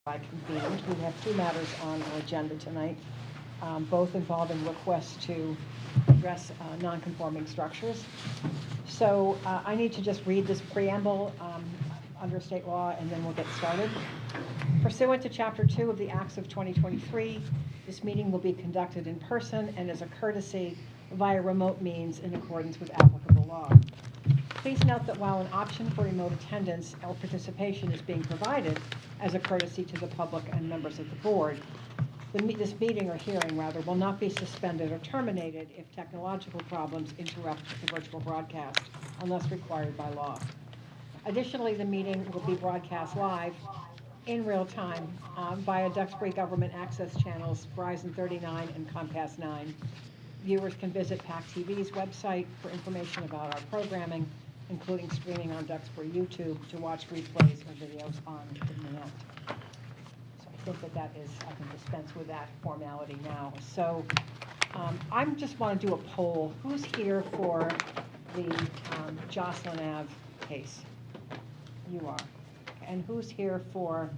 I convened. We have two matters on our agenda tonight, both involving requests to address non-conforming structures. So I need to just read this preamble under state law, and then we'll get started. Pursuant to Chapter 2 of the Acts of 2023, this meeting will be conducted in person and as a courtesy via remote means in accordance with applicable law. Please note that while an option for remote attendance or participation is being provided as a courtesy to the public and members of the board, this meeting or hearing, rather, will not be suspended or terminated if technological problems interrupt the virtual broadcast unless required by law. Additionally, the meeting will be broadcast live in real time via Duxbury government access channels, Verizon 39 and Comcast 9. Viewers can visit PAC TV's website for information about our programming, including streaming on Duxbury YouTube to watch replays or videos on the internet. So I think that is, I can dispense with that formality now. So I just want to do a poll. Who's here for the Jocelyn Ave case? You are. And who's here for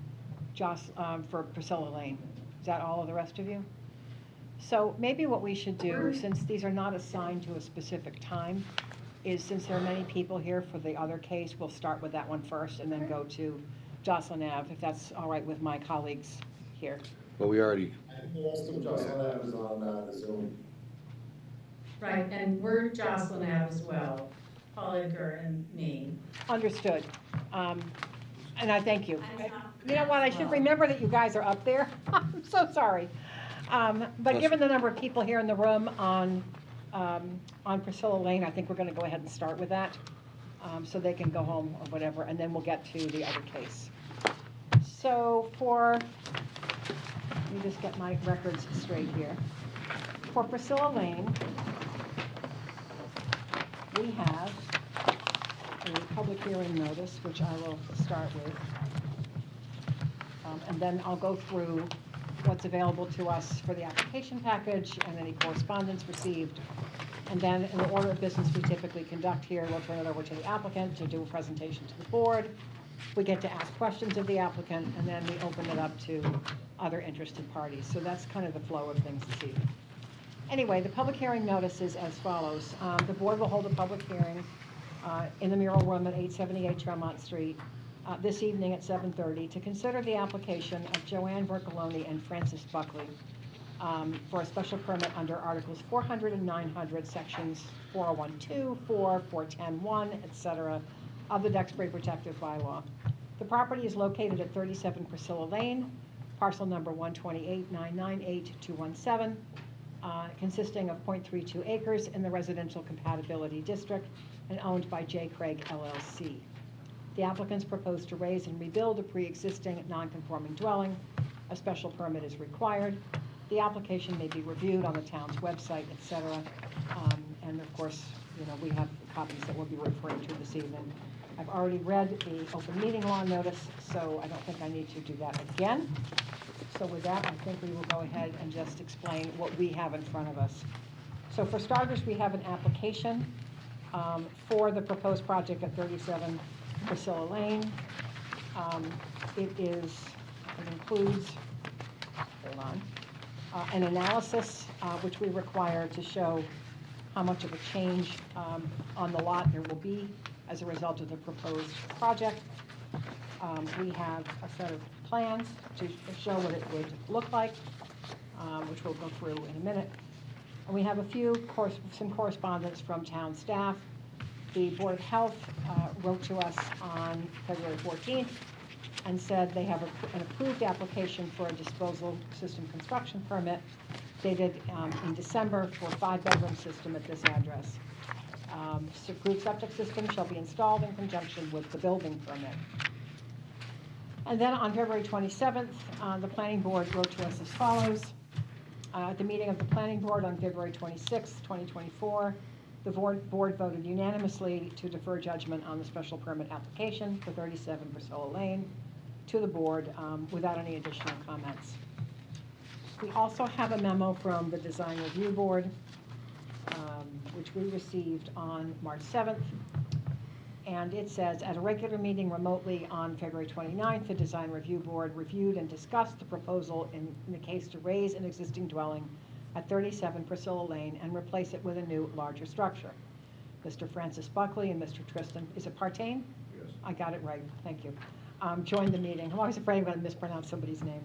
Priscilla Lane? Is that all of the rest of you? So maybe what we should do, since these are not assigned to a specific time, is since there are many people here for the other case, we'll start with that one first and then go to Jocelyn Ave, if that's all right with my colleagues here. Well, we already. I think the rest of Jocelyn Ave is on the Zoom. Right, and we're Jocelyn Ave as well, Paul Edgar and me. Understood. And I thank you. You know what, I should remember that you guys are up there. I'm so sorry. But given the number of people here in the room on Priscilla Lane, I think we're going to go ahead and start with that, so they can go home or whatever, and then we'll get to the other case. So let me just get my records straight here. For Priscilla Lane, we have a public hearing notice, which I will start with, and then I'll go through what's available to us for the application package and any correspondence received. And then in the order of business we typically conduct here, we'll turn it over to the applicant to do a presentation to the board. We get to ask questions of the applicant, and then we open it up to other interested parties. So that's kind of the flow of things this evening. Anyway, the public hearing notice is as follows. The board will hold a public hearing in the Mural Room at 878 Tremont Street this evening at 7:30 to consider the application of Joanne Bercoloni and Francis Buckley for a special permit under Articles 400 and 900, Sections 401(2), 4, 410(1), etc. of the Duxbury Protective Bylaw. The property is located at 37 Priscilla Lane, parcel number 128,998,217, consisting of 0.32 acres in the Residential Compatibility District and owned by J. Craig LLC. The applicants propose to raise and rebuild a pre-existing non-conforming dwelling. A special permit is required. The application may be reviewed on the town's website, etc. And of course, we have copies that we'll be referring to this evening. I've already read the open meeting law notice, so I don't think I need to do that again. So with that, I think we will go ahead and just explain what we have in front of us. So for starters, we have an application for the proposed project at 37 Priscilla Lane. It includes, hold on, an analysis which we require to show how much of a change on the lot there will be as a result of the proposed project. We have a set of plans to show what it would look like, which we'll go through in a minute. And we have some correspondence from town staff. The Board of Health wrote to us on February 14th and said they have an approved application for a disposal system construction permit dated in December for a 5-bedroom system at this address. Approved septic system shall be installed in conjunction with the building permit. And then on February 27th, the Planning Board wrote to us as follows. At the meeting of the Planning Board on February 26th, 2024, the board voted unanimously to defer judgment on the special permit application for 37 Priscilla Lane to the board without any additional comments. We also have a memo from the Design Review Board, which we received on March 7th. And it says, at a regular meeting remotely on February 29th, the Design Review Board reviewed and discussed the proposal in the case to raise an existing dwelling at 37 Priscilla Lane and replace it with a new, larger structure. Mr. Francis Buckley and Mr. Tristan, is it Partain? Yes. I got it right, thank you. Joined the meeting. I'm always afraid I'm going to mispronounce somebody's name.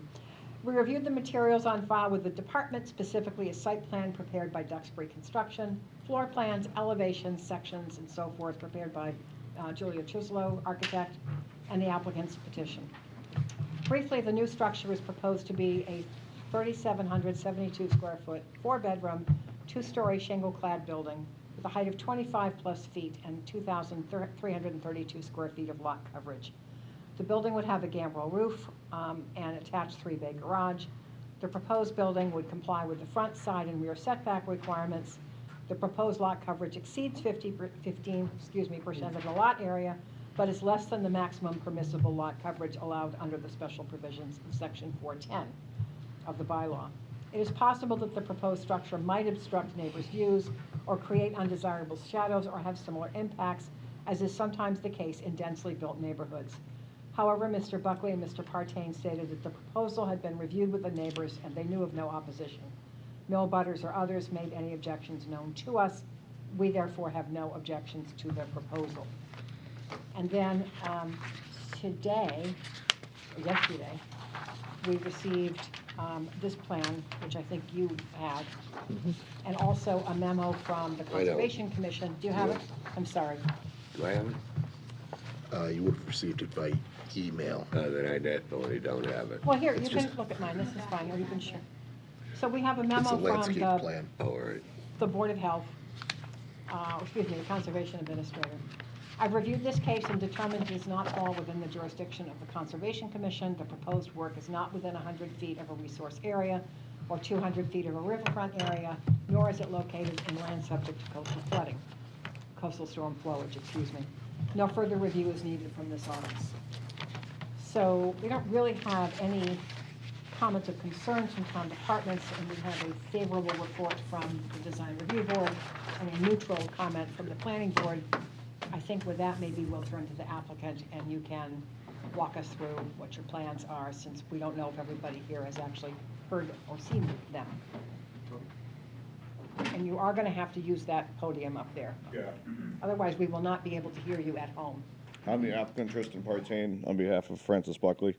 We reviewed the materials on file with the department, specifically a site plan prepared by Duxbury Construction, floor plans, elevations, sections, and so forth, prepared by Julia Chislow, architect, and the applicant's petition. Briefly, the new structure is proposed to be a 3,772 square foot, 4-bedroom, 2-story shingle-clad building with a height of 25 plus feet and 2,332 square feet of lot coverage. The building would have a gambrel roof and attached 3-bay garage. The proposed building would comply with the front, side, and rear setback requirements. The proposed lot coverage exceeds 15% of the lot area, but is less than the maximum permissible lot coverage allowed under the special provisions of Section 410 of the bylaw. It is possible that the proposed structure might obstruct neighbors' views or create undesirable shadows or have similar impacts, as is sometimes the case in densely built neighborhoods. However, Mr. Buckley and Mr. Partain stated that the proposal had been reviewed with the neighbors and they knew of no opposition. No butters or others made any objections known to us. We therefore have no objections to the proposal. And then yesterday, we received this plan, which I think you had, and also a memo from the Conservation Commission. Do you have it? I'm sorry. Do I have it? You would have received it by email. Then I definitely don't have it. Well, here, you can look at mine. This is fine, or you can share. So we have a It's memo a from landscape plan. All right. the Board of Health, excuse me, the Conservation Administrator. I've reviewed this case and determined it does not fall within the jurisdiction of the Conservation Commission. The proposed work is not within 100 feet of a resource area or 200 feet of a riverfront area, nor is it located in land subject to coastal flooding, coastal storm flowage, excuse me. No further review is needed from this office. So we don't really have any comments or concerns from town departments, and we have a favorable report from the Design Review Board and a neutral comment from the Planning Board. I think with that, maybe we'll turn to the applicant and you can walk us through what your plans are, since we don't know if everybody here has actually heard or seen them. And you are going to have to use that podium up there. Yeah. Otherwise, we will not be able to hear you at home. I'm the applicant, Tristan Partain, on behalf of Francis Buckley.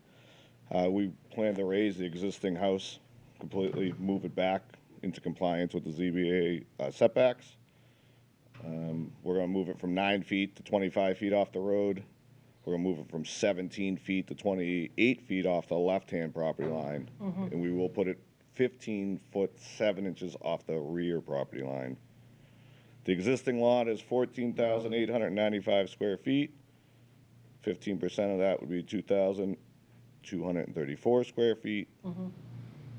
We plan to raise the existing house, completely move it back into compliance with the ZBA setbacks. We're going to move it from 9 feet to 25 feet off the road. We're going to move it from 17 feet to 28 feet off the left-hand property line. And we will put it 15 foot 7 inches off the rear property line. The existing lot is 14,895 square feet. 15% of that would be 2,234 square feet.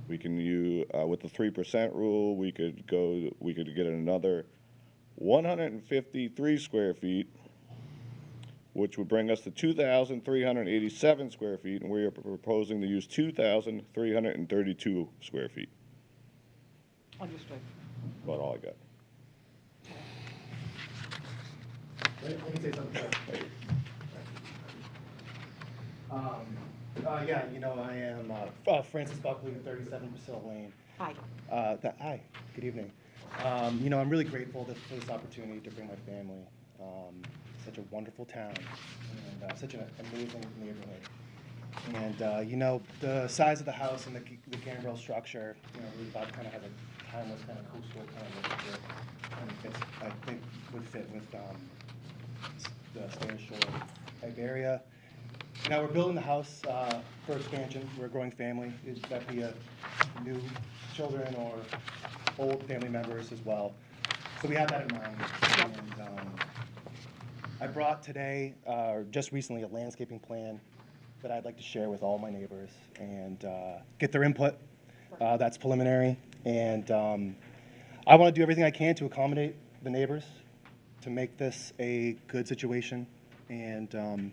We can use, with the 3% rule, we could get another 153 square feet, which would bring us to 2,387 square feet, and we are proposing to use 2,332 square feet. Understood. About all I got. Let me say something. Yeah, you know, I am Francis Buckley, 37 Priscilla Lane. Hi. Hi, good evening. You know, I'm really grateful for this opportunity to bring my family. Such a wonderful town and such an amazing neighborhood. And, you know, the size of the house and the gambrel structure, you know, really kind of has a timeless kind of coastal kind of look to it. And fits, I think would fit with the Spanish Shore type area. Now we're building the house for expansion. We're a growing family. That be new children or old family members as well. So we have that in mind. And I brought today, just recently, a landscaping plan that I'd like to share with all my neighbors and get their input. That's preliminary. And I want to do everything I can to accommodate the neighbors to make this a good situation. And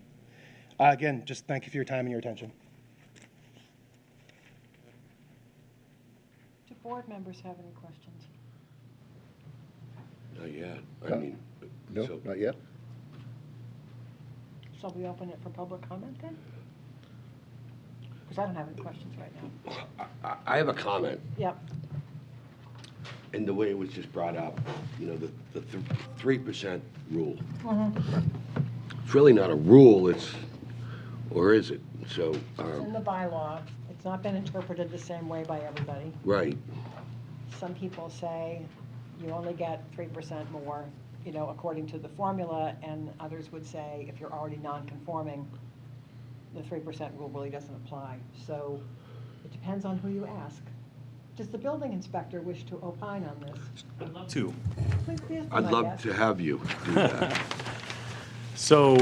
again, just thank you for your time and your attention. Do board members have any questions? Not yet. I mean, No, so not yet. shall we open it for public comment then? Because I don't have any questions right now. I have a comment, Yep, in the way it was just brought up, you know, the 3% rule. It's really not a rule, or is it? So, it's in the bylaw. It's not been interpreted the same way by everybody. right, Some people say you only get 3% more, you know, according to the formula, and others would say if you're already non-conforming, the 3% rule really doesn't apply. So it depends on who you ask. Does the building inspector wish to opine on this? I'd love to. Please be as I'd my love guest. to have you do that. So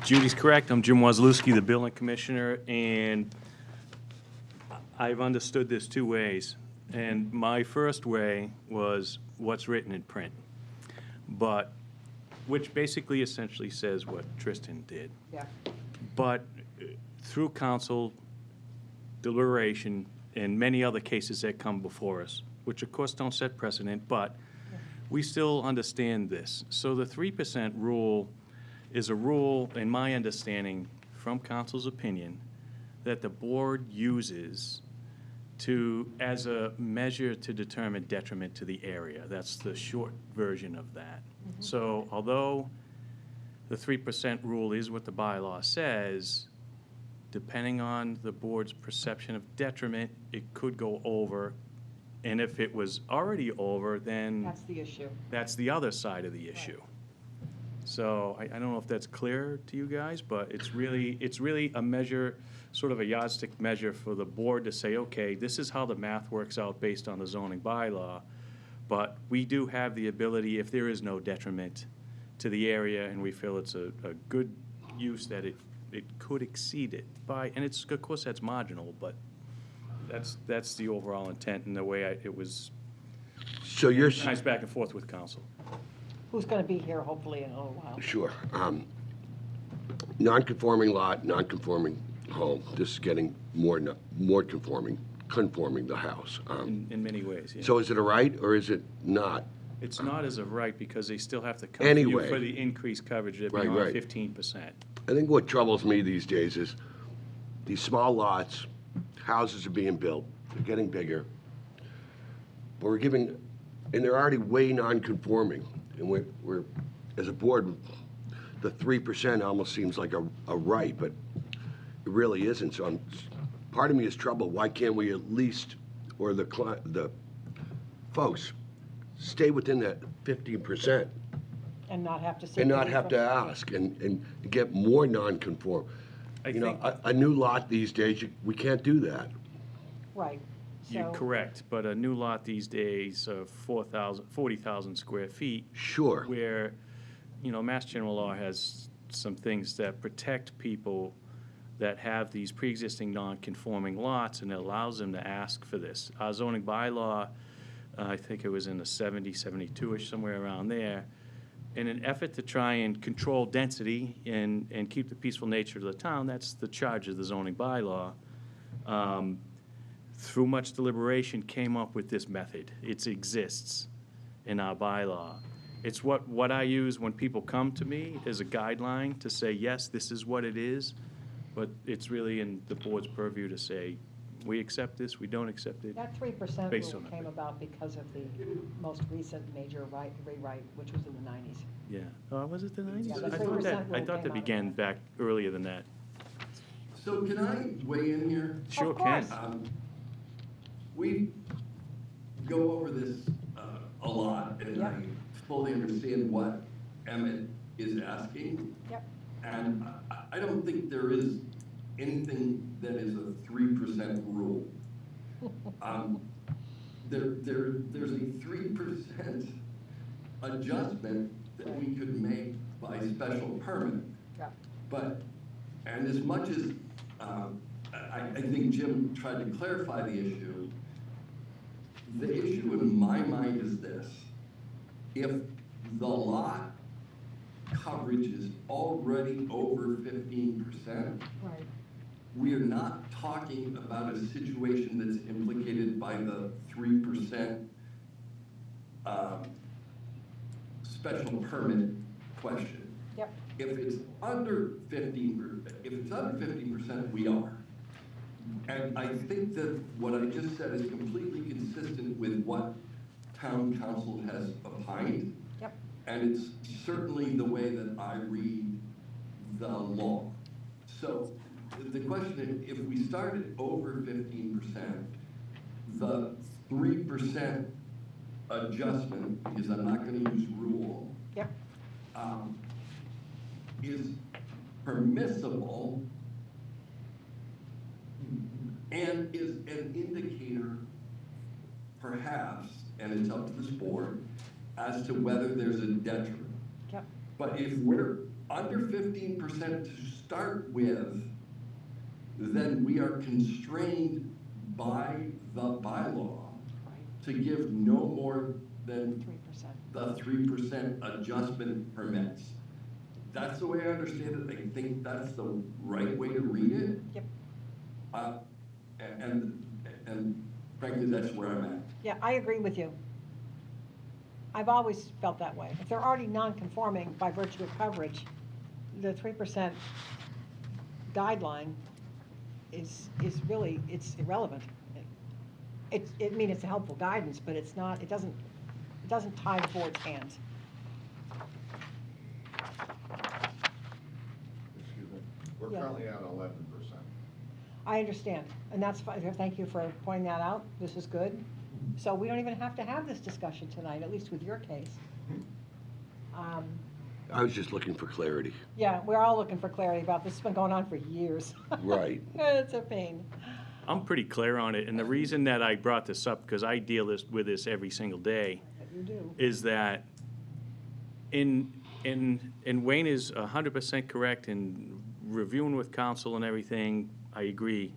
Judy's correct. I'm Jim Wazlewski, the building commissioner, and I've understood this two ways. And my first way was what's written in print, but which basically essentially says what Tristan did. Yeah, But through council deliberation and many other cases that come before us, which of course don't set precedent, but we still understand this. So the 3% rule is a rule, in my understanding, from council's opinion, that the board uses as a measure to determine detriment to the area. That's the short version of that. So although the 3% rule is what the bylaw says, depending on the board's perception of detriment, it could go over. And if it was already over, then that's the issue. that's the other side of the issue. So I don't know if that's clear to you guys, but it's really a measure, sort of a yardstick measure for the board to say, okay, this is how the math works out based on the zoning bylaw. But we do have the ability, if there is no detriment to the area and we feel it's a good use, that it could exceed it by, and it's, of course, that's marginal, but that's the overall intent and the way it was So you're, nice back and forth with council. Who's going to be here hopefully in a little while. sure, non-conforming lot, non-conforming home, this is getting more conforming the house. In many ways, yeah. So is it a right or is it not? It's not as of right because they still have to come to Anyway. you for the increased coverage at Right, beyond right. 15%. I think what troubles me these days is these small lots, houses are being built, they're getting bigger. But we're giving, and they're already way non-conforming. And we're, as a board, the 3% almost seems like a right, but it really isn't. So part of me is troubled. Why can't we at least, or the folks, stay within that 15%? And not have to say. And not have to ask and get more non-conform. You know, a new lot these days, we can't do that. Right. You're So- correct, but a new lot these days of 40,000 square feet, Sure. where, you know, Mass General Law has some things that protect people that have these pre-existing non-conforming lots, and it allows them to ask for this. Our zoning bylaw, I think it was in the 72-ish, somewhere around there, in an effort to try and control density and keep the peaceful nature of the town, that's the charge of the zoning bylaw. Through much deliberation, came up with this method. It exists in our bylaw. It's what I use when people come to me as a guideline to say, yes, this is what it is, but it's really in the board's purview to say, we accept this, we don't accept it. That 3% Based rule on came that. about because of the most recent major rewrite, which was in the 90s. Yeah. Was it the 90s? Yeah, the I thought 3% that rule came began out of that. back earlier than that. So can I weigh in here? Sure Of can. course. We go over this a lot, and Yep. I fully understand what Emmett is asking. Yep. And I don't think there is anything that is a 3% rule. There's a 3% adjustment that we could make by special permit. Yeah. But, and as much as I think Jim tried to clarify the issue in my mind is this: if the lot coverage is already over 15%, Right. we are not talking about a situation that's implicated by the 3% special permit question. Yep. If it's under 15%, we are. And I think that what I just said is completely consistent with what town council has opined. Yep. And it's certainly the way that I read the law. So the question is, if we started over 15%, the 3% adjustment, because I'm not going to use rule, Yep. is permissible and is an indicator, perhaps, and it's up to this board, as to whether there's a detriment. Yep. But if we're under 15% to start with, then we are constrained by the bylaw to give no more than 3%. the 3% adjustment permits. That's the way I understand it. I think that's the right way to read it. Yep. And frankly, that's where I'm at. Yeah, I agree with you. I've always felt that way. If they're already non-conforming by virtue of coverage, the 3% guideline is really, it's irrelevant. I mean, it's a helpful guidance, but it's not, it doesn't tie the board's hands. Excuse me, we're Yeah. currently at 11%. I understand, and that's fine. Thank you for pointing that out. This is good. So we don't even have to have this discussion tonight, at least with your case. I was just looking for clarity. Yeah, we're all looking for clarity about this. It's been going on for years. Right. It's a pain. I'm pretty clear on it, and the reason that I brought this up, because I deal with this every single day, But you do. is that and Wayne is 100% correct in reviewing with council and everything, I agree.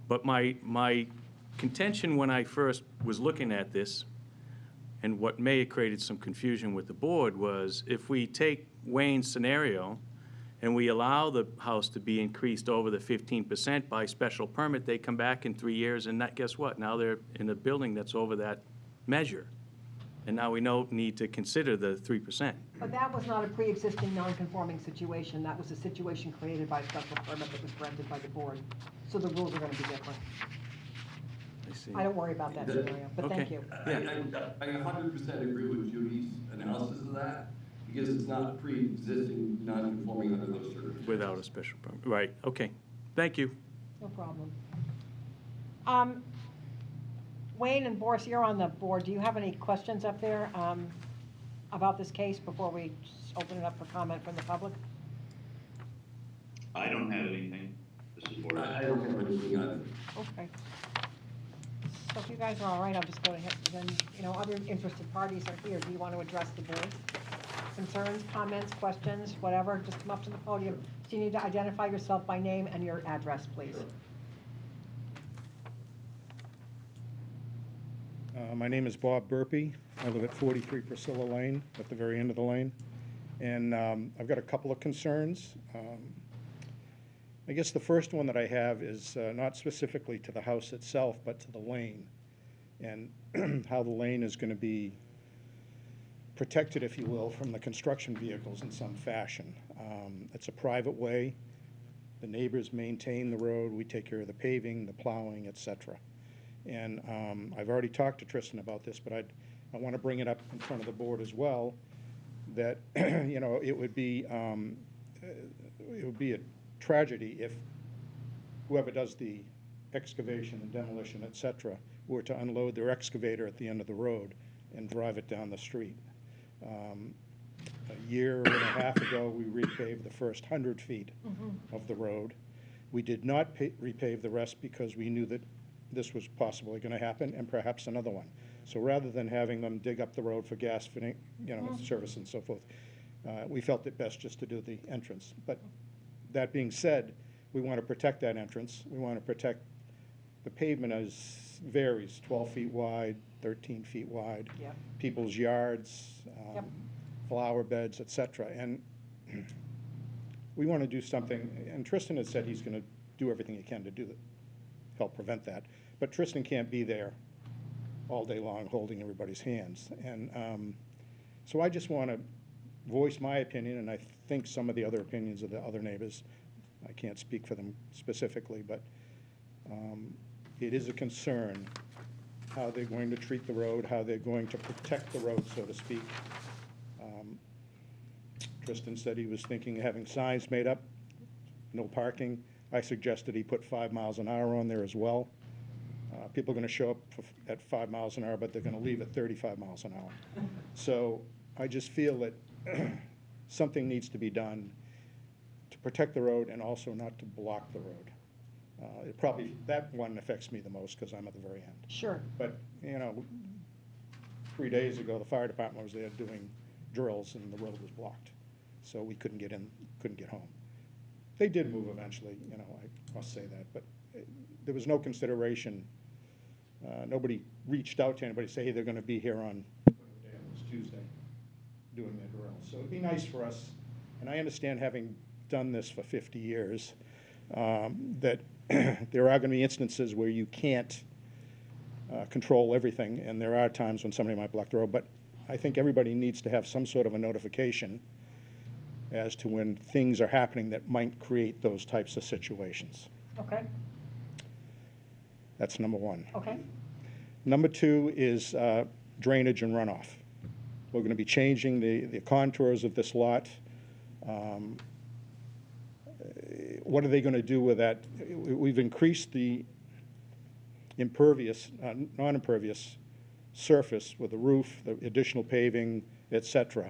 But my contention when I first was looking at this, and what may have created some confusion with the board, was if we take Wayne's scenario and we allow the house to be increased over the 15% by special permit, they come back in 3 years, and guess what? Now they're in a building that's over that measure. And now we need to consider the 3%. But that was not a pre-existing non-conforming situation. That was a situation created by a special permit that was granted by the board. So the rules are going to be different. I see. I don't worry about that scenario, but thank Okay. you. I 100% agree with Judy's analysis of that, because it's not pre-existing, non-conforming under those circumstances. Without a special permit. Right, okay. Thank you. No problem. Wayne and Boris, you're on the board. Do you have any questions up there about this case before we open it up for comment from the public? I don't have anything. This is Boris. I don't have anything either. Okay. So if you guys are all right, I'll just go ahead, then, other interested parties are here. Do you want to address the board? Concerns, comments, questions, whatever, just come up to the podium. So you need to identify yourself by name and your address, please. My name is Bob Burpee. I live at 43 Priscilla Lane, at the very end of the lane. And I've got a couple of concerns. I guess the first one that I have is not specifically to the house itself, but to the lane, and how the lane is going to be protected, if you will, from the construction vehicles in some fashion. It's a private way. The neighbors maintain the road. We take care of the paving, the plowing, etc. And I've already talked to Tristan about this, but I want to bring it up in front of the board as well, that it would be a tragedy if whoever does the excavation and demolition, etc., were to unload their excavator at the end of the road and drive it down the street. A year and a half ago, we repaved the first 100 feet of the road. We did not repave the rest because we knew that this was possibly going to happen, and perhaps another one. So rather than having them dig up the road for gas fitting, service and so forth, we felt it best just to do the entrance. But that being said, we want to protect that entrance. We want to protect the pavement as varies, 12 feet wide, 13 feet wide, Yep. people's yards, Yep. flower beds, etc. And we want to do something, and Tristan has said he's going to do everything he can to do that, help prevent that. But Tristan can't be there all day long holding everybody's hands. And so I just want to voice my opinion, and I think some of the other opinions of the other neighbors. I can't speak for them specifically, but it is a concern how they're going to treat the road, how they're going to protect the road, so to speak. Tristan said he was thinking of having signs made up, no parking. I suggested he put 5 miles an hour on there as well. People are going to show up at 5 miles an hour, but they're going to leave at 35 miles an hour. So I just feel that something needs to be done to protect the road and also not to block the road. It probably, that one affects me the most because I'm at the very end. Sure. But, 3 days ago, the fire department was there doing drills and the road was blocked. So we couldn't get in, couldn't get home. They did move eventually, I must say that, but there was no consideration. Nobody reached out to anybody to say, hey, they're going to be here on Tuesday doing their drill. So it'd be nice for us, and I understand having done this for 50 years, that there are going to be instances where you can't control everything, and there are times when somebody might block the road, but I think everybody needs to have some sort of a notification as to when things are happening that might create those types of situations. Okay, That's number one. okay, Number two is drainage and runoff. We're going to be changing the contours of this lot. What are they going to do with that? We've increased the impervious, non-impervious surface with the roof, the additional paving, et cetera.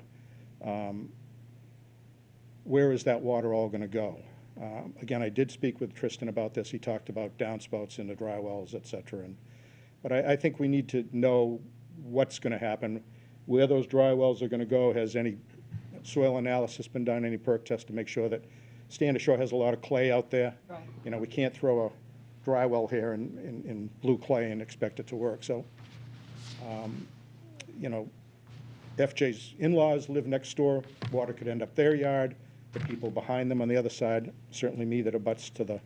Where is that water all going to go? Again, I did speak with Tristan about this. He talked about downspouts in the dry wells, et cetera. But I think we need to know what's going to happen, where those dry wells are going to go. Has any soil analysis been done, any perk test to make sure that Standish Shore has a lot of clay out there? right. We can't throw a dry well here in blue clay and expect it to work. So, FJ's in-laws live next door. Water could end up their yard. The people behind them on the other side, certainly me that abuts to the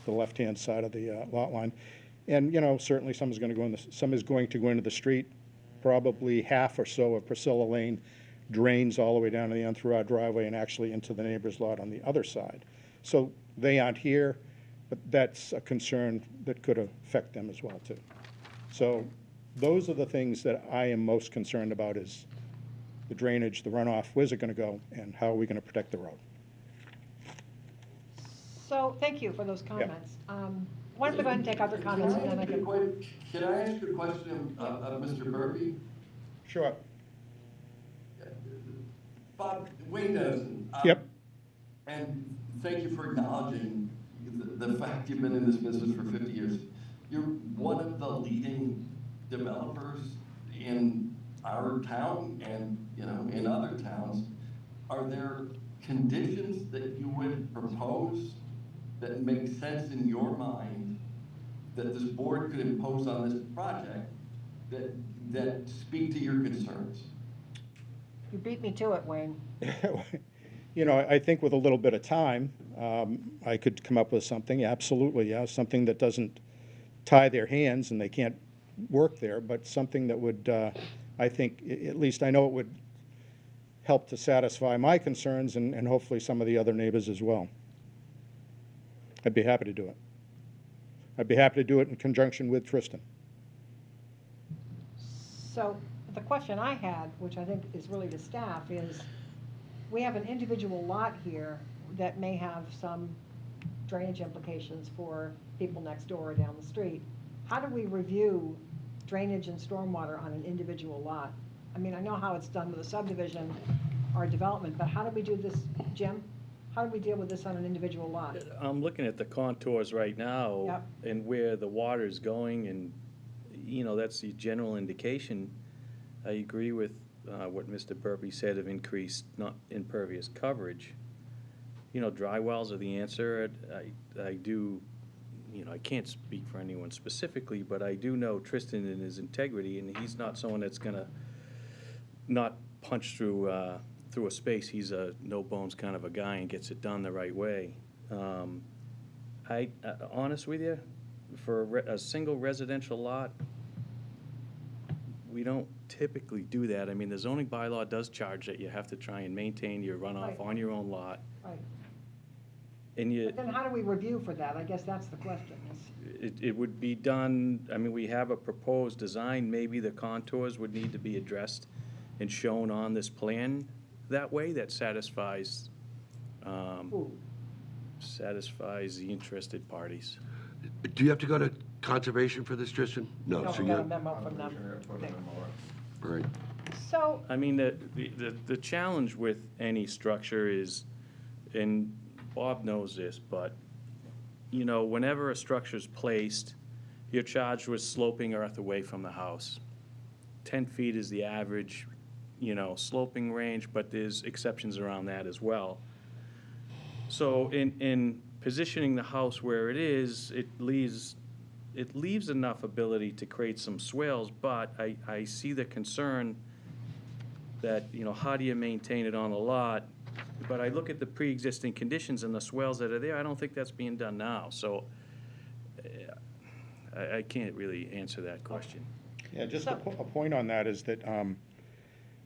left-hand side of the lot line. And, certainly some is going to go into the street. Probably half or so of Priscilla Lane drains all the way down to the end through our driveway and actually into the neighbor's lot on the other side. So they aren't here, but that's a concern that could affect them as well, too. So those are the things that I am most concerned about, is the drainage, the runoff, where's it going to go, and how are we going to protect the road? So, thank you for those comments. Why don't we go ahead and take other comments, and then I can... Can I ask a question of Mr. Murphy? Sure. Bob, Wayne Dennison. Yep. And thank you for acknowledging the fact you've been in this business for 50 years. You're one of the leading developers in our town and, in other towns. Are there conditions that you would propose that make sense in your mind that this board could impose on this project that speak to your concerns? You beat me to it, Wayne. I think with a little bit of time, I could come up with something, absolutely, yeah, something that doesn't tie their hands and they can't work there, but something that would, I think, at least I know it would help to satisfy my concerns and hopefully some of the other neighbors as well. I'd be happy to do it. I'd be happy to do it in conjunction with Tristan. So the question I had, which I think is really to staff, is we have an individual lot here that may have some drainage implications for people next door or down the street. How do we review drainage and stormwater on an individual lot? I mean, I know how it's done with a subdivision or a development, but how do we do this, Jim? How do we deal with this on an individual lot? I'm looking at the contours right now. Yep. And where the water's going, and, that's the general indication. I agree with what Mr. Burpee said of increased, not impervious coverage. Dry wells are the answer. I do, I can't speak for anyone specifically, but I do know Tristan and his integrity, and he's not someone that's gonna not punch through a space. He's a no-bones kind of a guy and gets it done the right way. Honest with you, for a single residential lot, we don't typically do that. I mean, the zoning bylaw does charge that you have to try and maintain your runoff Right. on your own lot. Right. And you, But then how do we review for that? I guess that's the question. it would be done, I mean, we have a proposed design, maybe the contours would need to be addressed and shown on this plan that way, that satisfies, Ooh. satisfies the interested parties. Do you have to go to conservation for this, Tristan? No, No, so we got a you're, memo from them. all right. So, I mean, the challenge with any structure is, and Bob knows this, but, you know, whenever a structure's placed, you're charged with sloping earth away from the house. 10 feet is the average, you know, sloping range, but there's exceptions around that as well. So in positioning the house where it is, it leaves enough ability to create some swales, but I see the concern that, you know, how do you maintain it on a lot? But I look at the pre-existing conditions and the swales that are there, I don't think that's being done now, so I can't really answer that question. Yeah, just a point on that is that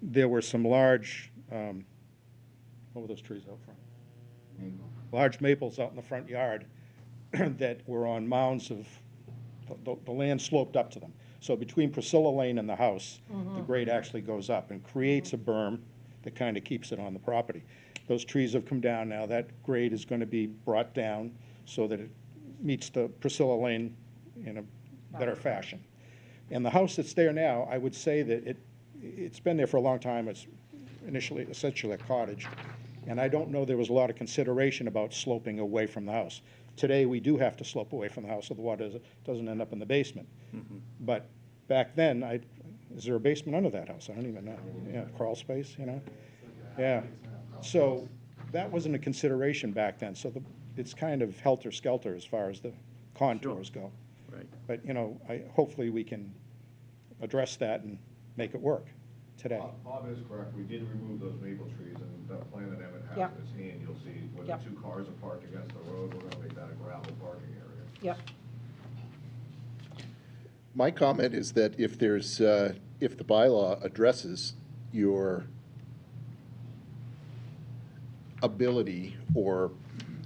there were some large, what were those trees out front? Large maples out in the front yard that were on mounds of, the land sloped up to them. So between Priscilla Lane and the house, the grade actually goes up and creates a berm that kind of keeps it on the property. Those trees have come down now. That grade is going to be brought down so that it meets the Priscilla Lane in a better fashion. And the house that's there now, I would say that it's been there for a long time. It's initially essentially a cottage. And I don't know there was a lot of consideration about sloping away from the house. Today, we do have to slope away from the house so the water doesn't end up in the basement. But back then, is there a basement under that house? I don't even know. Yeah, crawl space, you know? Yeah. So that wasn't a consideration back then. So it's kind of helter-skelter as far as the contours go. Right. But, you know, hopefully we can address that and make it work today. Bob is correct, we did remove those maple trees, and the plan that Emmett has Yep. in his hand, you'll see when Yep. the two cars are parked against the road, we're gonna make that a gravel parking area. yep. My comment is that if there's, if the bylaw addresses your ability, or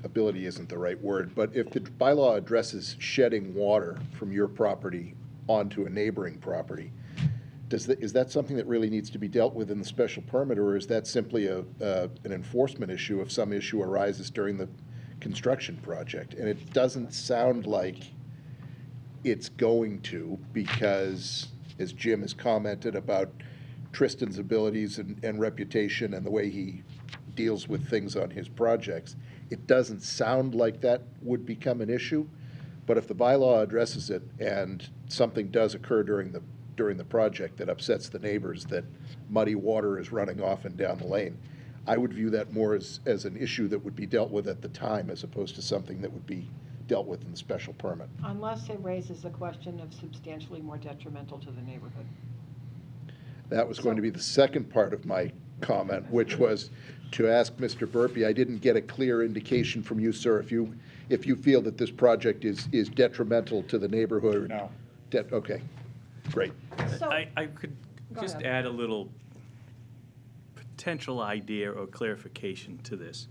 ability isn't the right word, but if the bylaw addresses shedding water from your property onto a neighboring property, is that something that really needs to be dealt with in the special permit, or is that simply an enforcement issue if some issue arises during the construction project? And it doesn't sound like it's going to, because, as Jim has commented about Tristan's abilities and reputation and the way he deals with things on his projects, it doesn't sound like that would become an issue. But if the bylaw addresses it and something does occur during the project that upsets the neighbors, that muddy water is running off and down the lane, I would view that more as an issue that would be dealt with at the time, as opposed to something that would be dealt with in the special permit. Unless it raises a question of substantially more detrimental to the neighborhood. That was going to be the second part of my comment, which was to ask Mr. Burpee. I didn't get a clear indication from you, sir, if you feel that this project is detrimental to the neighborhood. No. Okay, great. So, I could Go just ahead. add a little potential idea or clarification to this.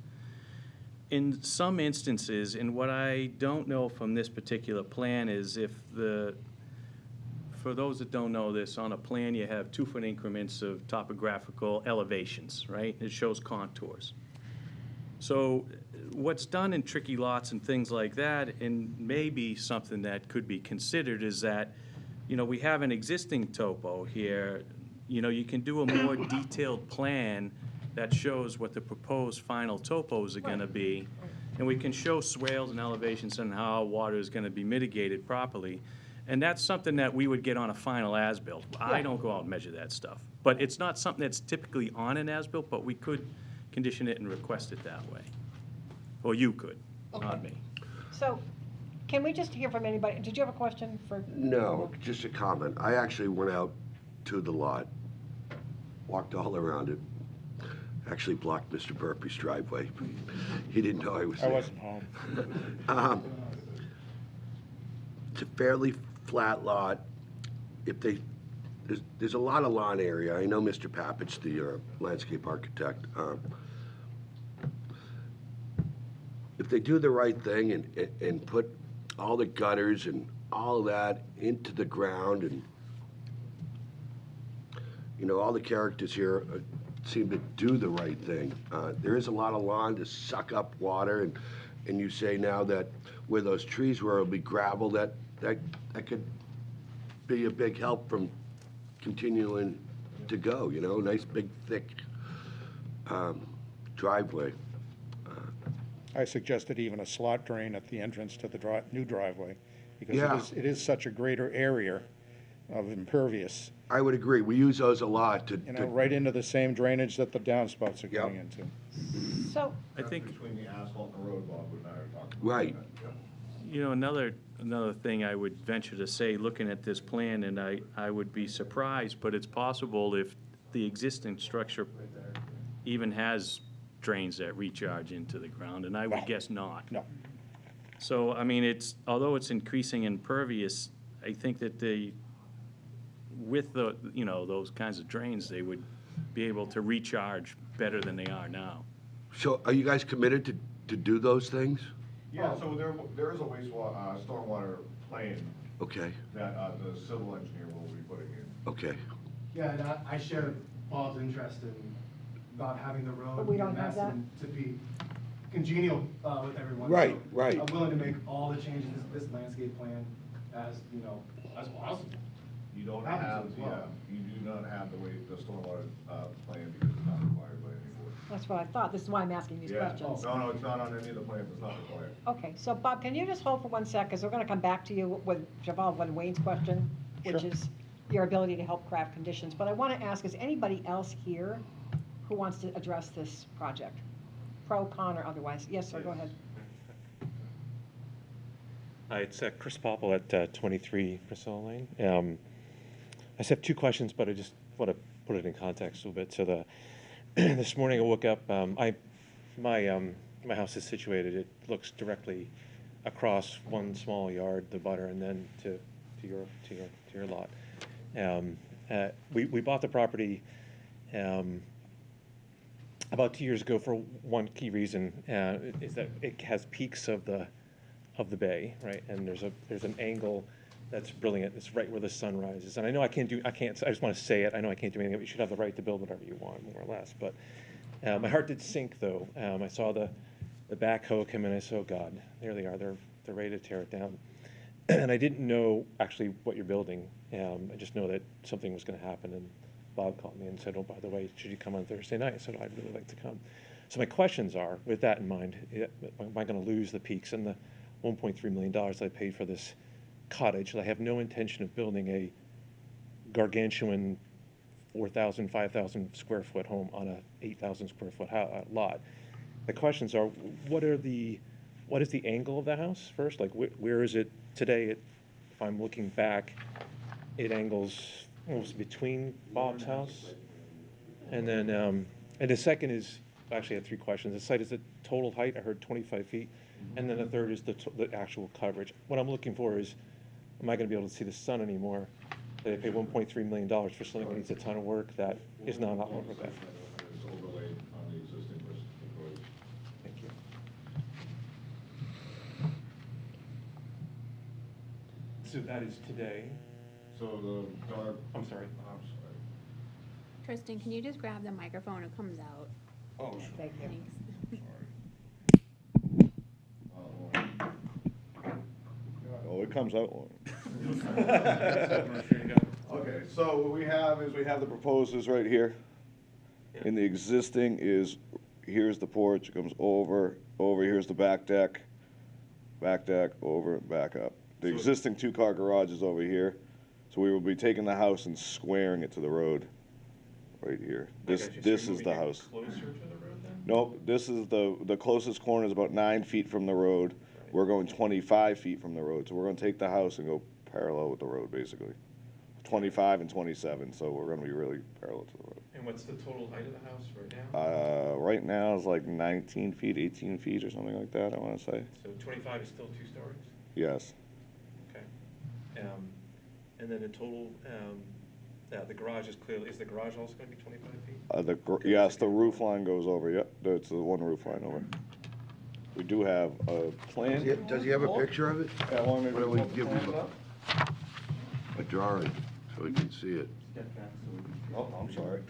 In some instances, and what I don't know from this particular plan is if for those that don't know this, on a plan you have 2-foot increments of topographical elevations, right? It shows contours. So what's done in tricky lots and things like that, and maybe something that could be considered, is that, you know, we have an existing topo here. You know, you can do a more detailed plan that shows what the proposed final topos are gonna be. And we can show swales and elevations and how water is gonna be mitigated properly. And that's something that we would get on a final as-built. I don't go out and measure that stuff. But it's not something that's typically on an as-built, but we could condition it and request it that way. Or you could, not me. so, can we just hear from anybody? Did you have a question for? No, just a comment. I actually went out to the lot, walked all around it, actually blocked Mr. Burpee's driveway. He didn't know I was I there. wasn't home. It's a fairly flat lot. If they there's a lot of lawn area. I know Mr. Pappich, the landscape architect. If they do the right thing and put all the gutters and all that into the ground, and all the characters here seem to do the right thing. There is a lot of lawn to suck up water, and you say now that where those trees were, it'll be gravel, that could be a big help from continuing to go, nice big thick driveway. I suggested even a slot drain at the entrance to the new driveway, because Yeah. it is such a greater area of impervious, I would agree. We use those a lot to. right into the same drainage that the downspouts are Yep. going into. So, I think, Between the asphalt and the road, Bob, we and I are talking about. Right. that, yeah. another thing I would venture to say, looking at this plan, and I would be surprised, but it's possible if the existing structure even has drains that recharge into the ground, and I would guess not. No. So, I mean, although it's increasing impervious, I think that with those kinds of drains, they would be able to recharge better than they are now. So are you guys committed to do those things? Yeah, so there is a wastewater, stormwater plan Okay, that the civil engineer will be putting in. okay. Yeah, and I share Bob's interest in not having the road But we be a don't have mess that? and to be congenial with everyone. Right, So right. I'm willing to make all the changes in this landscape plan as possible. You don't Happens have, as well. you do not have the stormwater plan because it's not required by any board. that's what I thought. This is why I'm asking these Yeah. questions. No, it's not on any of the plans, it's not required. Okay, so Bob, can you just hold for 1 sec, because we're gonna come back to you with Wayne's question, which Sure. is your ability to help craft conditions. But I wanna ask, is anybody else here who wants to address this project? Pro, con, or otherwise? Yes, sir, go ahead. Hi, it's Chris Popple at 23 Priscilla Lane. I just have two questions, but I just want to put it in context a little bit. So this morning I woke up, my house is situated, it looks directly across one small yard, the butter, and then to your lot. We bought the property about 2 years ago for one key reason, is that it has peaks of the bay, right? And there's an angle that's brilliant. It's right where the sun rises. And I know I just want to say it. I know I can't do anything, but you should have the right to build whatever you want, more or less. But my heart did sink, though. I saw the backhoe come in, and I said, oh, God, there they are. They're ready to tear it down. And I didn't know actually what you're building. I just know that something was going to happen. And Bob called me and said, oh, by the way, should you come on Thursday night? I said, oh, I'd really like to come. So my questions are, with that in mind, am I going to lose the peaks and the $1.3 million that I paid for this cottage? I have no intention of building a gargantuan 4,000, 5,000 square foot home on a 8,000 square foot lot. The questions are, what is the angle of the house first? Like, where is it today? If I'm looking back, it angles almost between Bob's house. And then, and the second is, actually I had three questions. The site is the total height, I heard 25 feet. And then the third is the actual coverage. What I'm looking for is, am I going to be able to see the sun anymore? They pay $1.3 million for something that needs a ton of work that is not on with that. It's overlaid on the existing roads. Thank you. So that is today. So the dark. I'm sorry. I'm sorry. Tristan, can you just grab the microphone? It comes out. Oh, sure. Thank you. Thanks. Oh, it comes out. There you go. Okay, so what we have is the proposed right here. And the existing is, here's the porch, it comes over, here's the back deck, over, back up. The existing two-car garage is over here, so we will be taking the house and squaring it to the road, right here. This is the house. Closer to the road then? Nope, this is the closest corner is about 9 feet from the road. We're going 25 feet from the road, so we're gonna take the house and go parallel with the road, basically. 25 and 27, so we're gonna be really parallel to the road. And what's the total height of the house right now? Right now it's like 19 feet, 18 feet or something like that, I wanna say. So 25 is still 2 stories? Yes. Okay. And then the total The garage is clearly, is the garage also gonna be 25 feet? Yes, the roof line goes over, yep, that's the one roof line over. We do have a plan. Does he have a picture of it? Yeah, well, maybe Why don't we put the give him plans up? a drawing so we can see it? Oh, I'm sorry.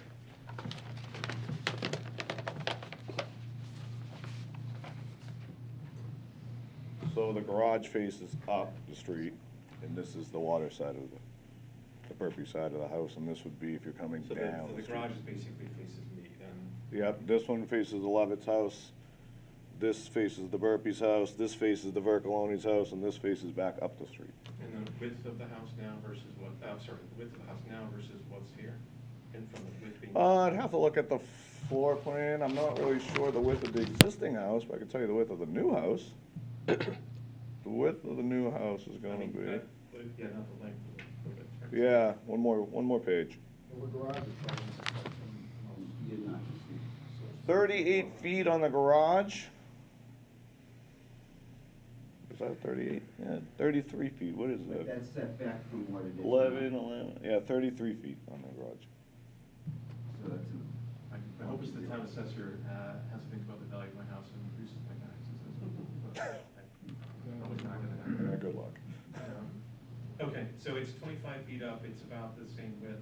So the garage faces up the street, and this is the water side of the Burpee side of the house, and this would be if you're coming So down. the the garage street. is basically faces me, then, Yep, this one faces the Levitt's house, this faces the Burpee's house, this faces the Vercoloni's house, and this faces back up the street. and the width of the house now versus what, sorry, the width of the house now versus what's here? And from the width being. I'd have to look at the floor plan, I'm not really sure the width of the existing house, but I can tell you the width of the new house. The width of the new house is I gonna mean, be, yeah, not the length, the width. yeah, one more page. What garage is that? 38 feet on the garage. Is that 38? Yeah, 33 feet, what is that? That's set back from what it is. 11, yeah, 33 feet on the garage. So that's I hope it's the town assessor has to think about the value of my house and increases my taxes as well. Probably not gonna happen. Yeah, good luck. Okay, so it's 25 feet up, it's about the same width.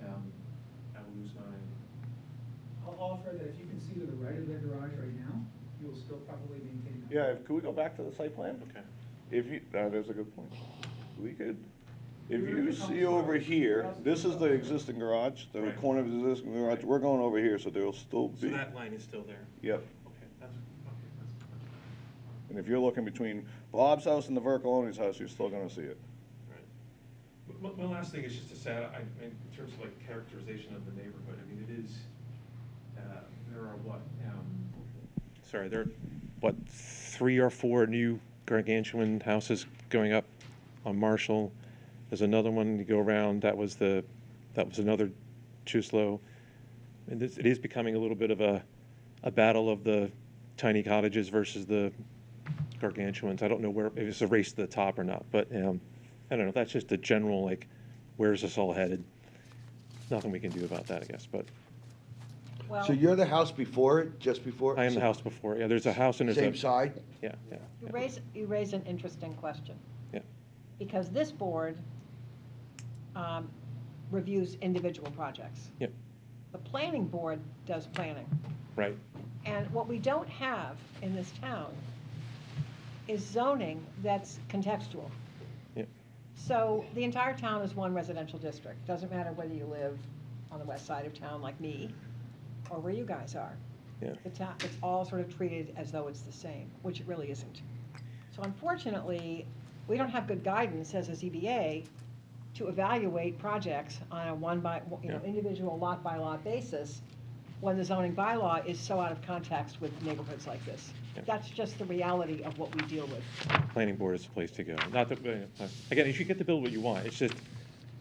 I will lose mine. I'll offer that if you can see to the right of the garage right now, you will still probably maintain that. Yeah, could we go back to the site plan? Okay. If you, that's a good point. We could, if you see over here, this is the existing garage, the Right. corner of the existing garage, we're going over here, so there'll still So be. that line is still there? Yep, Okay, that's. and if you're looking between Bob's house and the Vercoloni's house, you're still gonna see it. Right. My last thing is just to say, in terms of like characterization of the neighborhood, I mean, it is, there are what, sorry, there are, what, 3 or 4 new gargantuan houses going up on Marshall. There's another one you go around, that was another Chuslow. And it is becoming a little bit of a battle of the tiny cottages versus the gargantuans. I don't know if it's a race to the top or not, but, I don't know, that's just a general, like, where's this all headed? Nothing we can do about that, I guess, but Well, So you're the house before it, just before? I am the house before, yeah, there's a house and there's a. Same side? Yeah, yeah. you raise an interesting question. Yeah. Because this board reviews individual projects. Yep. The planning board does planning. Right, And what we don't have in this town is zoning that's contextual. Yep. So the entire town is one residential district. Doesn't matter whether you live on the west side of town like me, or where you guys are. yeah. The town, it's all sort of treated as though it's the same, which it really isn't. So unfortunately, we don't have good guidance as a ZBA to evaluate projects on a Yeah. individual lot by lot basis when the zoning bylaw is so out of context with neighborhoods like this. Yeah. That's just the reality of what we deal with. Planning board is the place to go. Not that, again, you should get to build what you want, it's just,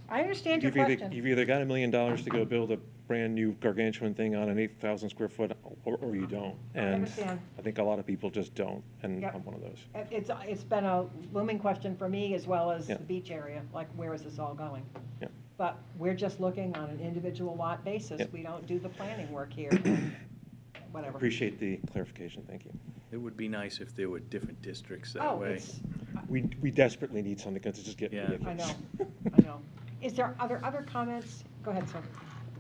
I understand your you've either, question. you've either got $1 million to go build a brand-new gargantuan thing on an 8,000 square foot, or you don't. I And understand. I think a lot of people just don't, and Yep. I'm one of those. It's been a looming question for me as well as Yeah. the beach area, like where is this all going? Yeah. But we're just looking on an individual lot basis. Yep. We don't do the planning work here, and whatever. Appreciate the clarification, thank you. It would be nice if there were different districts that Oh, way. it's, We desperately need something, because it's just getting Yeah. I ridiculous. know, I know. Is there other comments? Go ahead, sir.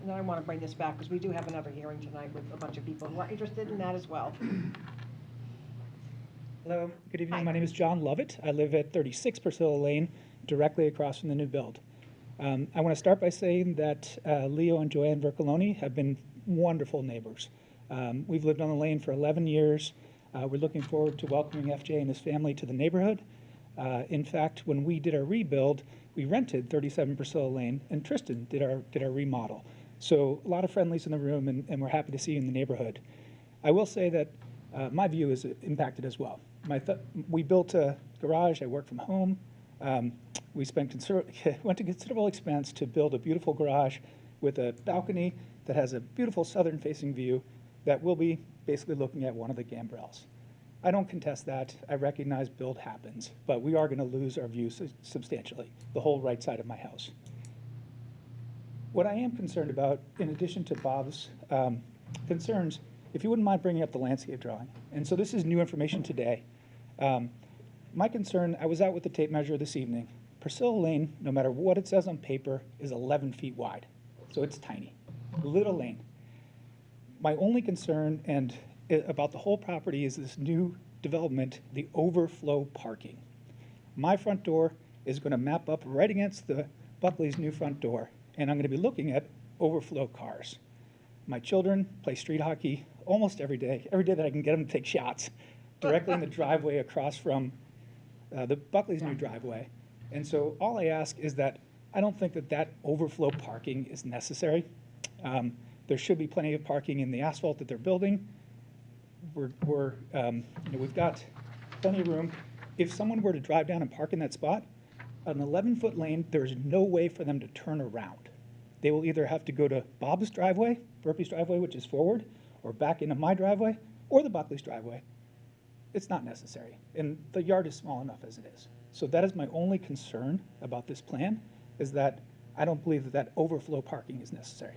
And then I want to bring this back, because we do have another hearing tonight with a bunch of people who are interested in that as well. Hello, good evening. Hi. My name is John Lovett. I live at 36 Priscilla Lane, directly across from the new build. I want to start by saying that Leo and Joanne Vercoloni have been wonderful neighbors. We've lived on the lane for 11 years. We're looking forward to welcoming FJ and his family to the neighborhood. In fact, when we did our rebuild, we rented 37 Priscilla Lane, and Tristan did our remodel. So a lot of friendlies in the room, and we're happy to see you in the neighborhood. I will say that my view is impacted as well. We built a garage. I work from home. We went to considerable expense to build a beautiful garage with a balcony that has a beautiful southern-facing view that will be basically looking at one of the gambrels. I don't contest that. I recognize build happens, but we are going to lose our view substantially, the whole right side of my house. What I am concerned about, in addition to Bob's concerns, if you wouldn't mind bringing up the landscape drawing. And so this is new information today. My concern, I was out with the tape measure this evening. Priscilla Lane, no matter what it says on paper, is 11 feet wide. So it's tiny, little lane. My only concern about the whole property is this new development, the overflow parking. My front door is going to map up right against the Buckley's new front door, and I'm going to be looking at overflow cars. My children play street hockey almost every day that I can get them to take shots, directly in the driveway across from the Buckley's new driveway. And so all I ask is that I don't think that overflow parking is necessary. There should be plenty of parking in the asphalt that they're building. We've got plenty of room. If someone were to drive down and park in that spot, an 11-foot lane, there's no way for them to turn around. They will either have to go to Bob's driveway, Burpee's driveway, which is forward, or back into my driveway, or the Buckley's driveway. It's not necessary, and the yard is small enough as it is. So that is my only concern about this plan, is that I don't believe that overflow parking is necessary.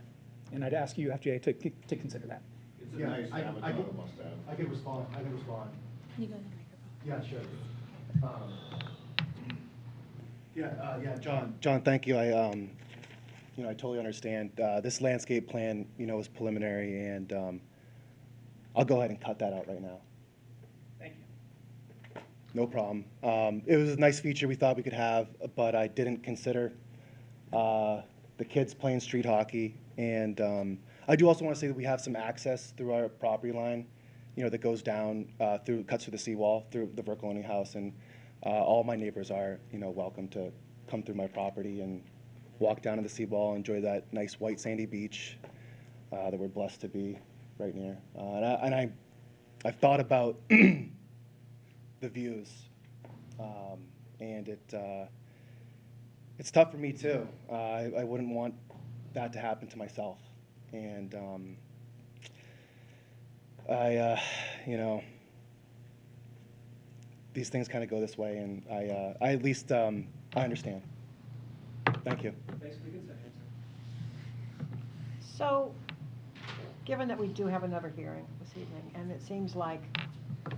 And I'd ask you, FJ, to consider that. It's a Yeah, nice I avatar can- must have. I can respond. Can you go to the microphone? Yeah, sure. John, thank you. I totally understand. This landscape plan, is preliminary, and I'll go ahead and cut that out right now. Thank you. No problem. It was a nice feature we thought we could have, but I didn't consider the kids playing street hockey. And I do also want to say that we have some access through our property line, that goes down cuts through the seawall, through the Vercoloni house. And all my neighbors are, welcome to come through my property and walk down to the seawall, enjoy that nice white sandy beach that we're blessed to be right near. And I've thought about the views, and it's tough for me too. I wouldn't want that to happen to myself, and these things kind of go this way, and I at least I understand. Thank you. Thanks for the consent. So, given that we do have another hearing this evening, and it seems like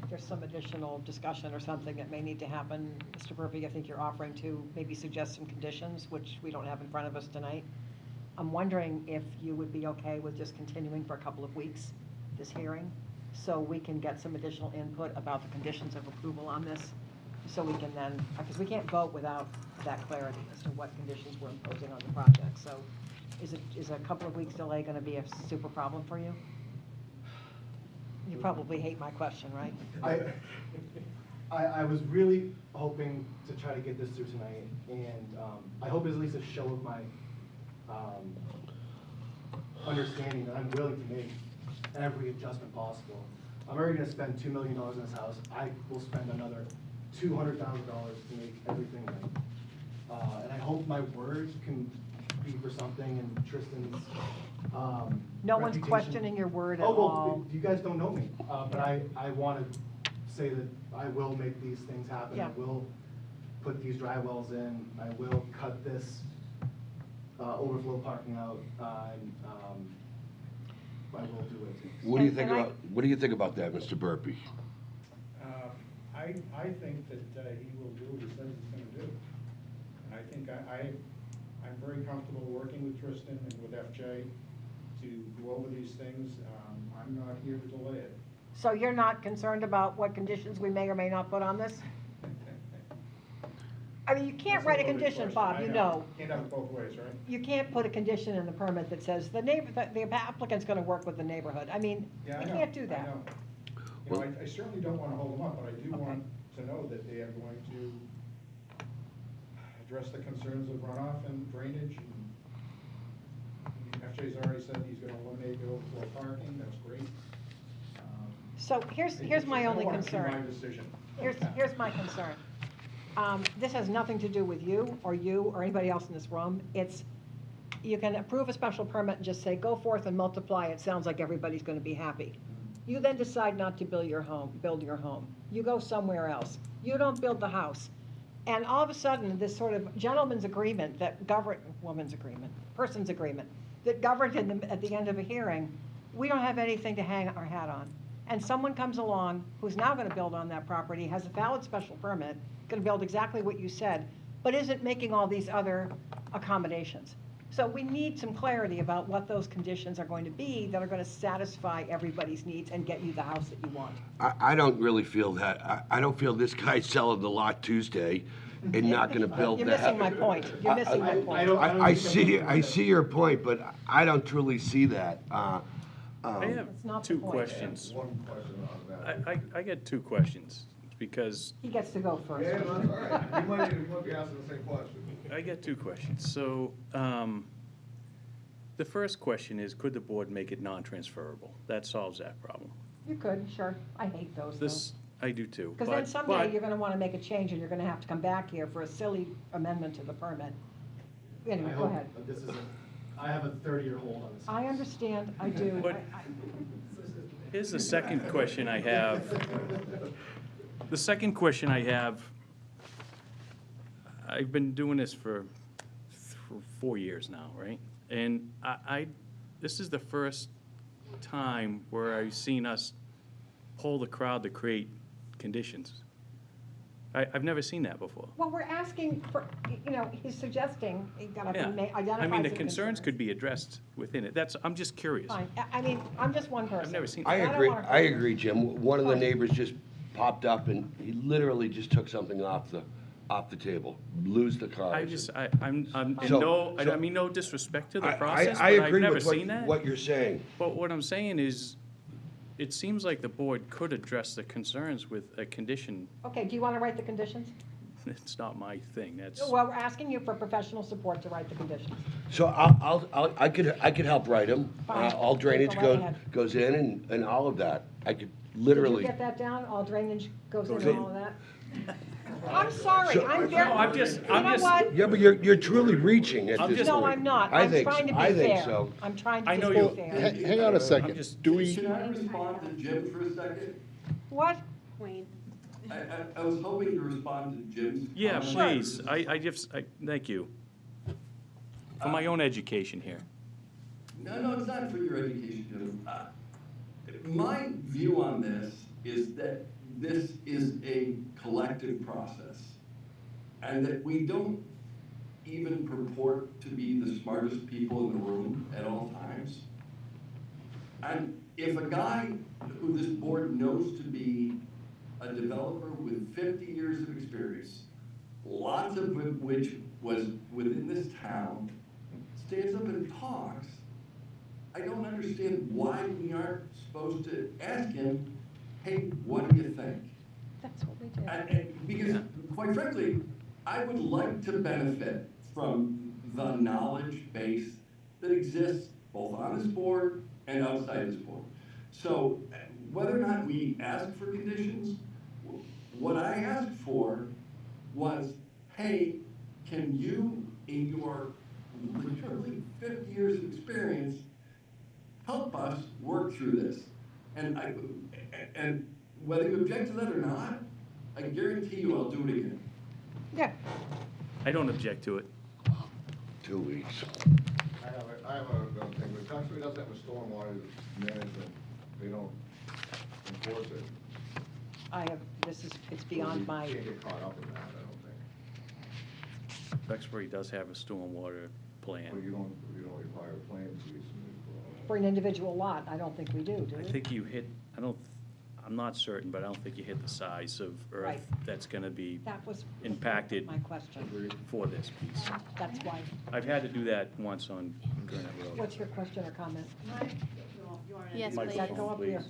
there's some additional discussion or something that may need to happen, Mr. Burpee, I think you're offering to maybe suggest some conditions, which we don't have in front of us tonight. I'm wondering if you would be okay with just continuing for a couple of weeks, this hearing, so we can get some additional input about the conditions of approval on this, so we can then, because we can't vote without that clarity as to what conditions we're imposing on the project. So is a couple of weeks delay going to be a super problem for you? You probably hate my question, right? I was really hoping to try to get this through tonight, and I hope it's at least a show of my understanding that I'm willing to make every adjustment possible. I'm already gonna spend $2 million in this house. I will spend another $200,000 to make everything right. And I hope my word can be for something, and Tristan's No one's reputation. questioning your word at Oh, well, all. you guys don't know me, but I want to say that I will make these things happen. Yeah. I will put these dry wells in. I will cut this overflow parking out. I will do what it takes. What do you think about that, Mr. Burpee? I think that he will do what he says he's gonna do. And I think I'm very comfortable working with Tristan and with FJ to go over these things. I'm not here to delay it. So you're not concerned about what conditions we may or may not put on this? I mean, you can't That's a write a loaded condition, question. Bob, I you know. Can't have it both ways, right? You can't put a condition in the permit that says the applicant's gonna work with the neighborhood. I mean, Yeah, I you know, can't do I that. know. You know, I certainly don't want to hold them up, but I do want to know that they are going to address the concerns of runoff and drainage. And FJ's already said he's going to eliminate the overflow parking, that's great. So here's my only I don't want to concern. keep my decision. Here's my concern. This has nothing to do with you or anybody else in this room. You can approve a special permit and just say, go forth and multiply. It sounds like everybody's gonna be happy. You then decide not to build your home. You go somewhere else. You don't build the house. And all of a sudden, this sort of gentleman's agreement that person's agreement, that governed at the end of a hearing, we don't have anything to hang our hat on. And someone comes along who's now gonna build on that property, has a valid special permit, gonna build exactly what you said, but isn't making all these other accommodations. So we need some clarity about what those conditions are going to be that are gonna satisfy everybody's needs and get you the house that you want. I don't really feel that. I don't feel this guy's selling the lot Tuesday and not gonna build You're that. missing my point. You're missing my point. I see your point, but I don't truly see that. I have That's not the two point. questions. One question on that. I get two questions, because He gets to go first. Yeah, that's all right. You might be asking the same question. I get two questions. So, the first question is, could the board make it non-transferable? That solves that problem. You could, sure. I hate those, though. This, I do too. Because then but- someday but- you're gonna wanna make a change and you're gonna have to come back here for a silly amendment to the permit. Anyway, I go hope ahead. that this isn't, I have a 30-year hold on this. I house. understand, I do. But- Here's the second question I have. The second question I have, I've been doing this for 4 years now, right? And this is the first time where I've seen us poll the crowd to create conditions. I've never seen that before. Well, we're asking for, he's suggesting, you gotta Yeah. identify I mean, the some concerns could be addressed within it. I'm just curious. Fine. I mean, I'm just one person. I've never seen. I don't agree, wanna I hurt agree, Jim. One of the Fine. neighbors just popped up and he literally just took something off the table, lose the cars. I'm in So- I mean, no disrespect to the I process, but I I've agree never with seen that. what you're saying. But what I'm saying is, it seems like the board could address the concerns with a condition. Okay, do you wanna write the conditions? It's not my thing, that's, Well, we're asking you for professional support to write the conditions. So I could help write them. Fine. All drainage Go right ahead. goes in and all of that. I could Did literally. you get that down? All drainage goes in Goes and in. all of that? I'm sorry, So- I'm very. No, I'm just- You know I'm just- what? Yeah, but you're truly reaching at I'm this just- point. No, I'm not. I I'm think trying to I be think fair. so. I'm trying I to know just be you- fair. Hang on a second. just- Do we, Can I respond to Jim for a second? What? Wayne. I was hoping to respond to Jim's. yeah, comment. please, thank you. For my own education here. No, it's not for your education, Jim. My view on this is that this is a collective process, and that we don't even purport to be the smartest people in the room at all times. And if a guy who this board knows to be a developer with 50 years of experience, lots of which was within this town, stands up and talks, I don't understand why we aren't supposed to ask him, hey, what do you think? That's what we did. And because, quite frankly, I would like to benefit from the knowledge base that exists both on this board and outside this board. So whether or not we ask for conditions, what I asked for was, hey, can you, in your literally 50 years of experience, help us work through this? And whether you object to that or not, I guarantee you I'll do it again. Yeah, I don't object to it. 2 weeks. I have a thing, but Duxbury doesn't have a stormwater management, they don't enforce it. it's beyond my, You can't get caught up in that, I don't think. Duxbury does have a stormwater Well, plan. you don't require a plan to be submitted for all that. for an individual lot, I don't think we do I we? think you hit, I'm not certain, but I don't think you hit the size of Right. earth that's gonna be That was impacted my question. for this piece. That's why. I've had to do that once on Granite Road. What's your question or comment? Yes, Microphone, please. Yeah, go up here.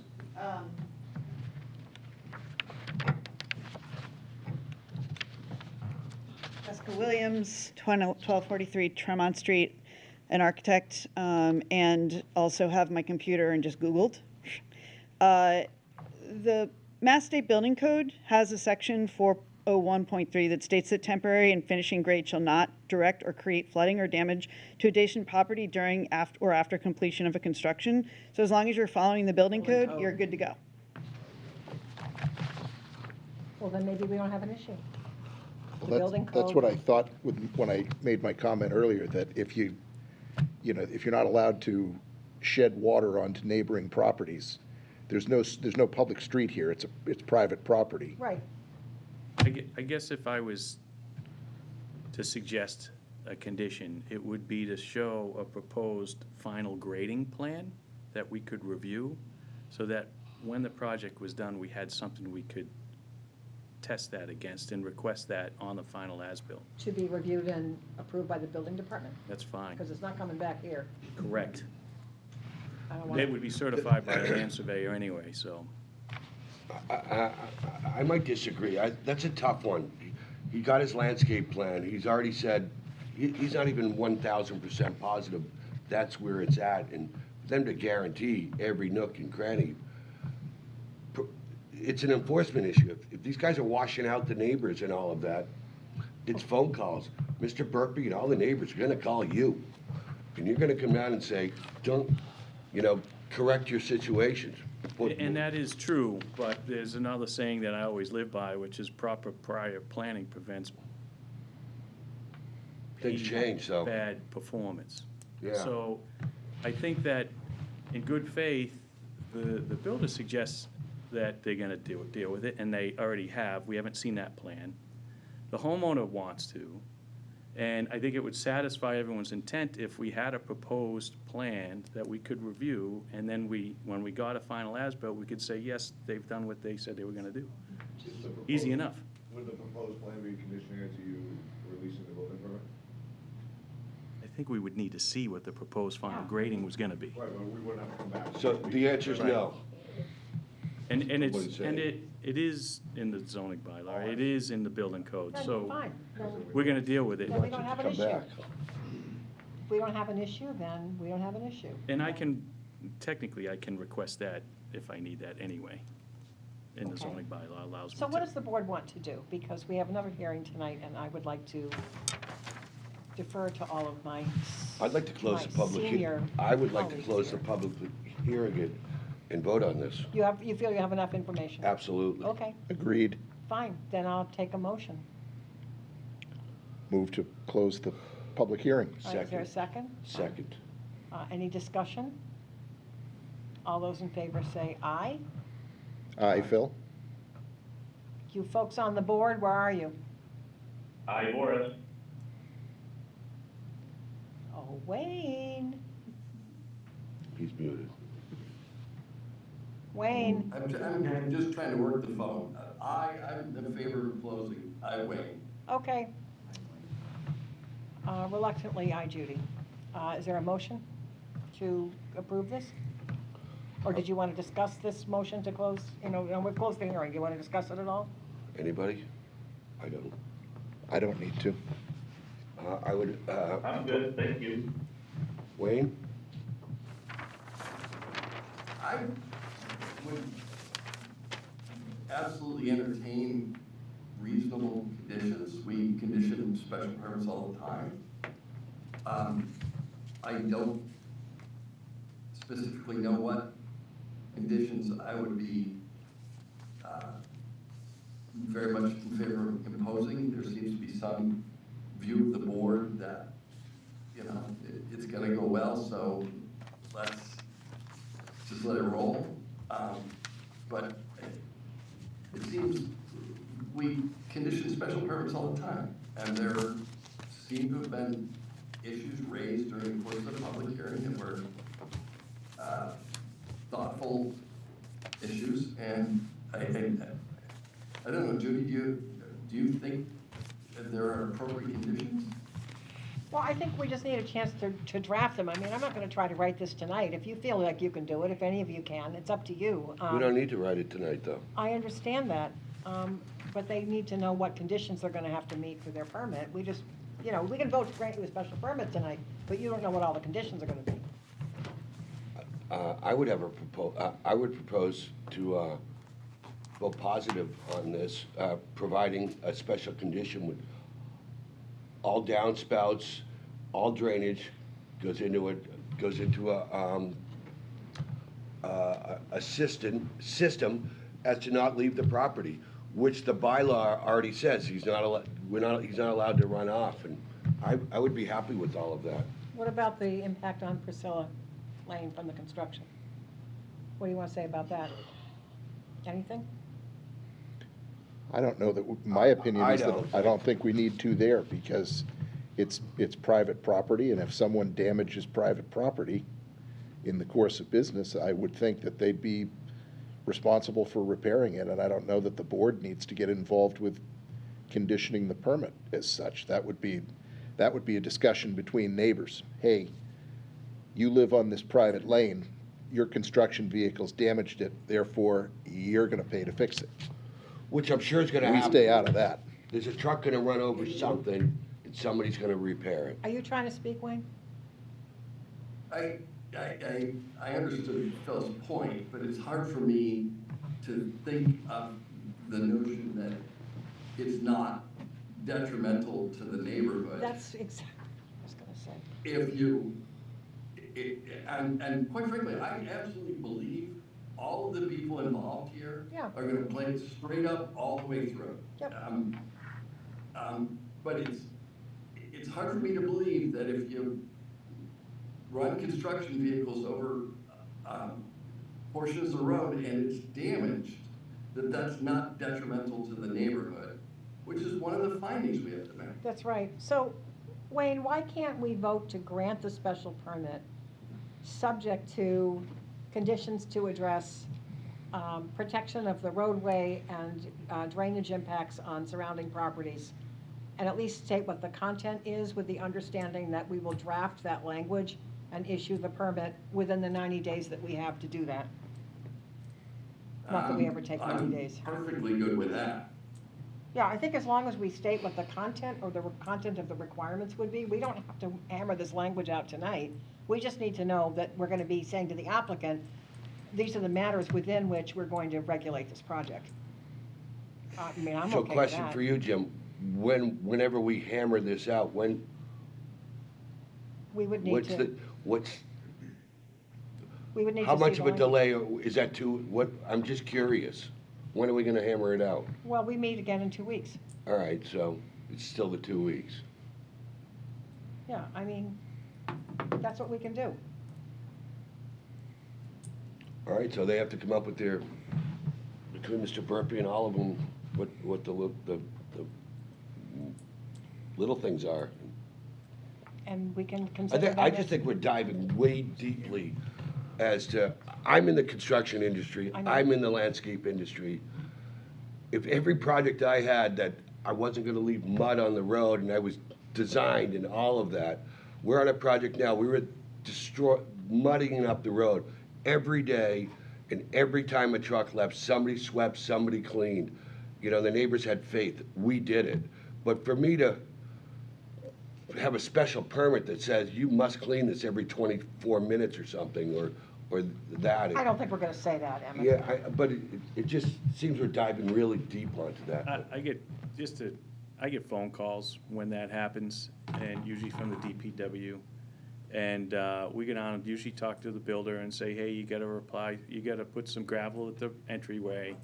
Jessica Williams, 1243 Tremont Street, an architect, and also have my computer and just Googled. The Mass State Building Code has a section 401.3 that states that temporary and finishing grade shall not direct or create flooding or damage to adjacent property during or after completion of a construction. So as long as you're following the building code, you're good to go. Well, then maybe we don't have an issue. the building code. That's what I thought when I made my comment earlier, that if if you're not allowed to shed water onto neighboring properties, there's no public street here, it's private property. Right. I guess if I was to suggest a condition, it would be to show a proposed final grading plan that we could review, so that when the project was done, we had something we could test that against and request that on the final as-built. To be reviewed and approved by the building department, That's fine. because it's not coming back here. Correct. I don't want It would be certified by a land surveyor anyway, so. I might disagree. That's a tough one. He got his landscape plan. He's already said, he's not even 1,000% positive that's where it's at. And for them to guarantee every nook and cranny, it's an enforcement issue. If these guys are washing out the neighbors and all of that, it's phone calls. Mr. Burpee and all the neighbors are gonna call you. And you're gonna come down and say, don't, correct your situations. And that is true, but there's another saying that I always live by, which is proper prior planning prevents Things change, so. bad performance. Yeah. So I think that in good faith, the builder suggests that they're gonna deal with it, and they already have. We haven't seen that plan. The homeowner wants to, and I think it would satisfy everyone's intent if we had a proposed plan that we could review, and then when we got a final as-built, we could say, yes, they've done what they said they were gonna do. Easy enough. Would the proposed plan be conditioned to you releasing the building permit? I think we would need to see what the proposed final grading was gonna be. Right, but we wouldn't have to come back. So the answer is no. And What do you it's, say? and it is in the zoning bylaw, it is in the building code, Then so fine. Then we're gonna deal with it. Then we don't have an Come issue. back. If we don't have an issue, then we don't have an issue. And technically, I can request that if I need that anyway, in the Okay. zoning bylaw allows me to. So what does the board want to do? Because we have another hearing tonight, and I would like to defer to all of my I'd like to close the public senior I would like to colleagues close the here. public hearing and vote on this. You feel you have enough information? Absolutely. Okay, Agreed. fine, then I'll take a motion. Move to close the public hearing. All right, is there a second? Second. Any discussion? All those in favor say aye. Aye, Phil? You folks on the board, where are you? Aye, Boris. Oh, Wayne. He's muted. Wayne, I'm just trying to work the phone. I'm in favor of closing. I wait. okay. Reluctantly, aye, Judy. Is there a motion to approve this? Or did you want to discuss this motion to close, we've closed the hearing, do you want to discuss it at all? Anybody? I don't. I don't need to. I would, I'm good, thank you. Wayne? I would absolutely entertain reasonable conditions. We condition special permits all the time. I don't specifically know what conditions I would be very much in favor of imposing. There seems to be some view of the board that, it's gonna go well, so let's just let it roll. But it seems we condition special permits all the time, and there seem to have been issues raised during the course of the public hearing that were thoughtful issues, and I don't know, Judy, do you think that there are appropriate conditions? Well, I think we just need a chance to draft them. I mean, I'm not going to try to write this tonight. If you feel like you can do it, if any of you can, it's up to you. We don't need to write it tonight, though. I understand that, but they need to know what conditions they're going to have to meet for their permit. We just, we can vote to grant you a special permit tonight, but you don't know what all the conditions are going to be. I would I would propose to vote positive on this, providing a special condition with all downspouts, all drainage goes into a system as to not leave the property, which the bylaw already says he's not allowed. he's not allowed to run off, and I would be happy with all of that. What about the impact on Priscilla Lane from the construction? What do you want to say about that? Anything? I don't know that, my opinion is that I don't think we need to there, because it's private property, and if someone damages private property in the course of business, I would think that they'd be responsible for repairing it, and I don't know that the board needs to get involved with conditioning the permit as such. That would be a discussion between neighbors. Hey, you live on this private lane, your construction vehicle's damaged it, therefore you're gonna pay to fix it. Which I'm sure is gonna We happen. stay out of that. There's a truck gonna run over something, and somebody's gonna repair it. Are you trying to speak, Wayne? I understood Phil's point, but it's hard for me to think of the notion that it's not detrimental to the neighborhood. That's exactly what I was gonna say. If you, and quite frankly, I absolutely believe all of the people involved here Yeah. are gonna play it straight up all the way through. Yep. But it's hard for me to believe that if you run construction vehicles over portions of the road and it's damaged, that's not detrimental to the neighborhood, which is one of the findings we have to make. That's right. So, Wayne, why can't we vote to grant the special permit, subject to conditions to address protection of the roadway and drainage impacts on surrounding properties, and at least state what the content is, with the understanding that we will draft that language and issue the permit within the 90 days that we have to do that? Not that we ever take 90 days. I'm perfectly good with that. Yeah, I think as long as we state what the content or the content of the requirements would be, we don't have to hammer this language out tonight. We just need to know that we're going to be saying to the applicant, these are the matters within which we're going to regulate this project. I mean, I'm So okay with question that. for you, Jim, whenever we hammer this out, when, We would need what's the, to, what's, we would need to see how much the of a language. delay, is that I'm just curious. When are we gonna hammer it out? Well, we meet again in 2 weeks. All right, so it's still the 2 weeks. Yeah, I mean, that's what we can do. All right, so they have to come up with their, between Mr. Burpee and all of them, what the little things are. And we can I consider think, that I as- just think we're diving way deeply as to, I'm in the construction industry, I know. I'm in the landscape industry. If every project I had that I wasn't gonna leave mud on the road and I was designed and all of that, we're on a project now, we were mudding up the road every day, and every time a truck left, somebody swept, somebody cleaned. You know, the neighbors had faith, we did it. But for me to have a special permit that says you must clean this every 24 minutes or something, or that. I don't think we're going to say that, Emmett. Yeah, but it just seems we're diving really deep onto that. I get phone calls when that happens, and usually from the DPW. And we get on and usually talk to the builder and say, hey, you gotta reply, you gotta put some gravel at the entryway,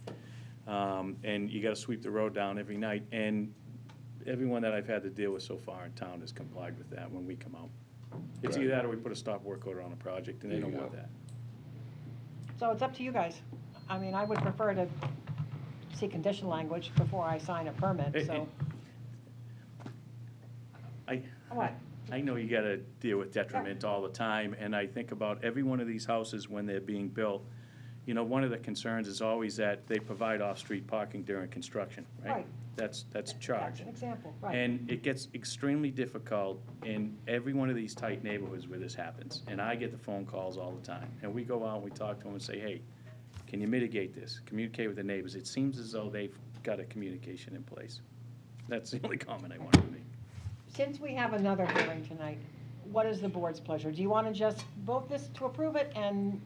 and you gotta sweep the road down every night. And everyone that I've had to deal with so far in town has complied with that when we come out. It's either that or we put a stop work order on a project, and they There don't you want go. that. So it's up to you guys. I mean, I would prefer to see condition language before I sign a permit, so. What? I know you gotta deal with detriment all the time, and I think about every one of these houses when they're being built. You know, one of the concerns is always that they provide off-street parking during construction, right? Right. That's That's charged. an example, right. And it gets extremely difficult in every one of these tight neighborhoods where this happens. And I get the phone calls all the time. And we go out and we talk to them and say, hey, can you mitigate this? Communicate with the neighbors. It seems as though they've got a communication in place. That's the only comment I wanted to make. Since we have another hearing tonight, what is the board's pleasure? Do you want to just vote this to approve it and,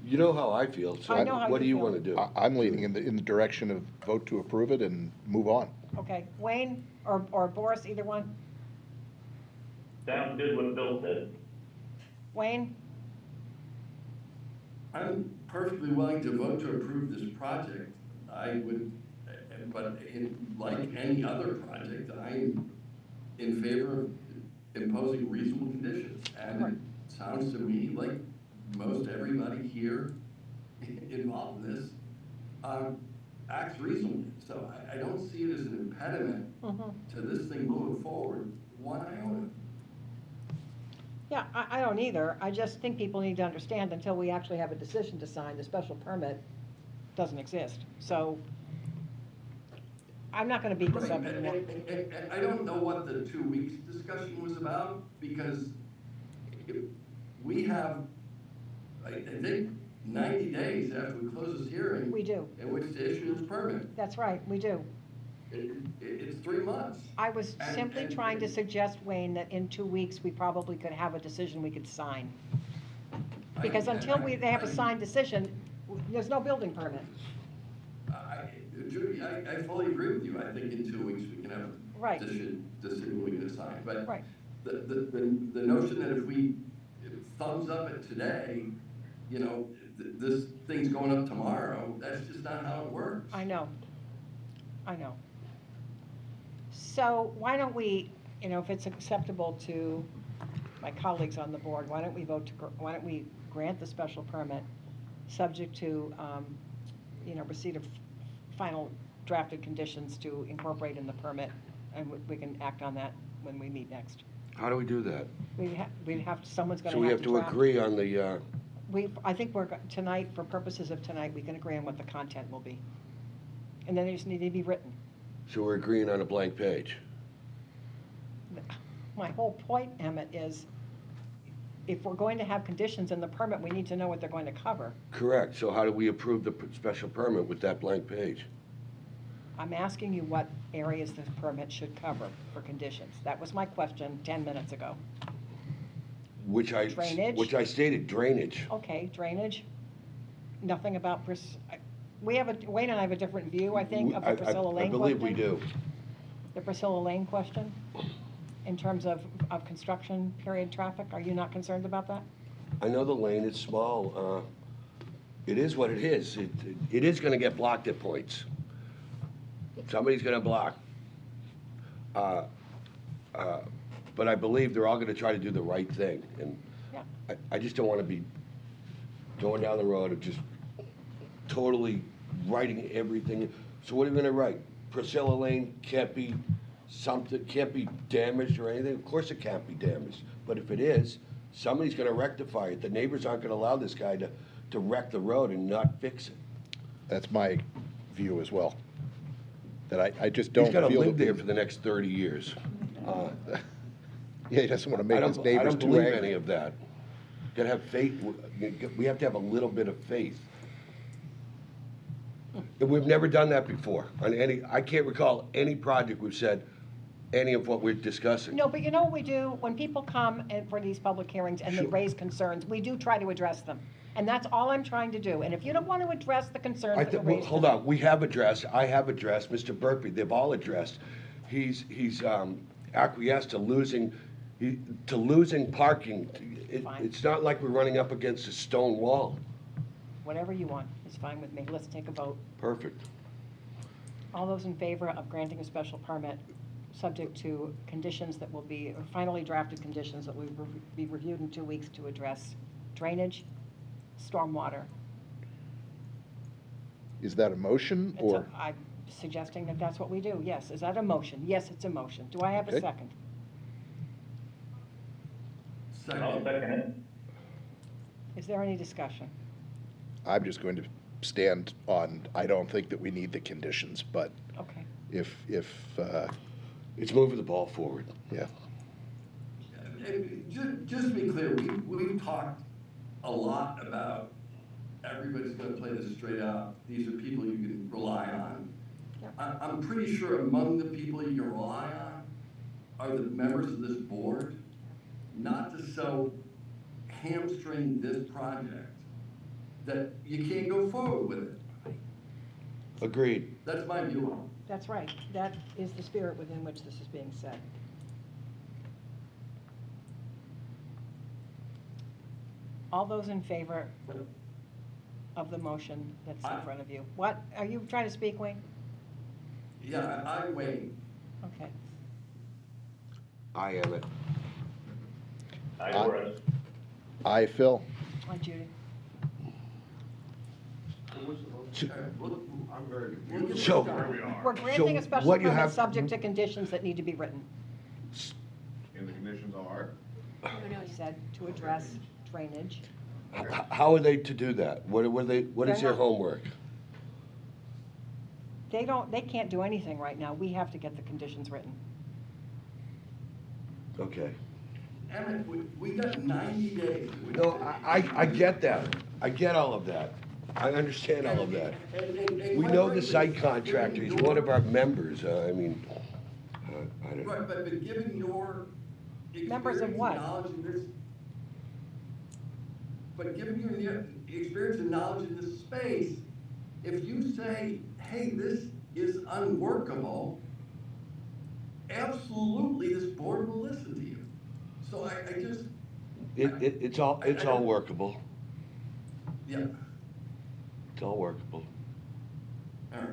You know how I feel, so I know how what do you you feel. wanna do? I'm leaning in the direction of vote to approve it and move on. okay, Wayne or Boris, either one? Sounds good what Bill said. Wayne? I'm perfectly willing to vote to approve this project. I would, but like any other project, I'm in favor of imposing reasonable conditions. And it sounds to me like most everybody here involved in this acts reasonably. So I don't see it as an impediment to this thing moving forward one iota. Yeah, I don't either. I just think people need to understand until we actually have a decision to sign, the special permit doesn't exist. So I'm not gonna beat this up anymore. And I don't know what the 2 weeks discussion was about, because we have, I think, 90 days after we close this hearing. We do. In which to issue this permit. That's right, we do. It's 3 months. I was And- simply and- trying to suggest, Wayne, that in 2 weeks, we probably could have a decision we could sign. Because until they have a signed decision, there's no building permit. Judy, I fully agree with you. I think in 2 weeks we can have Right. a decision we can assign. But Right. the notion that if we thumbs up it today, you know, this thing's going up tomorrow, that's just not how it works. I know. So why don't we, you know, if it's acceptable to my colleagues on the board, why don't we grant the special permit, subject to, you know, receipt of final drafted conditions to incorporate in the permit, and we can act on that when we meet next. How do we do that? We'd have, someone's gonna So we have have to to draft. agree on the, I think tonight, for purposes of tonight, we can agree on what the content will be. And then they just need to be written. so we're agreeing on a blank page. My whole point, Emmett, is if we're going to have conditions in the permit, we need to know what they're going to cover. Correct. So how do we approve the special permit with that blank page? I'm asking you what areas this permit should cover for conditions. That was my question 10 minutes ago. Which I stated, drainage. Okay, drainage, nothing about, Wayne and I have a different view, I think, of the Priscilla Lane question. I believe we do. The Priscilla Lane question, in terms of construction period traffic, are you not concerned about that? I know the lane is small. It is what it is. It is gonna get blocked at points. Somebody's gonna block. But I believe they're all gonna try to do the right thing. And Yeah. I just don't wanna be going down the road of just totally writing everything. So what are we gonna write? Priscilla Lane can't be damaged or anything? Of course it can't be damaged. But if it is, somebody's gonna rectify it. The neighbors aren't gonna allow this guy to wreck the road and not fix it. That's my view as well. That I just don't He's feel. gonna live that there for the next 30 years. Yeah, he doesn't want to make his neighbors I don't too believe angry. any of that. Gotta have faith, we have to have a little bit of faith. And we've never done that before on I can't recall any project we've said any of what we're discussing. No, but you know what we do, when people come for these public hearings and they Sure. raise concerns, we do try to address them. And that's all I'm trying to do. And if you don't want to address the concerns that were raised. Hold on, we have addressed, I have addressed, Mr. Burpee, they've all addressed. He's acquiesced to losing parking. Fine. It's not like we're running up against a stone wall. Whatever you want is fine with me. Let's take a vote. Perfect. All those in favor of granting a special permit, subject to conditions that will be, or finally drafted conditions that will be reviewed in 2 weeks to address drainage, stormwater. Is that a motion or? I'm suggesting that that's what we do, yes. Is that a motion? Yes, it's a motion. Do I have a Okay. second? I'll second it. Is there any discussion? I'm just going to stand on, I don't think that we need the conditions, but Okay. if, It's moving the ball forward. yeah. Just to be clear, we've talked a lot about everybody's gonna play this straight out. These are people you can rely on. I'm pretty sure among the people you can rely on are the members of this board, not to so hamstring this project that you can't go forward with it. Agreed. That's my view on it. That's right. That is the spirit within which this is being said. All those in favor of the motion that's in front of you? What, are you trying to speak, Wayne? Yeah, I wait. Okay. I am it. Aye, Horace. Aye, Phil. On Judy. I'm very We'll get confused. So- Where we are. We're granting a So special what you permit have- subject to conditions that need to be written. And the conditions are? I said to address drainage. How are they to do that? What is They're their not- homework? They can't do anything right now. We have to get the conditions written. Okay. Emmett, we got 90 days. No, I get that. I get all of that. I understand all of that. We know the site contractor, he's one of our members, I mean, I don't know. Right, but given your Members of experience what? and knowledge in this, but given your experience and knowledge in this space, if you say, hey, this is unworkable, absolutely, this board will listen to you. So I just. It's all workable. Yeah, It's all workable. all right.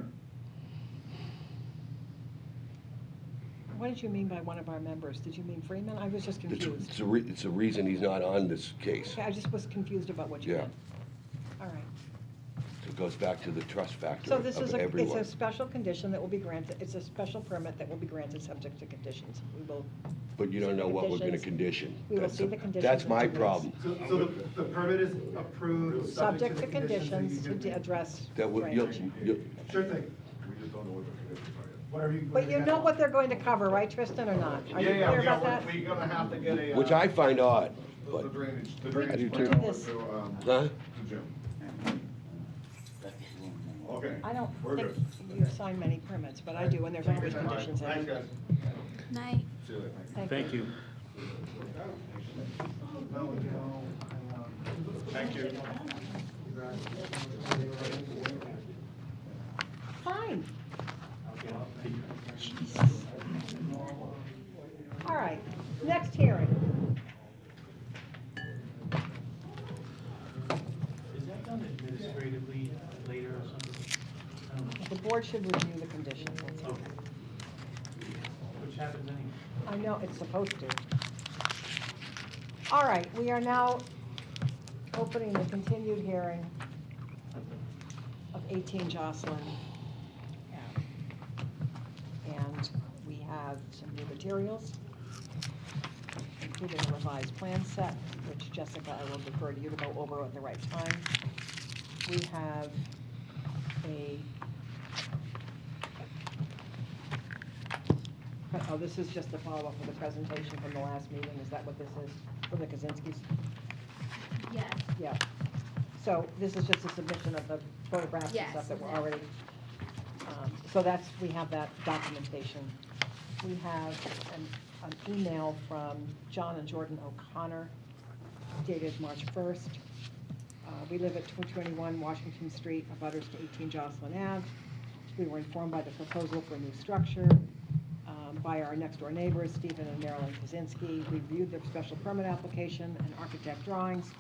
What did you mean by one of our members? Did you mean Freeman? I was just confused. It's a reason he's not on this case. Okay, I just was confused about what you Yeah. meant. All right. So it goes back to the trust factor So this is of it's everyone. a special condition that will be granted, it's a special permit that will be granted subject to conditions. We will, But you don't know what we're gonna conditions. condition. We will That's see the- the conditions That's in my 2 days. problem. So the permit is approved, subject to the conditions that you to give me. address That would, drainage. Sure thing, We just don't know what the conditions are yet. whatever you. But you know what they're going to cover, right, Tristan, or not? Are you clear about that? We're gonna have to get a. Which I find odd, The but, drainage, the I do drainage too. plan Do over this. huh? to Jim. Okay. I don't We're think good. you sign many permits, but I do, and there's always conditions in Thanks, it. guys. Night. See you later. Thank you. Thank you. Fine. All right, next hearing. Is that done administratively later or something? The board should review the conditions, that's all. Which happens anyway. I know, it's supposed to. All right, we are now opening the continued hearing of 18 Jocelyn Ave. And we have some new materials, including a revised plan set, which Jessica, I will defer to you to go over at the right time. We have this is just a follow-up of the presentation from the last meeting, is that what this is, for the Kaczynskis? Yes. Yeah. So this is just a submission of the photographs and Yes, stuff that were exactly. already, so we have that documentation. We have an email from John and Jordan O'Connor dated March 1st. We live at 221 Washington Street, abutters to 18 Jocelyn Ave. We were informed by the proposal for a new structure by our next-door neighbors, Stephen and Marilyn Kaczynski. We reviewed their special permit application and architect drawings,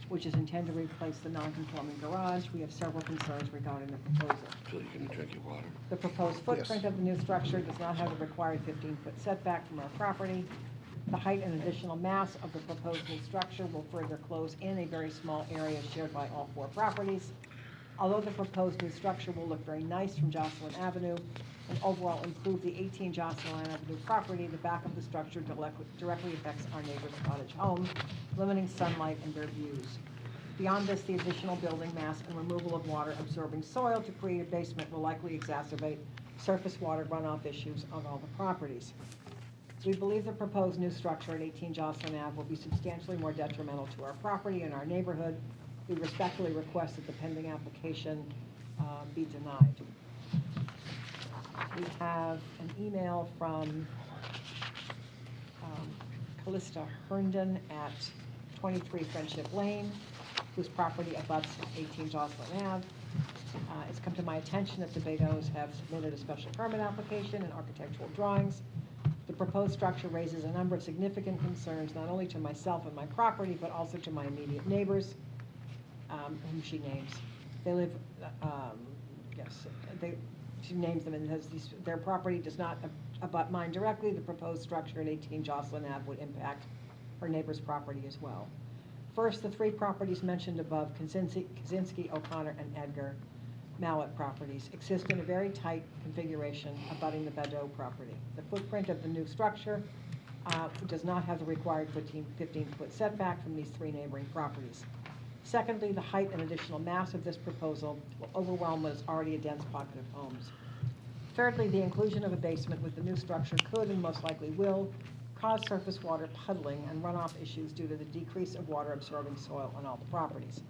which is intended to replace the non-conforming garage. We have several concerns regarding the proposal. So you can drink your water. The proposed footprint of the new structure does not have the required 15-foot setback from our property. The height and additional mass of the proposed new structure will further close in a very small area shared by all 4 properties. Although the proposed new structure will look very nice from Jocelyn Avenue and overall improve the 18 Jocelyn Avenue property, the back of the structure directly affects our neighbor's cottage home, limiting sunlight and their views. Beyond this, the additional building mass and removal of water-absorbing soil to create a basement will likely exacerbate surface water runoff issues on all the properties. We believe the proposed new structure at 18 Jocelyn Ave will be substantially more detrimental to our property and our neighborhood. We respectfully request that the pending application be denied. We have an email from Callista Herndon at 23 Friendship Lane, whose property abuts 18 Jocelyn Ave. It's come to my attention that the Bedos have submitted a special permit application and architectural drawings. The proposed structure raises a number of significant concerns, not only to myself and my property, but also to my immediate neighbors, whom she names. They live, she names them and says their property does not abut mine directly. The proposed structure at 18 Jocelyn Ave would impact her neighbor's property as well. First, the three properties mentioned above, Kaczynski, O'Connor, and Edgar Mallett properties, exist in a very tight configuration abutting the Badeau property. The footprint of the new structure does not have the required 15-foot setback from these three neighboring properties. Secondly, the height and additional mass of this proposal will overwhelm what is already a dense pocket of homes. Thirdly, the inclusion of a basement with the new structure could and most likely will cause surface water puddling and runoff issues due to the decrease of water absorbing soil on all the properties.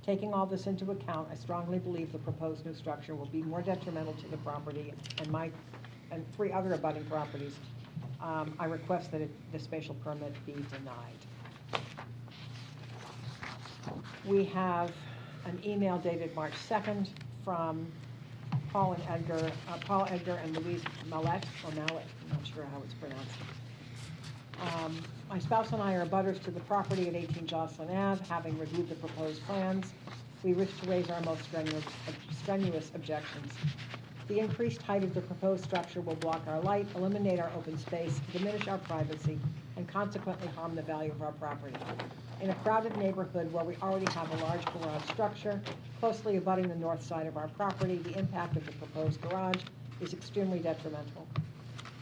Taking all this into account, I strongly believe the proposed new structure will be more detrimental to the property and three other abutting properties. I request that the spatial permit be denied. We have an email dated March 2nd from Paul Edgar and Louise Mallet, I'm not sure how it's pronounced. My spouse and I are abutters to the property at 18 Jocelyn Ave. Having reviewed the proposed plans, we wish to raise our most strenuous objections. The increased height of the proposed structure will block our light, eliminate our open space, diminish our privacy, and consequently harm the value of our property. In a crowded neighborhood where we already have a large garage structure closely abutting the north side of our property, the impact of the proposed garage is extremely detrimental.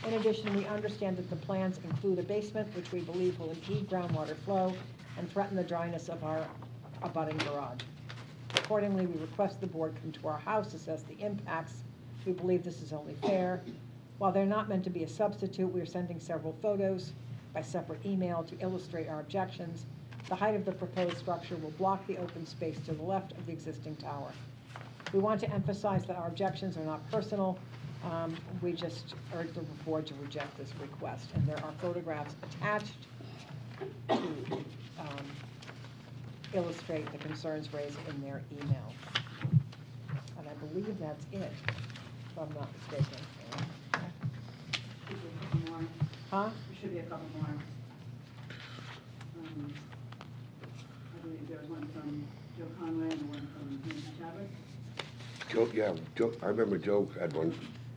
In addition, we understand that the plans include a basement, which we believe will impede groundwater flow and threaten the dryness of our abutting garage. Accordingly, we request the board come to our house, assess the impacts. We believe this is only fair. While they're not meant to be a substitute, we are sending several photos by separate email to illustrate our objections. The height of the proposed structure will block the open space to the left of the existing tower. We want to emphasize that our objections are not personal. We just urge the board to reject this request. And there are photographs attached to illustrate the concerns raised in their email. And I believe that's it, if I'm not mistaken. Should be a couple more. Huh? There should be a couple more. I believe there was one from Joe Conway and one from Nancy Chadwick. Joe, I remember Joe had one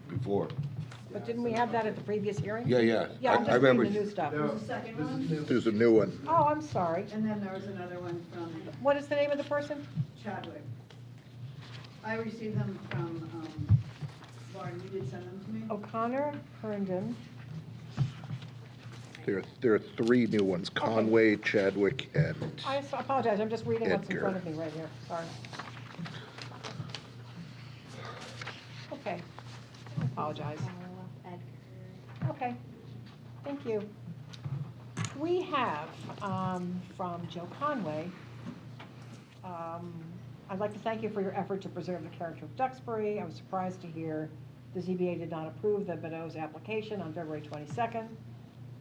before. But didn't we have that at the previous hearing? Yeah. Yeah, I'm I just remember. reading the new stuff. There was a second one, There's a new one. Oh, I'm sorry. and then there was another one from What is the name of the person? Chadwick. I received them from, Lauren, you did send them to me? O'Connor, Herndon. There are three new ones, Conway, Chadwick, and I apologize, I'm just reading what's in Edgar. front of me right here, sorry. Okay, I apologize. Okay, thank you. We have, from Joe Conway, I'd like to thank you for your effort to preserve the character of Duxbury. I was surprised to hear the ZBA did not approve the Badeau's application on February 22nd.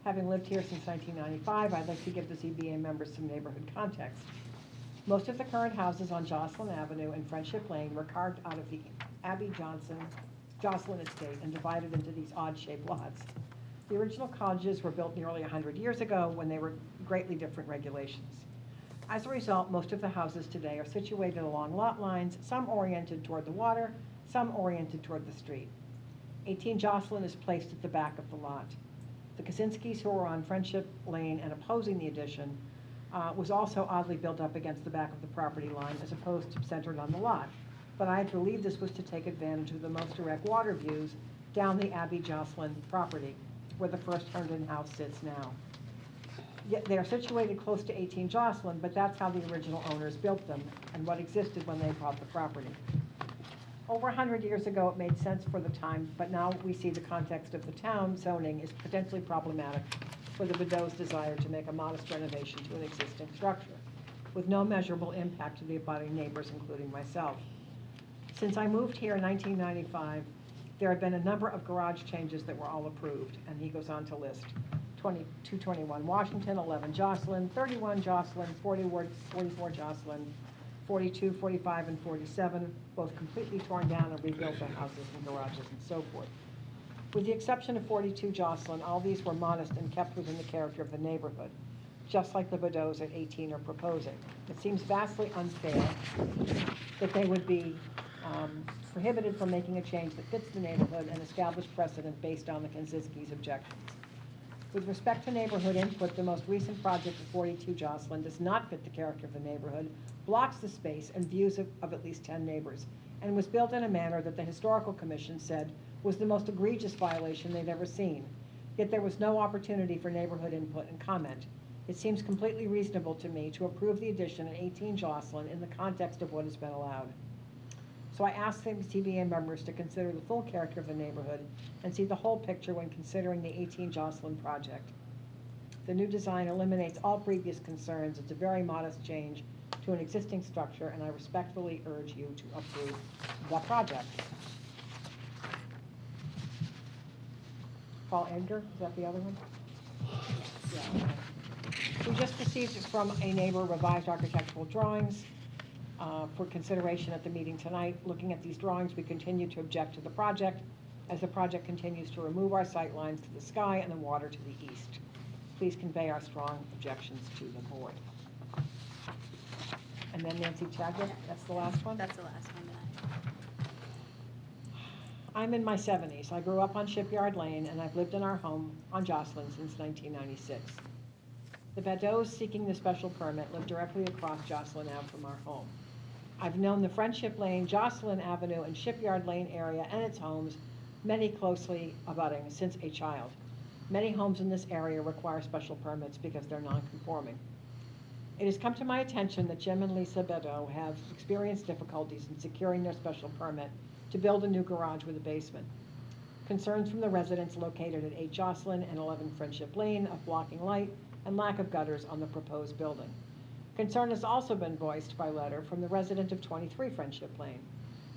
Having lived here since 1995, I'd like to give the ZBA members some neighborhood context. Most of the current houses on Jocelyn Avenue and Friendship Lane were carved out of the Abby Jocelyn estate and divided into these odd-shaped lots. The original cottages were built nearly 100 years ago when they were greatly different regulations. As a result, most of the houses today are situated along lot lines, some oriented toward the water, some oriented toward the street. 18 Jocelyn is placed at the back of the lot. The Kaczynskis, who were on Friendship Lane and opposing the addition, was also oddly built up against the back of the property line as opposed to centered on the lot. But I believe this was to take advantage of the most direct water views down the Abby Jocelyn property, where the first Herndon house sits now. Yet they are situated close to 18 Jocelyn, but that's how the original owners built them and what existed when they bought the property. Over 100 years ago, it made sense for the time, but now we see the context of the town zoning is potentially problematic for the Badeau's desire to make a modest renovation to an existing structure, with no measurable impact to the abutting neighbors, including myself. Since I moved here in 1995, there have been a number of garage changes that were all approved, and he goes on to list 221 Washington, 11 Jocelyn, 31 Jocelyn, 44 Jocelyn, 42, 45, and 47, both completely torn down and rebuilt the houses and garages and so forth. With the exception of 42 Jocelyn, all these were modest and kept within the character of the neighborhood, just like the Badeau's at 18 are proposing. It seems vastly unfair that they would be prohibited from making a change that fits the neighborhood and established precedent based on the Kaczynski's objections. With respect to neighborhood input, the most recent project at 42 Jocelyn does not fit the character of the neighborhood, blocks the space and views of at least 10 neighbors, and was built in a manner that the Historical Commission said was the most egregious violation they've ever seen. Yet there was no opportunity for neighborhood input and comment. It seems completely reasonable to me to approve the addition at 18 Jocelyn in the context of what has been allowed. So I ask the TBA members to consider the full character of the neighborhood and see the whole picture when considering the 18 Jocelyn project. The new design eliminates all previous concerns. It's a very modest change to an existing structure, and I respectfully urge you to approve the project. Paul Edgar, is that the other one? Yeah. Okay. We just received from a neighbor revised architectural drawings for consideration at the meeting tonight. Looking at these drawings, we continue to object to the project as the project continues to remove our sight lines to the sky and the water to the east. Please convey our strong objections to the board. And then Nancy Chadwick, that's the last one? That's the last one that I'm in my 70s. I grew up on Shipyard Lane, and I've lived in our home on Jocelyn since 1996. The Badeaux seeking the special permit live directly across Jocelyn Ave from our home. I've known the Friendship Lane, Jocelyn Avenue, and Shipyard Lane area and its homes, many closely abutting, since a child. Many homes in this area require special permits because they're non-conforming. It has come to my attention that Jim and Lisa Badeaux have experienced difficulties in securing their special permit to build a new garage with a basement. Concerns from the residents located at 8 Jocelyn and 11 Friendship Lane of blocking light and lack of gutters on the proposed building. Concern has also been voiced by letter from the resident of 23 Friendship Lane.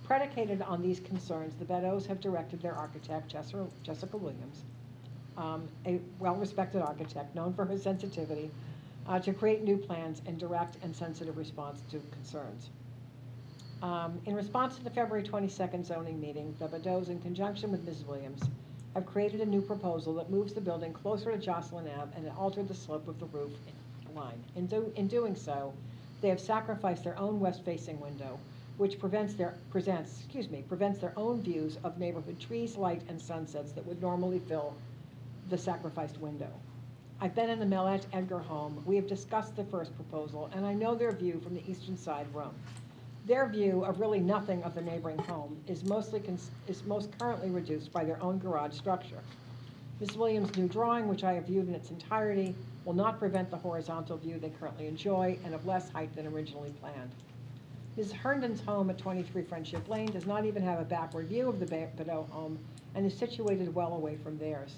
Predicated on these concerns, the Badeaux have directed their architect, Jessica Williams, a well-respected architect known for her sensitivity, to create new plans and direct and sensitive response to concerns. In response to the February 22nd zoning meeting, the Badeaux, in conjunction with Ms. Williams, have created a new proposal that moves the building closer to Jocelyn Ave and altered the slope of the roof line. In doing so, they have sacrificed their own west-facing window, which prevents their own views of neighborhood trees, light, and sunsets that would normally fill the sacrificed window. I've been in the Mellette Edgar home. We have discussed the first proposal, and I know their view from the eastern side room. Their view of really nothing of the neighboring home is most currently reduced by their own garage structure. Ms. Williams' new drawing, which I have viewed in its entirety, will not prevent the horizontal view they currently enjoy and of less height than originally planned. Ms. Herndon's home at 23 Friendship Lane does not even have a backward view of the Badeaux home and is situated well away from theirs.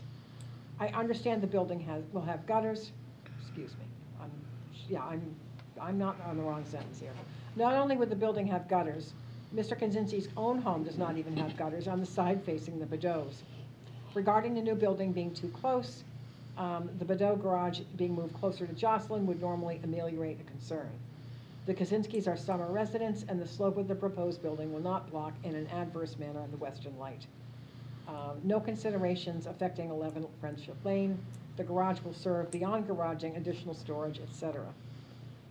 I understand the building will have gutters. Excuse me. I'm not on the wrong sentence here. Not only would the building have gutters, Mr. Kaczynski's own home does not even have gutters on the side facing the Badeaux. Regarding the new building being too close, the Badeaux garage being moved closer to Jocelyn would normally ameliorate a concern. The Kaczynskis are summer residents, and the slope of the proposed building will not block in an adverse manner the western light. No considerations affecting 11 Friendship Lane. The garage will serve beyond garaging, additional storage, etc.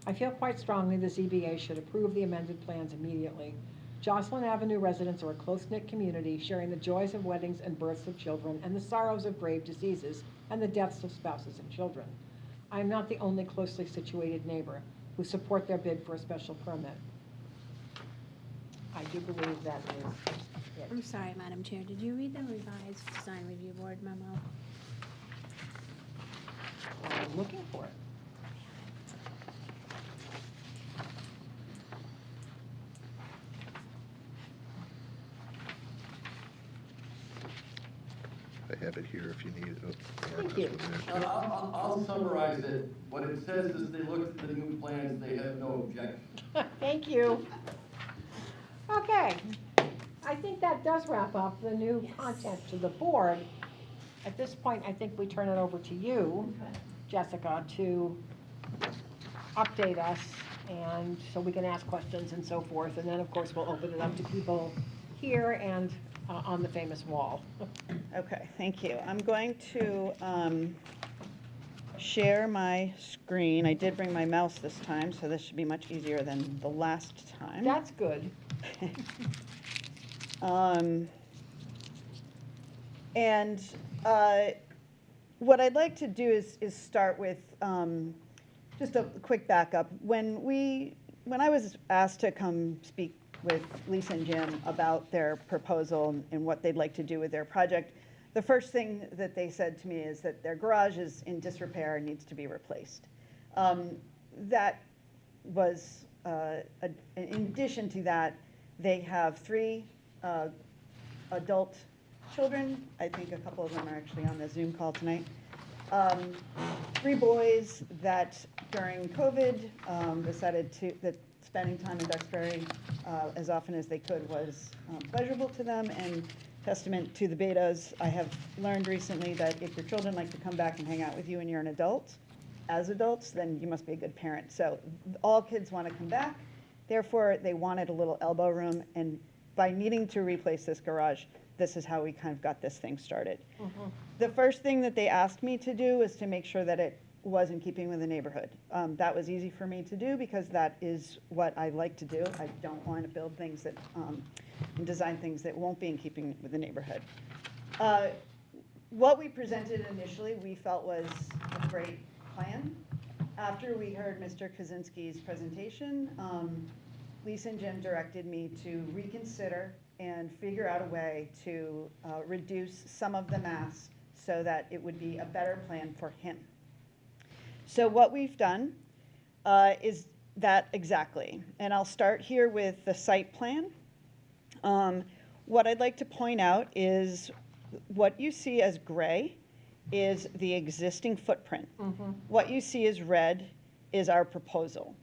I feel quite strongly the ZBA should approve the amended plans immediately. Jocelyn Avenue residents are a close-knit community sharing the joys of weddings and births of children and the sorrows of grave diseases and the deaths of spouses and children. I am not the only closely situated neighbor who support their bid for a special permit. I do believe that is it. I'm sorry, Madam Chair, did you read the revised design review board memo? I'm looking for it. I have it here if you need it. Thank you. I'll summarize it. What it says is they looked at the new plans, they have no objection. Thank you. Okay, I think that does wrap up the new content to the board. At this point, I think we turn it over to you, Jessica, to update us, and so we can ask questions and so forth. And then, of course, we'll open it up to people here and on the famous wall. Okay, thank you. I'm going to share my screen. I did bring my mouse this time, so this should be much easier than the last time. That's good. And what I'd like to do is start with just a quick backup. When I was asked to come speak with Lisa and Jim about their proposal and what they'd like to do with their project, the first thing that they said to me is that their garage is in disrepair and needs to be replaced. That was, in addition to that, they have 3 adult children. I think a couple of them are actually on the Zoom call tonight. 3 boys that during COVID decided that spending time in Duxbury as often as they could was pleasurable to them, and testament to the betas. I have learned recently that if your children like to come back and hang out with you when you're an adult, as adults, then you must be a good parent. So all kids want to come back. Therefore, they wanted a little elbow room, and by needing to replace this garage, this is how we kind of got this thing started. The first thing that they asked me to do was to make sure that it was in keeping with the neighborhood. That was easy for me to do because that is what I like to do. I don't want to build things that, and design things that won't be in keeping with the neighborhood. What we presented initially we felt was a great plan. After we heard Mr. Kaczynski's presentation, Lisa and Jim directed me to reconsider and figure out a way to reduce some of the mass so that it would be a better plan for him. So what we've done is that exactly. And I'll start here with the site plan. What I'd like to point out is what you see as gray is the existing footprint. What you see as red is our proposal.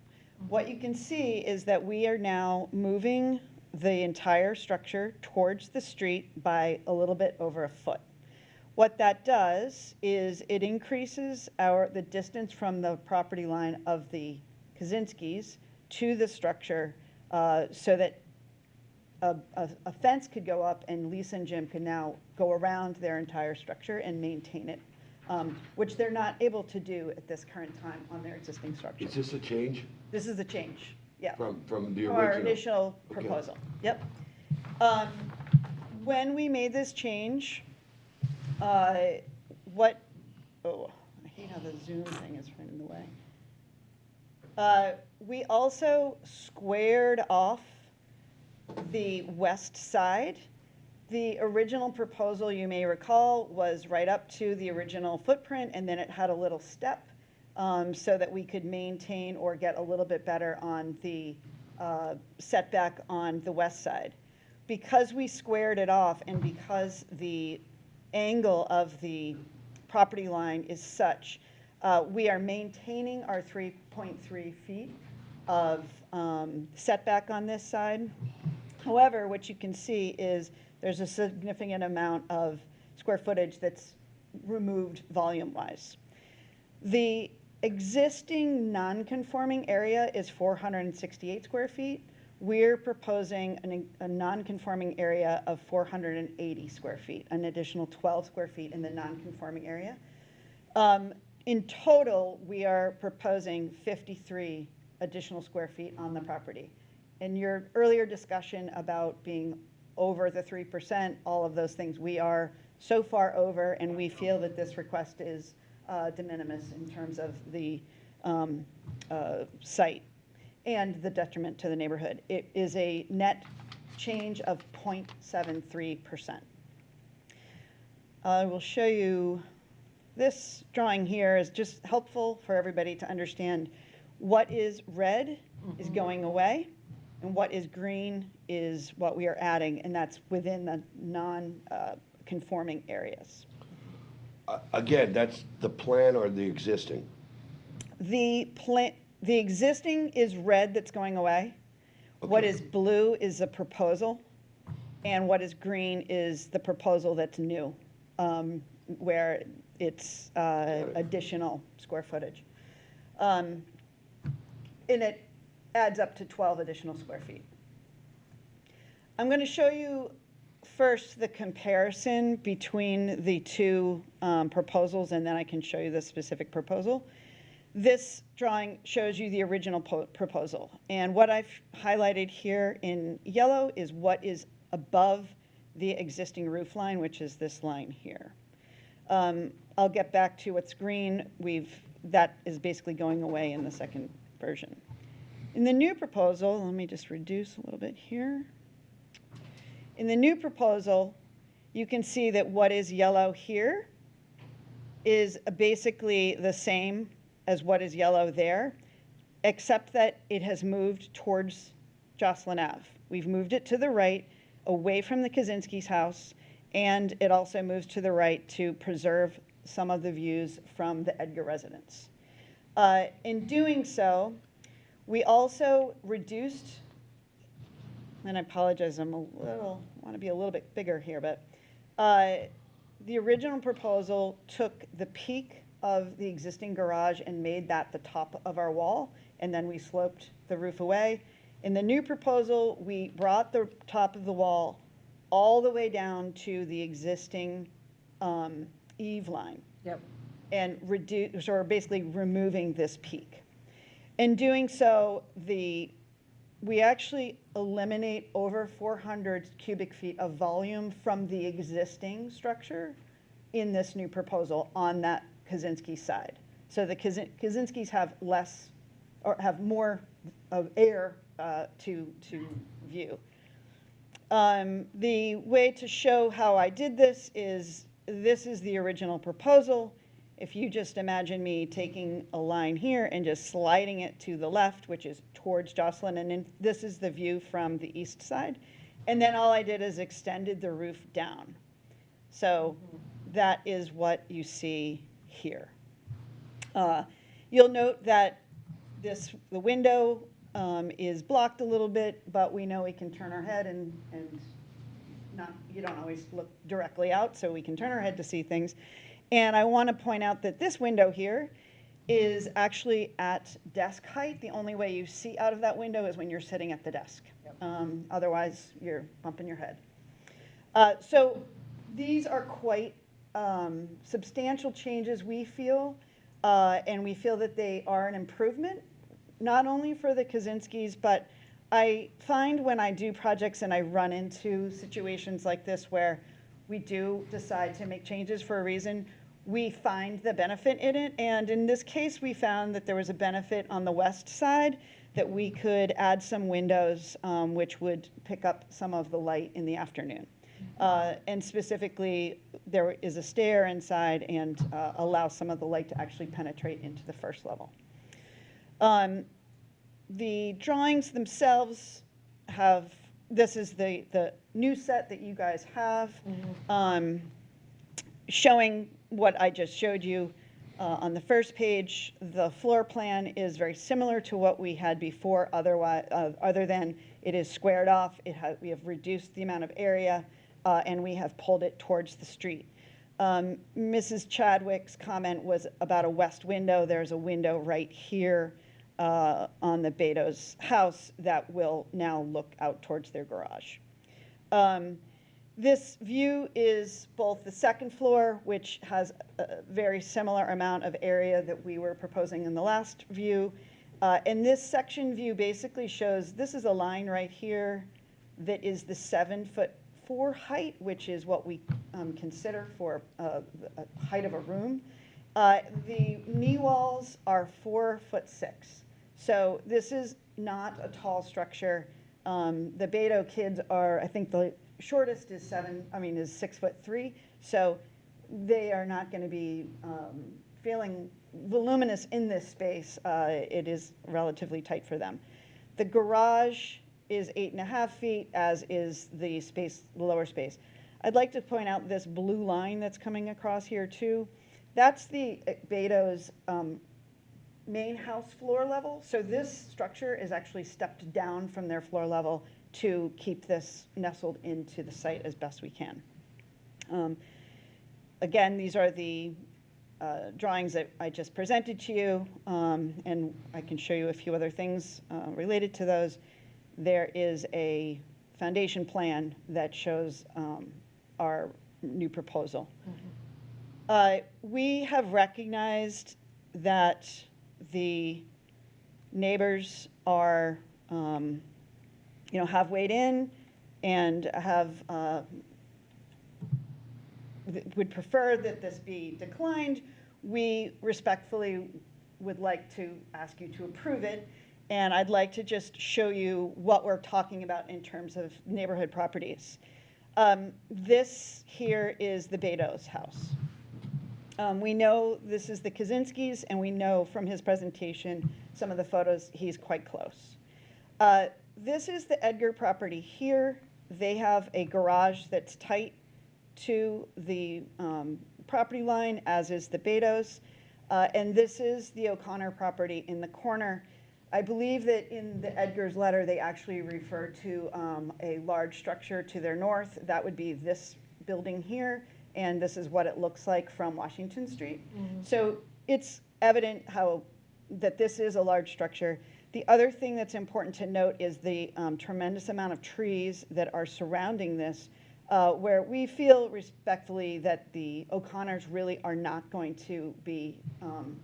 What you can see is that we are now moving the entire structure towards the street by a little bit over a foot. What that does is it increases the distance from the property line of the Kaczynskis to the structure so that a fence could go up and Lisa and Jim can now go around their entire structure and maintain it, which they're not able to do at this current time on their existing structure. Is this a change? This is a change, yeah. From the original? Our initial Okay. proposal, yep. When we made this change, oh, I hate how the Zoom thing is right in the way. We also squared off the west side. The original proposal, you may recall, was right up to the original footprint, and then it had a little step so that we could maintain or get a little bit better on the setback on the west side. Because we squared it off and because the angle of the property line is such, we are maintaining our 3.3 feet of setback on this side. However, what you can see is there's a significant amount of square footage that's removed volume-wise. The existing non-conforming area is 468 square feet. We're proposing a non-conforming area of 480 square feet, an additional 12 square feet in the non-conforming area. In total, we are proposing 53 additional square feet on the property. In your earlier discussion about being over the 3%, all of those things, we are so far over, and we feel that this request is de minimis in terms of the site and the detriment to the neighborhood. It is a net change of 0.73%. I will show you this drawing here is just helpful for everybody to understand what is red is going away and what is green is what we are adding, and that's within the non-conforming areas. Again, that's the plan or the existing? The existing is red that's going away. Okay. What is blue is a proposal, and what is green is the proposal that's new, where it's additional square footage. And it adds up to 12 additional square feet. I'm going to show you first the comparison between the two proposals, and then I can show you the specific proposal. This drawing shows you the original proposal. And what I've highlighted here in yellow is what is above the existing roof line, which is this line here. I'll get back to what's green. That is basically going away in the second version. In the new proposal, let me just reduce a little bit here. In the new proposal, you can see that what is yellow here is basically the same as what is yellow there, except that it has moved towards Jocelyn Ave. We've moved it to the right, away from the Kaczynski's house, and it also moves to the right to preserve some of the views from the Edgar residence. In doing so, we also reduced, and I apologize, I want to be a little bit bigger here, but the original proposal took the peak of the existing garage and made that the top of our wall, and then we sloped the roof away. In the new proposal, we brought the top of the wall all the way down to the existing eave line. Yep. And reduce, or basically removing this peak. In doing so, we actually eliminate over 400 cubic feet of volume from the existing structure in this new proposal on that Kaczynski side. So the Kaczynskis have less, or have more of air to view. The way to show how I did this is the original proposal. If you just imagine me taking a line here and just sliding it to the left, which is towards Jocelyn, and then this is the view from the east side. And then all I did is extended the roof down. So that is what you see here. You'll note that the window is blocked a little bit, but we know we can turn our head and you don't always look directly out, so we can turn our head to see things. And I want to point out that this window here is actually at desk height. The only way you see out of that window is when you're sitting at the desk. Yep. Otherwise, you're bumping your head. So these are quite substantial changes, we feel, and we feel that they are an improvement, not only for the Kaczynskis, but I find when I do projects and I run into situations like this where we do decide to make changes for a reason, we find the benefit in it. And in this case, we found that there was a benefit on the west side, that we could add some windows which would pick up some of the light in the afternoon. And specifically, there is a stair inside and allow some of the light to actually penetrate into the first level. The drawings themselves have, this is the new set that you guys have, showing what I just showed you on the first page. The floor plan is very similar to what we had before, other than it is squared off. We have reduced the amount of area, and we have pulled it towards the street. Mrs. Chadwick's comment was about a west window. There's a window right here on the Beto's house that will now look out towards their garage. This view is both the second floor, which has a very similar amount of area that we were proposing in the last view. And this section view basically shows, this is a line right here that is the 7'4" height, which is what we consider for a height of a room. The knee walls are 4'6". So this is not a tall structure. The Beto kids are, I think the shortest is 6'3". So they are not going to be feeling voluminous in this space. It is relatively tight for them. The garage is 8.5 feet, as is the space, the lower space. I'd like to point out this blue line that's coming across here too. That's the Beto's main house floor level. So this structure is actually stepped down from their floor level to keep this nestled into the site as best we can. Again, these are the drawings that I just presented to you, and I can show you a few other things related to those. There is a foundation plan that shows our new proposal. We have recognized that the neighbors are, have weighed in and have, would prefer that this be declined, we respectfully would like to ask you to approve it. And I'd like to just show you what we're talking about in terms of neighborhood properties. This here is the Bedos house. We know this is the Kaczynskis, and we know from his presentation, some of the photos, he's quite close. This is the Edgar property here. They have a garage that's tight to the property line, as is the Bedos. And this is the O'Connor property in the corner. I believe that in the Edgar's letter, they actually refer to a large structure to their north. That would be this building here, and this is what it looks like from Washington Street. So it's evident that this is a large structure. The other thing that's important to note is the tremendous amount of trees that are surrounding this, where we feel respectfully that the O'Connors really are not going to be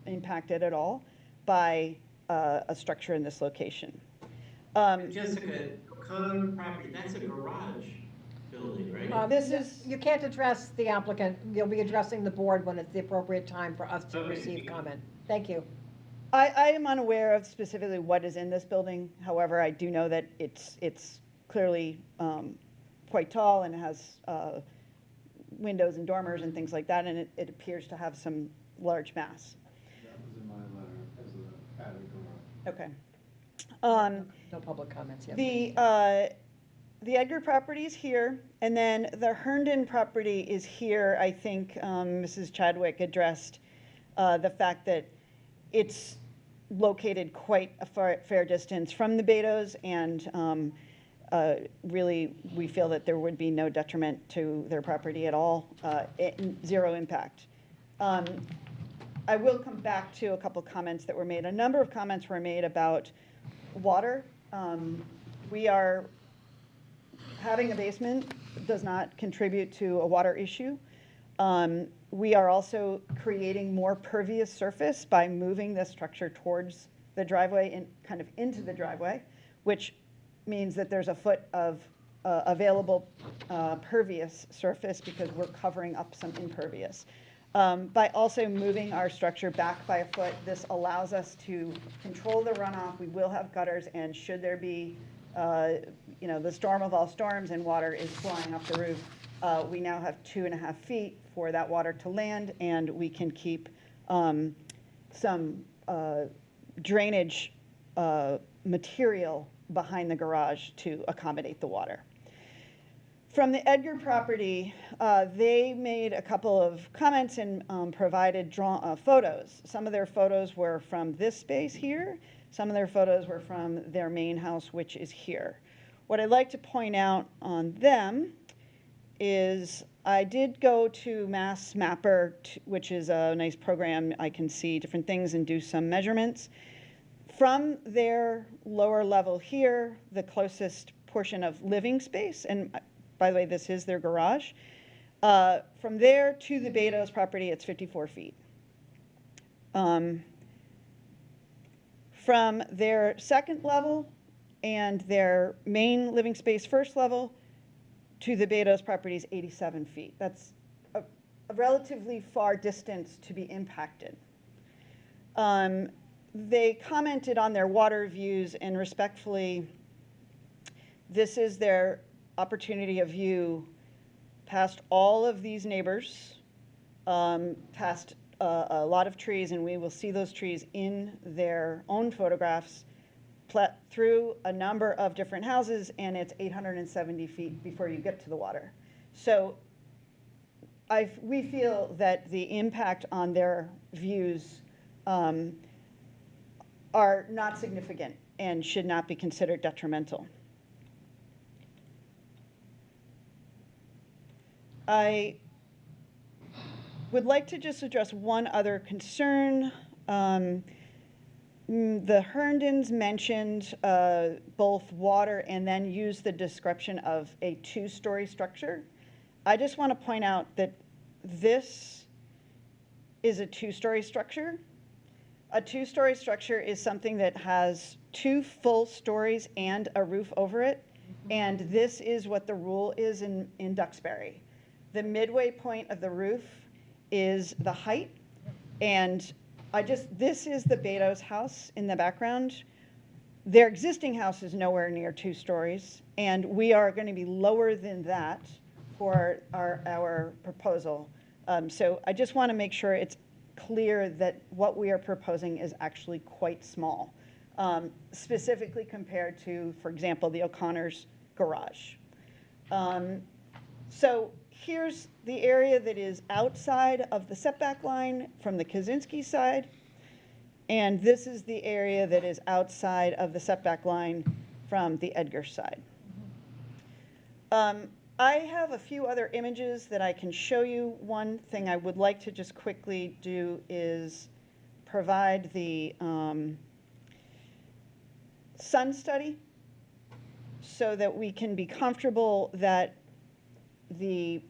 impacted at all by a structure in this location. Jessica, O'Connor property, that's a garage building, right? This is, you can't address the applicant. You'll be addressing the board when it's the appropriate time for us to receive comment. Thank you. I am unaware of specifically what is in this building. However, I do know that it's clearly quite tall and has windows and dormers and things like that, and it appears to have some large mass. That was in my letter as a added garage. Okay. No public comments yet. The Edgar property is here, and then the Herndon property is here. I think Mrs. Chadwick addressed the fact that it's located quite a fair distance from the Bedos, and really we feel that there would be no detriment to their property at all, zero impact. I will come back to a couple comments that were made. A number of comments were made about water. We are having a basement does not contribute to a water issue. We are also creating more pervious surface by moving the structure towards the driveway and kind of into the driveway, which means that there's a foot of available pervious surface because we're covering up some impervious. By also moving our structure back by a foot, this allows us to control the runoff. We will have gutters, and should there be the storm of all storms and water is flying off the roof, we now have 2.5 feet for that water to land, and we can keep some drainage material behind the garage to accommodate the water. From the Edgar property, they made a couple of comments and provided photos. Some of their photos were from this space here. Some of their photos were from their main house, which is here. What I'd like to point out on them is I did go to Mass Mapper, which is a nice program. I can see different things and do some measurements. From their lower level here, the closest portion of living space, and by the way, this is their garage, from there to the Bedos property, it's 54 feet. From their second level and their main living space first level to the Bedos property is 87 feet. That's a relatively far distance to be impacted. They commented on their water views, and respectfully, this is their opportunity of view past all of these neighbors, past a lot of trees, and we will see those trees in their own photographs through a number of different houses, and it's 870 feet before you get to the water. So we feel that the impact on their views are not significant and should not be considered detrimental. I would like to just address one other concern. The Herndons mentioned both water and then used the description of a two-story structure. I just want to point out that this is a two-story structure. A two-story structure is something that has 2 full stories and a roof over it. And this is what the rule is in Duxbury. The midway point of the roof is the height. And this is the Beto's house in the background. Their existing house is nowhere near 2 stories. And we are going to be lower than that for our proposal. So I just want to make sure it's clear that what we are proposing is actually quite small, specifically compared to, for example, the O'Connor's garage. So here's the area that is outside of the setback line from the Kaczynski side, and this is the area that is outside of the setback line from the Edgar side. I have a few other images that I can show you. One thing I would like to just quickly do is provide the sun study so that we can be comfortable that the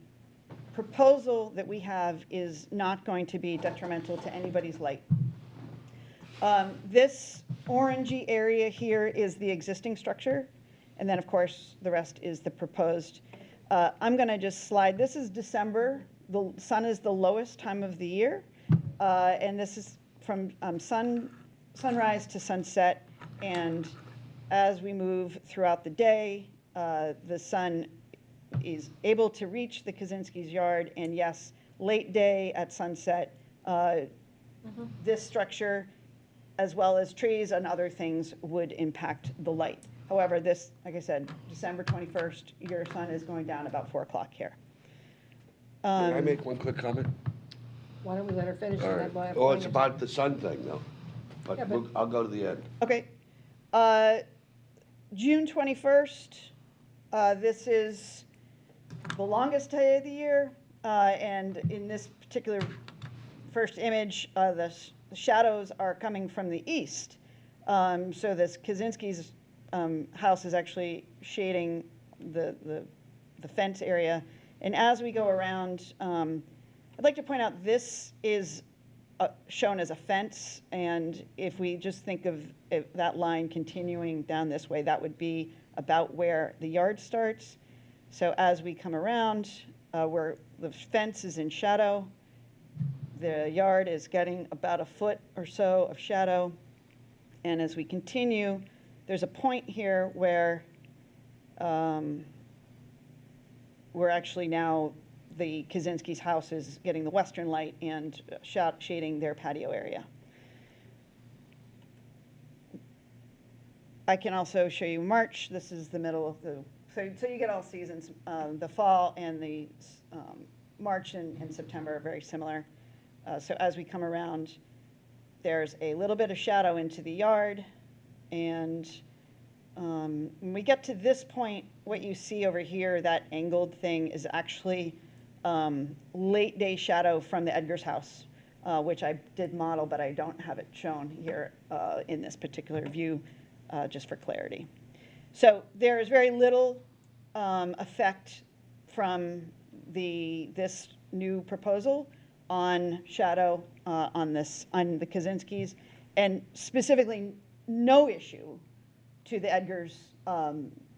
proposal that we have is not going to be detrimental to anybody's light. This orangey area here is the existing structure, and then of course the rest is the proposed. I'm going to just slide. This is December. The sun is the lowest time of the year, and this is from sunrise to sunset. And as we move throughout the day, the sun is able to reach the Kaczynski's yard. And yes, late day at sunset, this structure, as well as trees and other things, would impact the light. However, this, like I said, December 21st, your sun is going down about 4 o'clock here. May I make one quick comment? Why don't we let her finish? All and right. then we'll Well, have it's to- about the sun thing, though. Yeah, But but- I'll go to the end. Okay. June 21st, this is the longest day of the year. And in this particular first image, the shadows are coming from the east. So this Kaczynski's house is actually shading the fence area. And as we go around, I'd like to point out this is shown as a fence, and if we just think of that line continuing down this way, that would be about where the yard starts. So as we come around, where the fence is in shadow, the yard is getting about 1 foot or so of shadow. And as we continue, there's a point here where we're actually now, the Kaczynski's house is getting the western light and shading their patio area. I can also show you March. This is the middle of the, so you get all seasons. The fall and the March and September are very similar. So as we come around, there's a little bit of shadow into the yard. And when we get to this point, what you see over here, that angled thing, is actually late day shadow from the Edgar's house, which I did model, but I don't have it shown here in this particular view, just for clarity. So there is very little effect from this new proposal on shadow on the Kaczynski's, and specifically no issue to the Edgars.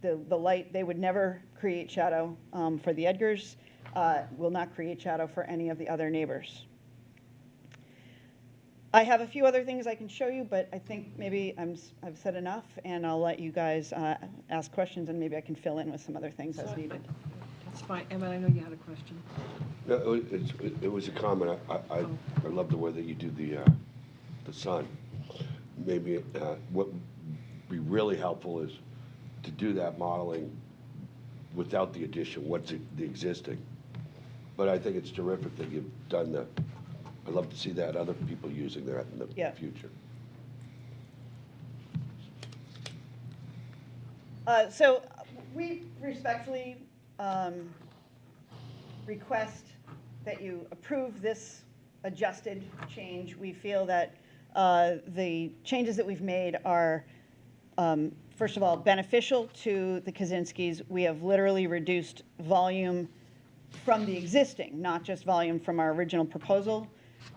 The light, they would never create shadow for the Edgars, will not create shadow for any of the other neighbors. I have a few other things I can show you, but I think maybe I've said enough, and I'll let you guys ask questions, and maybe I can fill in with some other things as needed. That's fine. Emma, I know you had a question. No, it was a comment. I love the way that you do the sun. Maybe what would be really helpful is to do that modeling without the addition, what's the existing. But I think it's terrific that you've done the, I'd love to see that, other people using that in the future. So we respectfully request that you approve this adjusted change. We feel that the changes that we've made are, first of all, beneficial to the Kaczynski's. We have literally reduced volume from the existing, not just volume from our original proposal.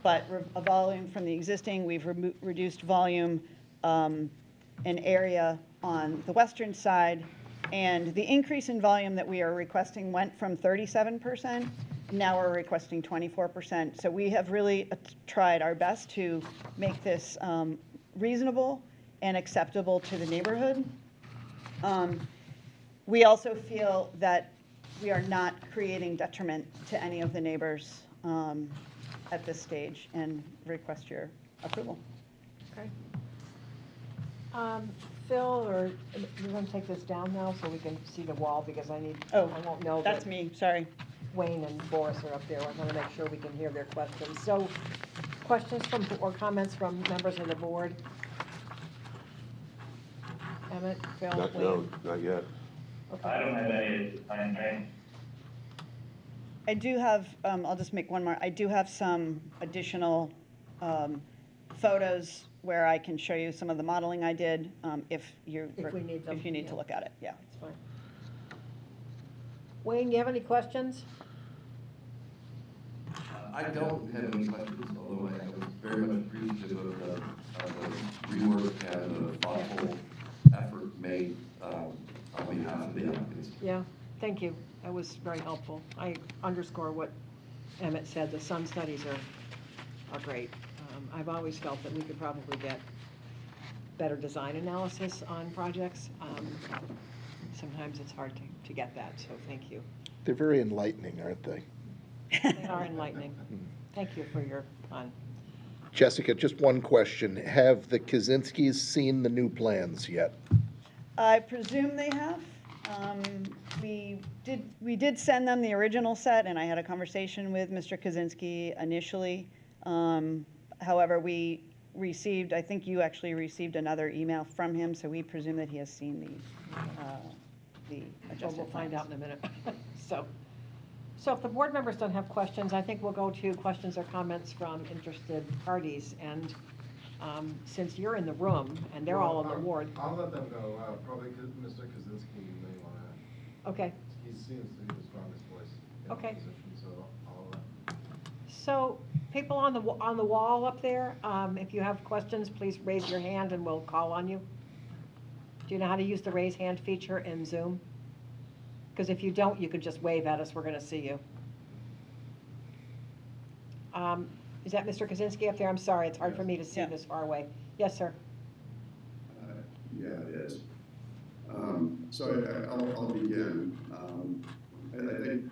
but a volume from the existing, we've reduced volume and area on the western side. And the increase in volume that we are requesting went from 37%, now we're requesting 24%. So we have really tried our best to make this reasonable and acceptable to the neighborhood. We also feel that we are not creating detriment to any of the neighbors at this stage, and request your approval. Okay. Phil, or you're going to take this down now so we can see the wall, because I won't know. That's that me, sorry. Wayne and Boris are up there. I want to make sure we can hear their questions. So, questions from, or comments from members of the board? Emmett, Phil, Wayne? No, not yet. Okay. I don't have any at this time, thanks. I do have, I'll just make one more. I do have some additional photos where I can show you some of the modeling I did, if you need them, if you need yeah. to look at it, yeah. That's fine. Wayne, you have any questions? I don't have any questions, although I was very much appreciative of the rework and the thoughtful effort made on behalf of the applicants. Yeah, thank you. That was very helpful. I underscore what Emmett said. The sun studies are great. I've always felt that we could probably get better design analysis on projects. Sometimes it's hard to get that, so thank you. They're very enlightening, aren't they? They are enlightening. Thank you for your time. Jessica, just one question. Have the Kaczynskis seen the new plans yet? I presume they have. We did send them the original set, and I had a conversation with Mr. Kaczynski initially. However, we received, I think you actually received another email from him, so we presume that he has seen the adjusted We'll find plans. out in a minute. So if the board members don't have questions, I think we'll go to questions or comments from interested parties. And since you're in the room and they're all on the ward. I'll let them go, probably Mr. Kaczynski may want to. Okay. He seems to be the strongest voice in the Okay. position, so I'll. So people on the wall up there, if you have questions, please raise your hand and we'll call on you. Do you know how to use the raise hand feature in Zoom? Because if you don't, you could just wave at us. We're going to see you. Is that Mr. Kaczynski up there? I'm sorry, it's hard for me to see this far away. Yes, sir. Yeah, it is. So I'll begin. I think,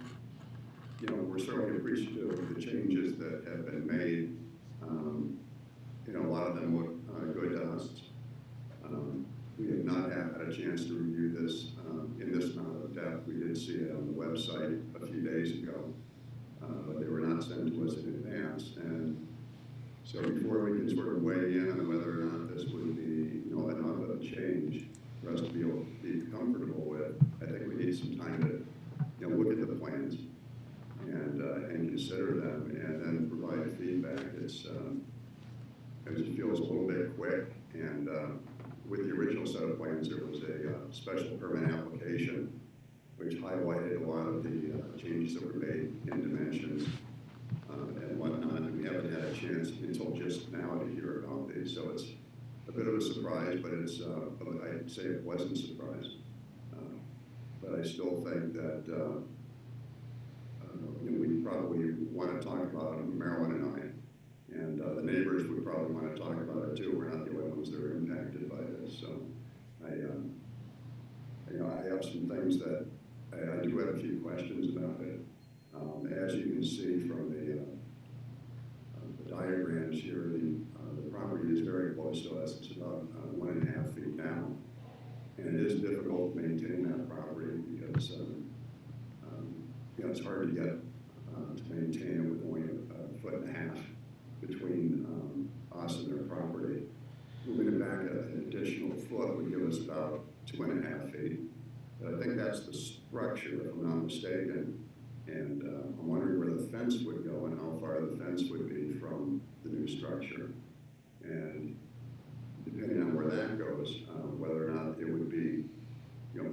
we're certainly appreciative of the changes that have been made. A lot of them look good to us. We have not had a chance to review this in this amount of depth. We did see it on the website a few days ago, but they were not sent to us in advance. And so before we can sort of weigh in on whether or not this would be, enough of a change for us to be able to be comfortable with, I think we need some time to, look at the plans and consider them and then provide feedback. It just feels a little bit quick. And with the original set of plans, there was a special permit application which highlighted a lot of the changes that were made in dimensions and whatnot. And we haven't had a chance until just now to hear about these. So it's a bit of a surprise, but I'd say a pleasant surprise. But I still think that we probably want to talk about them, Marilyn and I. And the neighbors would probably want to talk about it too. We're not the only ones that are impacted by this. So I have some things that I do have a few questions about it. As you can see from the diagrams here, the property is very close to us. It's about 1.5 feet down. And it is difficult to maintain that property because it's hard to get to maintain it with only 1.5 foot between us and their property. Moving it back an additional foot would give us about 2.5 feet. But I think that's the structure, if I'm not mistaken. And I'm wondering where the fence would go and how far the fence would be from the new structure. And depending on where that goes, whether or not it would be,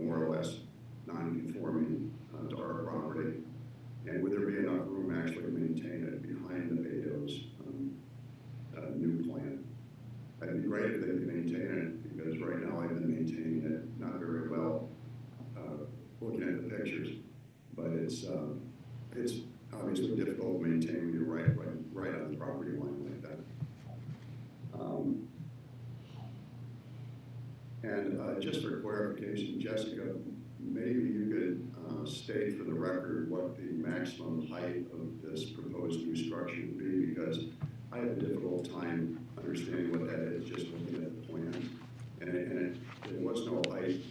more or less non-conforming to our property. And would there be enough room actually to maintain it behind the patios great if they can maintain it, because right now I've been maintaining it not very well, looking at the pictures. But it's obviously difficult to maintain when you're right on the property line like that. And just for clarification, Jessica, maybe you could state for the record what the maximum height of this proposed new structure would be, because I have a difficult time understanding what that is just looking at the plans. And it was no height,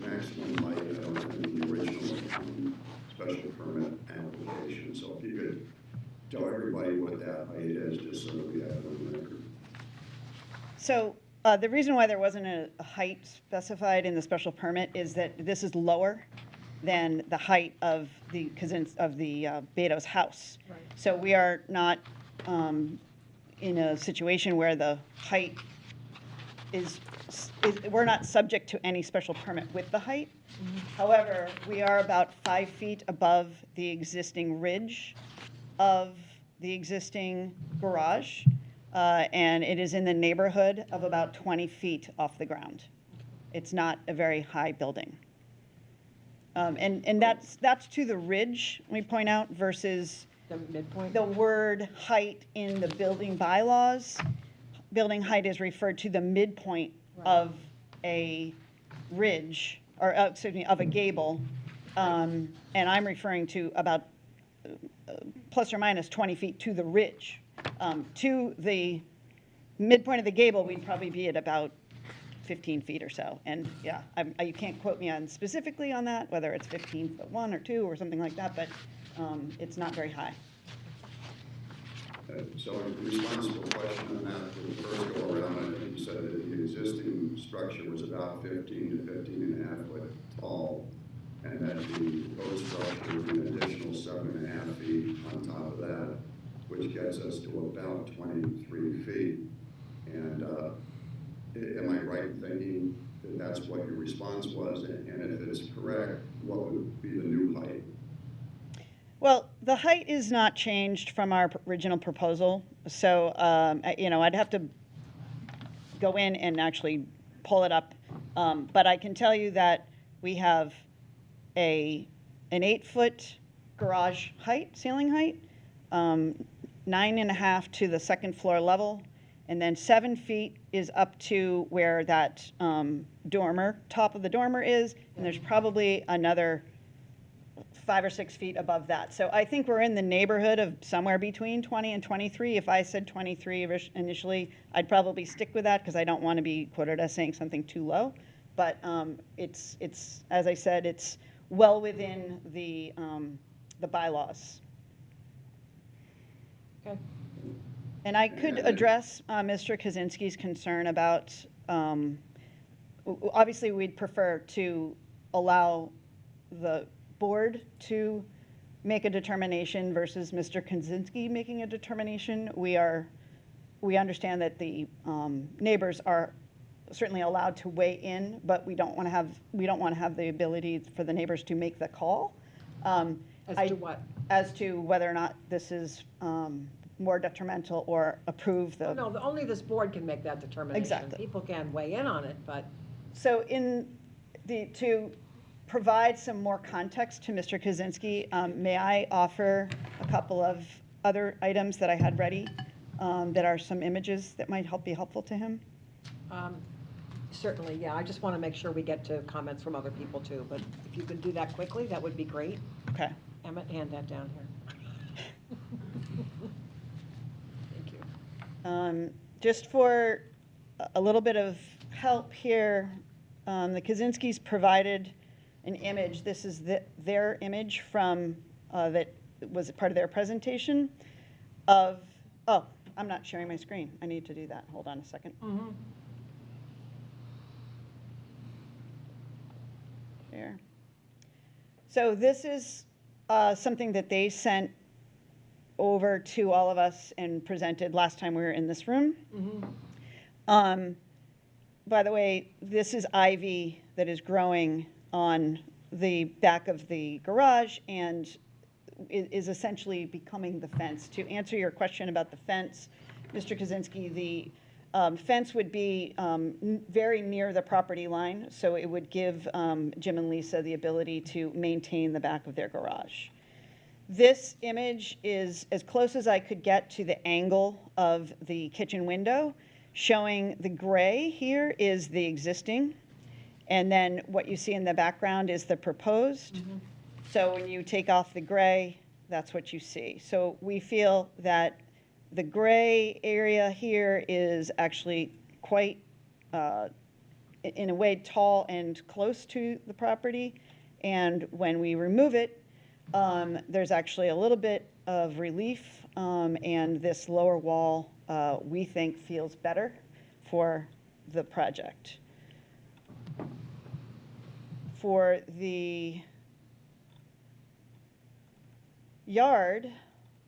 maximum height, I don't think, in the original special permit application. So if you could tell everybody what that height is, just so that we have it on the record. So the reason why there wasn't a height specified in the special permit is that this is lower than the height of the Beto's house. Right. So we are not in a situation where the height is we're not subject to any special permit with the height. However, we are about 5 feet above the existing ridge of the existing garage, and it is in the neighborhood of about 20 feet off the ground. It's not a very high building. And that's to the ridge, let me point out, versus The midpoint? the word height in the building bylaws. Building height is referred to the midpoint of a ridge, or excuse me, of a gable. And I'm referring to about plus or minus 20 feet to the ridge. To the midpoint of the gable, we'd probably be at about 15 feet or so. And yeah, you can't quote me on specifically on that, whether it's 15'1" or 2" or something like that, but it's not very high. So in response to a question on that, for the first go around, I think you said that the existing structure was about 15 to 15 and a half foot tall, and that the proposed structure would be an additional 7.5 feet on top of that, which gets us to about 23 feet. And am I right in thinking that that's what your response was? And if it's correct, what would be the new height? Well, the height is not changed from our original proposal. So, I'd have to go in and actually pull it up. But I can tell you that we have an 8-foot garage height, ceiling height, 9.5 to the second floor level, and then 7 feet is up to where that dormer, top of the dormer is, and there's probably another 5 or 6 feet above that. So I think we're in the neighborhood of somewhere between 20 and 23. If I said 23 initially, I'd probably stick with that because I don't want to be quoted as saying something too low. But it's as I said, it's well within the bylaws. Okay. And I could address Mr. Kaczynski's concern about, obviously we'd prefer to allow the board to make a determination versus Mr. Kaczynski making a determination. We understand that the neighbors are certainly allowed to weigh in, but we don't want to have the ability for the neighbors to make the call. As to what? As to whether or not this is more detrimental or approve the. No, only this board can make that determination. Exactly. People can weigh in on it, but. So to provide some more context to Mr. Kaczynski, may I offer a couple of other items that I had ready that are some images that might be helpful to him? Certainly, yeah. I just want to make sure we get to comments from other people too, but if you could do that quickly, that would be great. Okay. Emmett, hand that down here. Thank you. Just for a little bit of help here, the Kaczynskis provided an image. This is their image from that was part of their presentation of, oh, I'm not sharing my screen. I need to do that. Hold on a second. Mm-hmm. Here. So this is something that they sent over to all of us and presented last time we were in this room. Mm-hmm. By the way, this is ivy that is growing on the back of the garage and is essentially becoming the fence. To answer your question about the fence, Mr. Kaczynski, Fence would be very near the property line, so it would give Jim and Lisa the ability to maintain the back of their garage. This image is as close as I could get to the angle of the kitchen window, showing the gray here is the existing, and then what you see in the background is the proposed. So when you take off the gray, that's what you see. So we feel that the gray area here is actually quite, in a way, tall and close to the property. And when we remove it, there's actually a little bit of relief, and this lower wall, we think, feels better for the project. For the yard,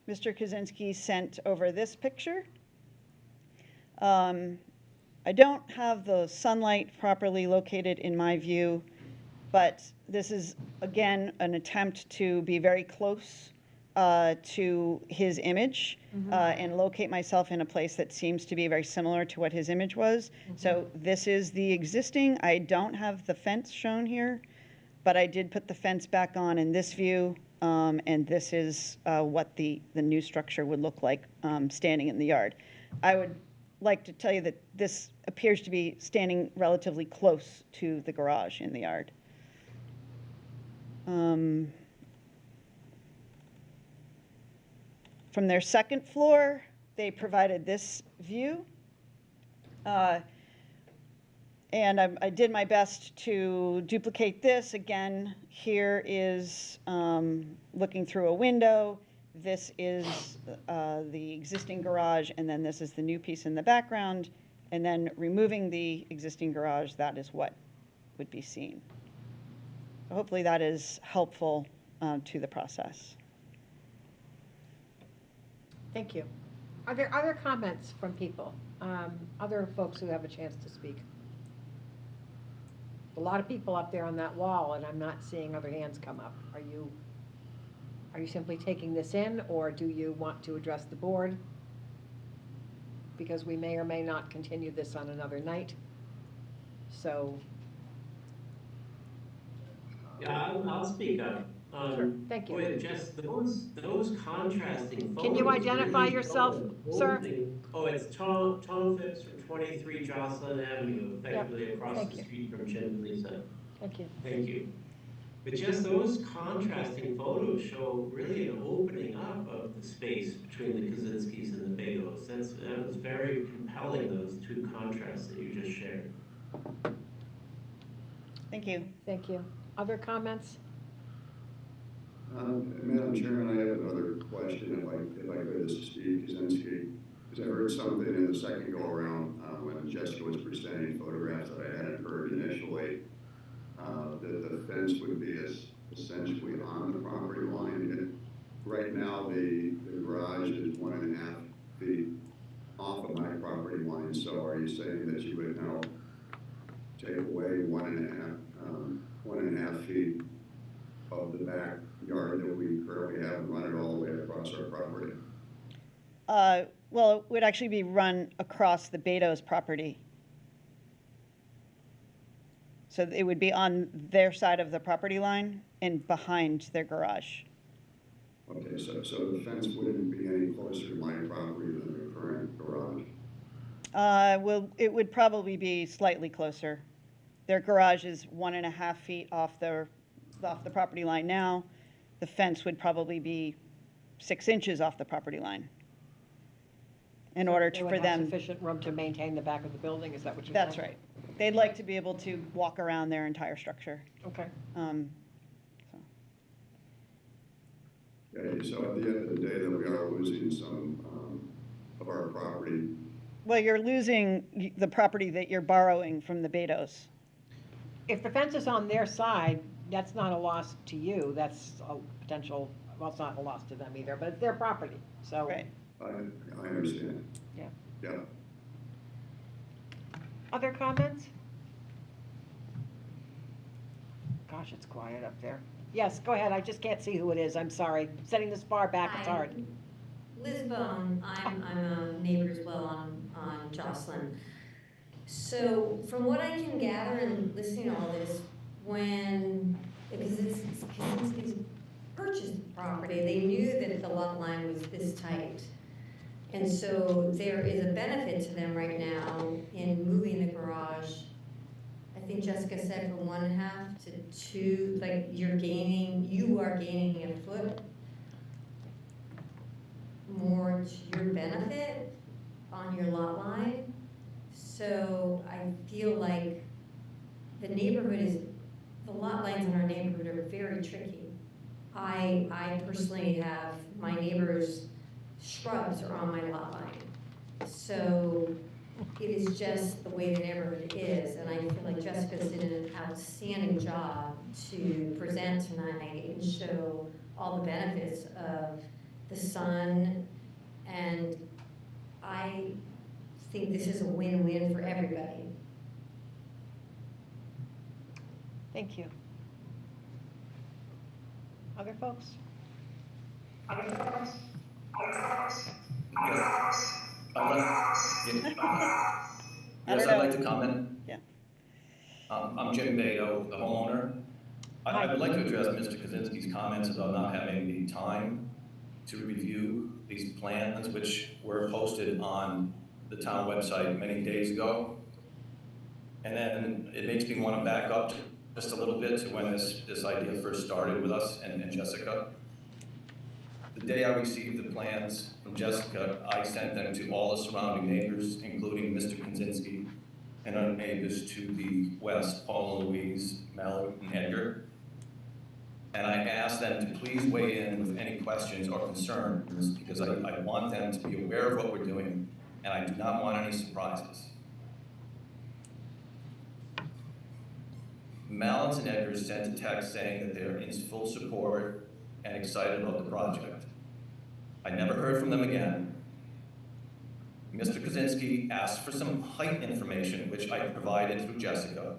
Mr. Kaczynski sent over this picture. I don't have the sunlight properly located in my view, but this is, again, an attempt to be very close to his image and locate myself in a place that seems to be very similar to what his image was. So this is the existing. I don't have the fence shown here, but I did put the fence back on in this view. And this is what the new structure would look like standing in the yard. I would like to tell you that this appears to be standing relatively close to the garage in the yard. From their second floor, they provided this view. And I did my best to duplicate this. Again, here is looking through a window. This is the existing garage, and then this is the new piece in the background. And then removing the existing garage, that is what would be seen. So hopefully that is helpful to the process. Thank you. Are there other comments from people? Other folks who have a chance to speak? A lot of people up there on that wall, and I'm not seeing other hands come up. Are you simply taking this in, or do you want to address the board? Because we may or may not continue this on another night. So. Yeah, I'll speak up. Sure, thank you. Boy, just those contrasting photos. Can you identify really yourself, show the whole sir? thing. Oh, it's Tom Phipps from 23 Jocelyn Avenue, effectively across Thank the you. street from Jim and Lisa. Thank you. Thank you. But just those contrasting photos show really an opening up of the space between the Kaczynskis and the Begos. That was very compelling, those two contrasts that you just shared. Thank you. Thank you. Other comments? Madam Chairman, I have another question, if I could, this is Steve Kaczynski, because I heard something in the second go-around when Jessica was presenting photographs that I hadn't heard initially, that the fence would be essentially on the property line. Right now, the garage is 1.5 feet off of my property line, so are you saying that you would now take away 1.5 feet of the backyard that we currently have and run it all the way across our property? Well, it would actually be run across the Betos property. So it would be on their side of the property line and behind their garage. Okay, so the fence wouldn't be any closer to my property than the current garage? Well, it would probably be slightly closer. Their garage is 1.5 feet off the property line now. The fence would probably be 6 inches off the property line. In order to, for them. They would have sufficient room to maintain the back of the building, is that what you're saying? That's right. They'd like to be able to walk around their entire structure. Okay. Okay, so at the end of the day, then we are losing some of our property. Well, you're losing the property that you're borrowing from the Betos. If the fence is on their side, that's not a loss to you, that's a potential, well, it's not a loss to them either, but it's their property, so. Right. I understand. Yeah. Yeah. Other comments? Gosh, it's quiet up there. Yes, go ahead, I just can't see who it is, I'm sorry. Setting this far back, it's hard. Liz Bone, I'm a neighbor as well on on Jocelyn. So from what I can gather and listening to all this, when, because Kaczynski's purchased the property, they knew that the lot line was this tight. And so there is a benefit to them right now in moving the garage. I think Jessica said from 1.5 to 2, like you are gaining a foot more to your benefit on your lot line. So I feel like the lot lines in our neighborhood are very tricky. I personally have, my neighbor's shrubs are on my lot line. So it is just the way the neighborhood is, and I feel like Jessica's did an outstanding job to present tonight and show all the benefits of the sun, and I think this is a win-win for everybody. Thank you. Other folks? Yes, I'd like to comment. Yeah. I'm Jim Beto, the homeowner. I would like to address Mr. Kaczynski's comments about not having the time to review these plans, which were posted on the town website many days ago. And then it makes me want to back up just a little bit to when this idea first started with us and Jessica. The day I received the plans from Jessica, I sent them to all the surrounding neighbors, including Mr. Kaczynski and our neighbors to the west, Paula, Louise, Mel, and Edgar. And I asked them to please weigh in with any questions or concerns because I want them to be aware of what we're doing, and I do not want any surprises. Mallets and Edgar sent a text saying that they're in full support and excited about the project. I never heard from them again. Mr. Kaczynski asked for some height information, which I provided through Jessica,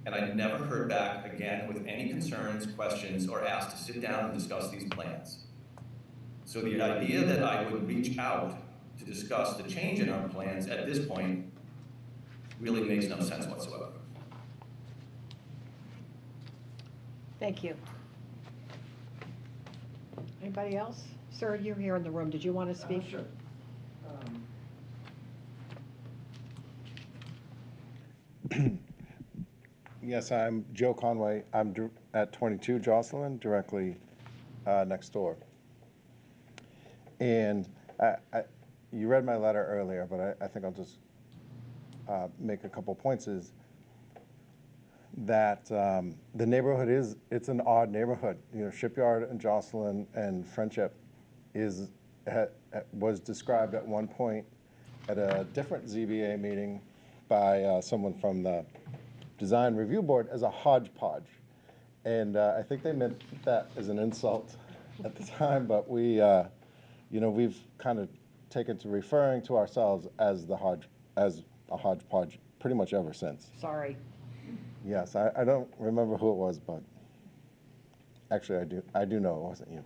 and I never heard back again with any concerns, questions, or asked to sit down and discuss these plans. So the idea that I would reach out to discuss the change in our plans at this point really makes no sense whatsoever. Thank you. Anybody else? Sir, you're here in the room. Did you want to speak? Sure. Yes, I'm Joe Conway. I'm at 22 Jocelyn, directly next door. And you read my letter earlier, but I think I'll just make a couple points. Is that the neighborhood it's an odd neighborhood. You know, Shipyard and Jocelyn and Friendship was described at one point at a different ZBA meeting by someone from the Design Review Board as a hodgepodge. And I think they meant that as an insult at the time, but we, you know, we've kind of taken to referring to ourselves as a hodgepodge pretty much ever since. Sorry. Yes, I don't remember who it was, but actually I do know it wasn't you.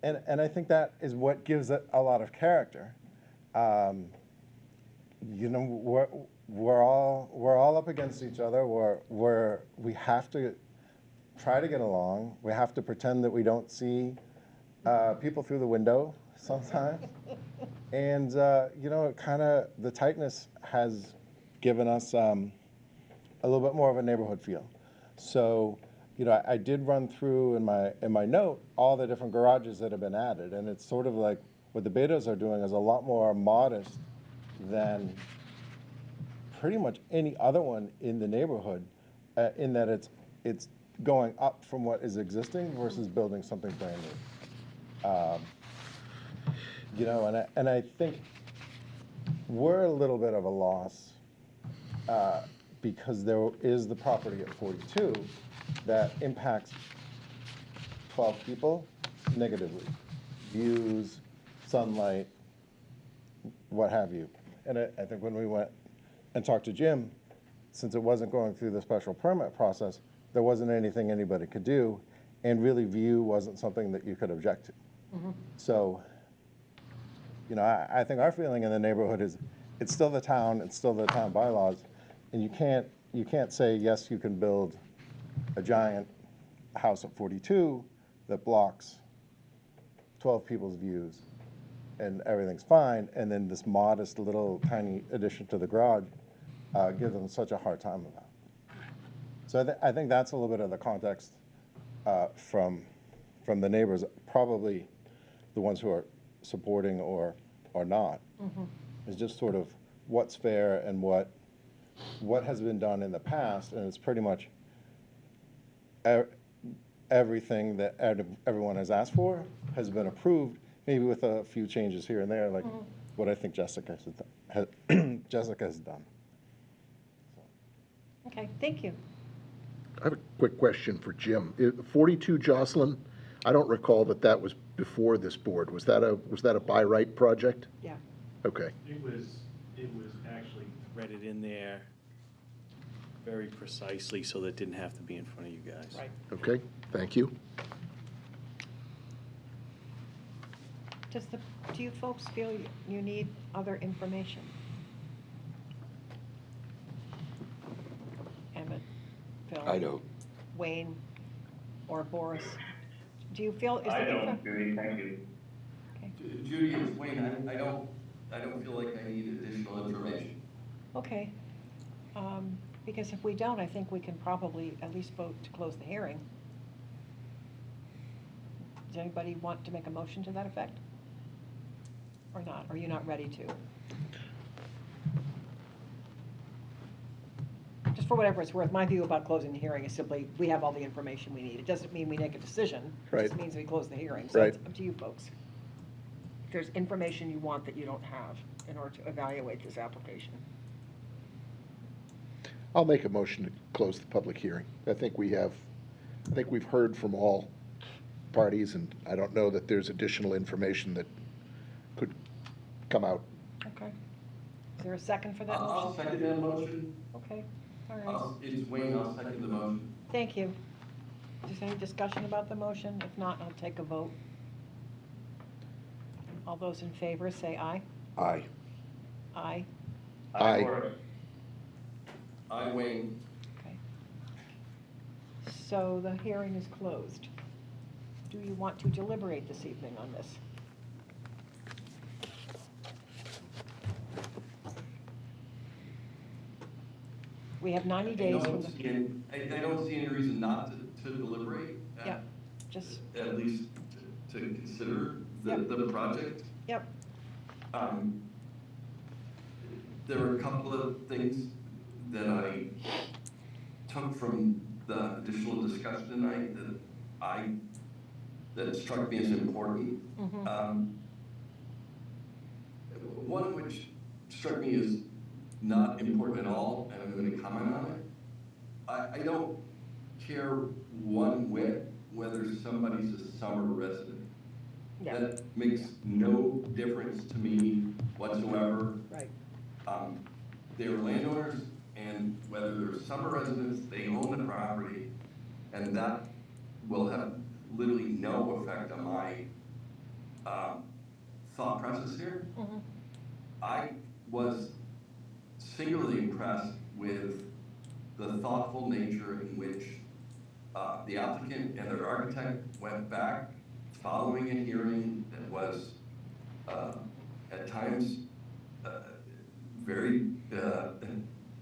And I think that is what gives it a lot of character. You know, we're all up against each other. We have to try to get along. We have to pretend that we don't see people through the window sometimes. And you know, the tightness has given us a little bit more of a neighborhood feel. So, you know, I did run through in my note all the different garages that have been added, and it's sort of like what the Betos are doing is a lot more modest than pretty much any other one in the neighborhood, in that it's going up from what is existing versus building something brand new. You know, and I think we're a little bit of a loss because there is the property at 42 that impacts 12 people negatively. Views, sunlight, what have you. And I think when we went and talked to Jim, since it wasn't going through the special permit process, there wasn't anything anybody could do, and really view wasn't something that you could object to. Mm-hmm. So You know, I think our feeling in the neighborhood is, it's still the town bylaws, and you can't say, yes, you can build a giant house at 42 that blocks 12 people's views, and everything's fine, and then this modest little tiny addition to the garage gives them such a hard time about. So I think that's a little bit of the context from the neighbors, probably the ones who are supporting or not, is just sort of what's fair and what has been done in the past, and it's pretty much everything that everyone has asked for has been approved, maybe with a few changes here and there, like what I think Jessica has done. Okay, thank you. I have a quick question for Jim. 42 Jocelyn, I don't recall that was before this board. Was that a by right project? Yeah. Okay. It was actually threaded in there very precisely so that it didn't have to be in front of you guys. Right. Okay, thank you. Do you folks feel you need other information? Emmett, Phil? I don't. Wayne, or Boris? Do you feel, is I there don't, Judy, thank you. Judy, it's Wayne, I don't feel like I need additional information. Okay. Because if we don't, I think we can probably at least vote to close the hearing. Does anybody want to make a motion to that effect? Or not? Are you not ready to? Just for whatever it's worth, my view about closing the hearing is simply, we have all the information we need. It doesn't mean we make a decision. It Right. just means we close the hearing. So Right. it's up to you folks. If there's information you want that you don't have in order to evaluate this application. I'll make a motion to close the public hearing. I think we've heard from all parties, and I don't know that there's additional information that could come out. Okay. Is there a second for that motion? I'll second that motion. Okay, all right. It's Wayne, I'll second the motion. Thank you. Is there any discussion about the motion? If not, I'll take a vote. All those in favor, say aye. Aye. Aye. Aye. Boris. I, Wayne. Okay. So the hearing is closed. Do you want to deliberate this evening on this? We have 90 days from the... I don't see any reason not to deliberate. Yeah, just... At least to consider the project. Yep. There were a couple of things that I took from the additional discussion tonight that struck me as important. One which struck me as not important at all, and I'm going to comment on it. I don't care one whit whether somebody's a summer resident. Yeah. That makes no difference to me whatsoever. Right. They are landowners, and whether they're summer residents, they own the property, and that will have literally no effect on my thought process here. I was singularly impressed with the thoughtful nature in which the applicant and their architect went back following a hearing that was at times very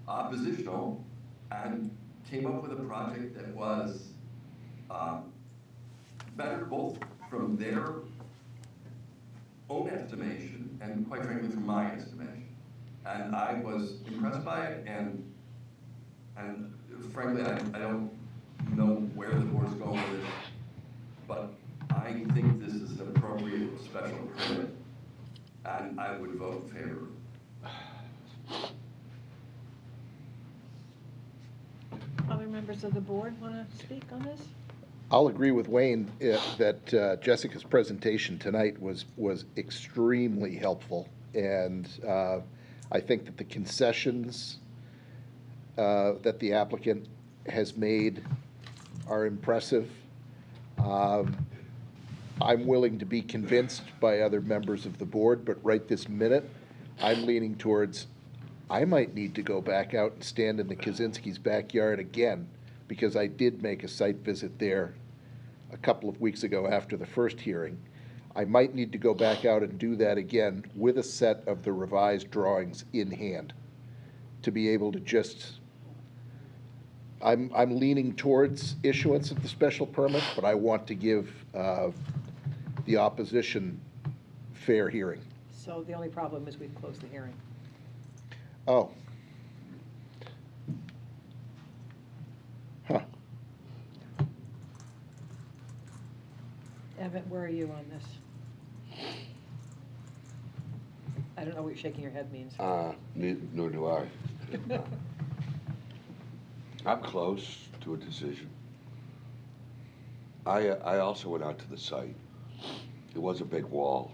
oppositional, and came up with a project that was better both from their own estimation and, quite frankly, from my estimation. And I was impressed by it, and frankly, I don't know where the board's going with it, but I think this is an appropriate special permit, and I would vote in favor. Other members of the board want to speak on this? I'll agree with Wayne that Jessica's presentation tonight was extremely helpful, and I think that the concessions that the applicant has made are impressive. I'm willing to be convinced by other members of the board, but right this minute, I'm leaning towards, I might need to go back out and stand in the Kaczynski's backyard again, because I did make a site visit there a couple of weeks ago after the first hearing. I might need to go back out and do that again with a set of the revised drawings in hand to be able to just, I'm leaning towards issuance of the special permit, but I want to give the opposition fair hearing. So the only problem is we've closed the hearing. Oh. Huh. Evan, where are you on this? I don't know what you're shaking your head means. Nor do I. I'm close to a decision. I also went out to the site. It was a big wall.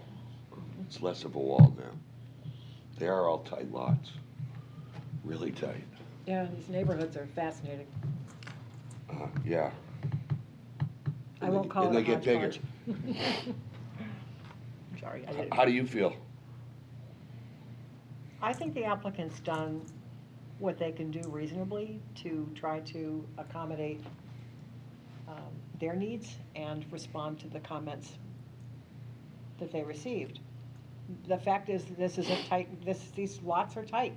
It's less of a wall now. They are all tight lots, really tight. Yeah, these neighborhoods are fascinating. Yeah. I won't call it And a they get bigger. hodgepodge. I'm sorry. I didn't. How do you feel? I think the applicant's done what they can do reasonably to try to accommodate their needs and respond to the comments that they received. The fact is, this is a tight, these lots are tight.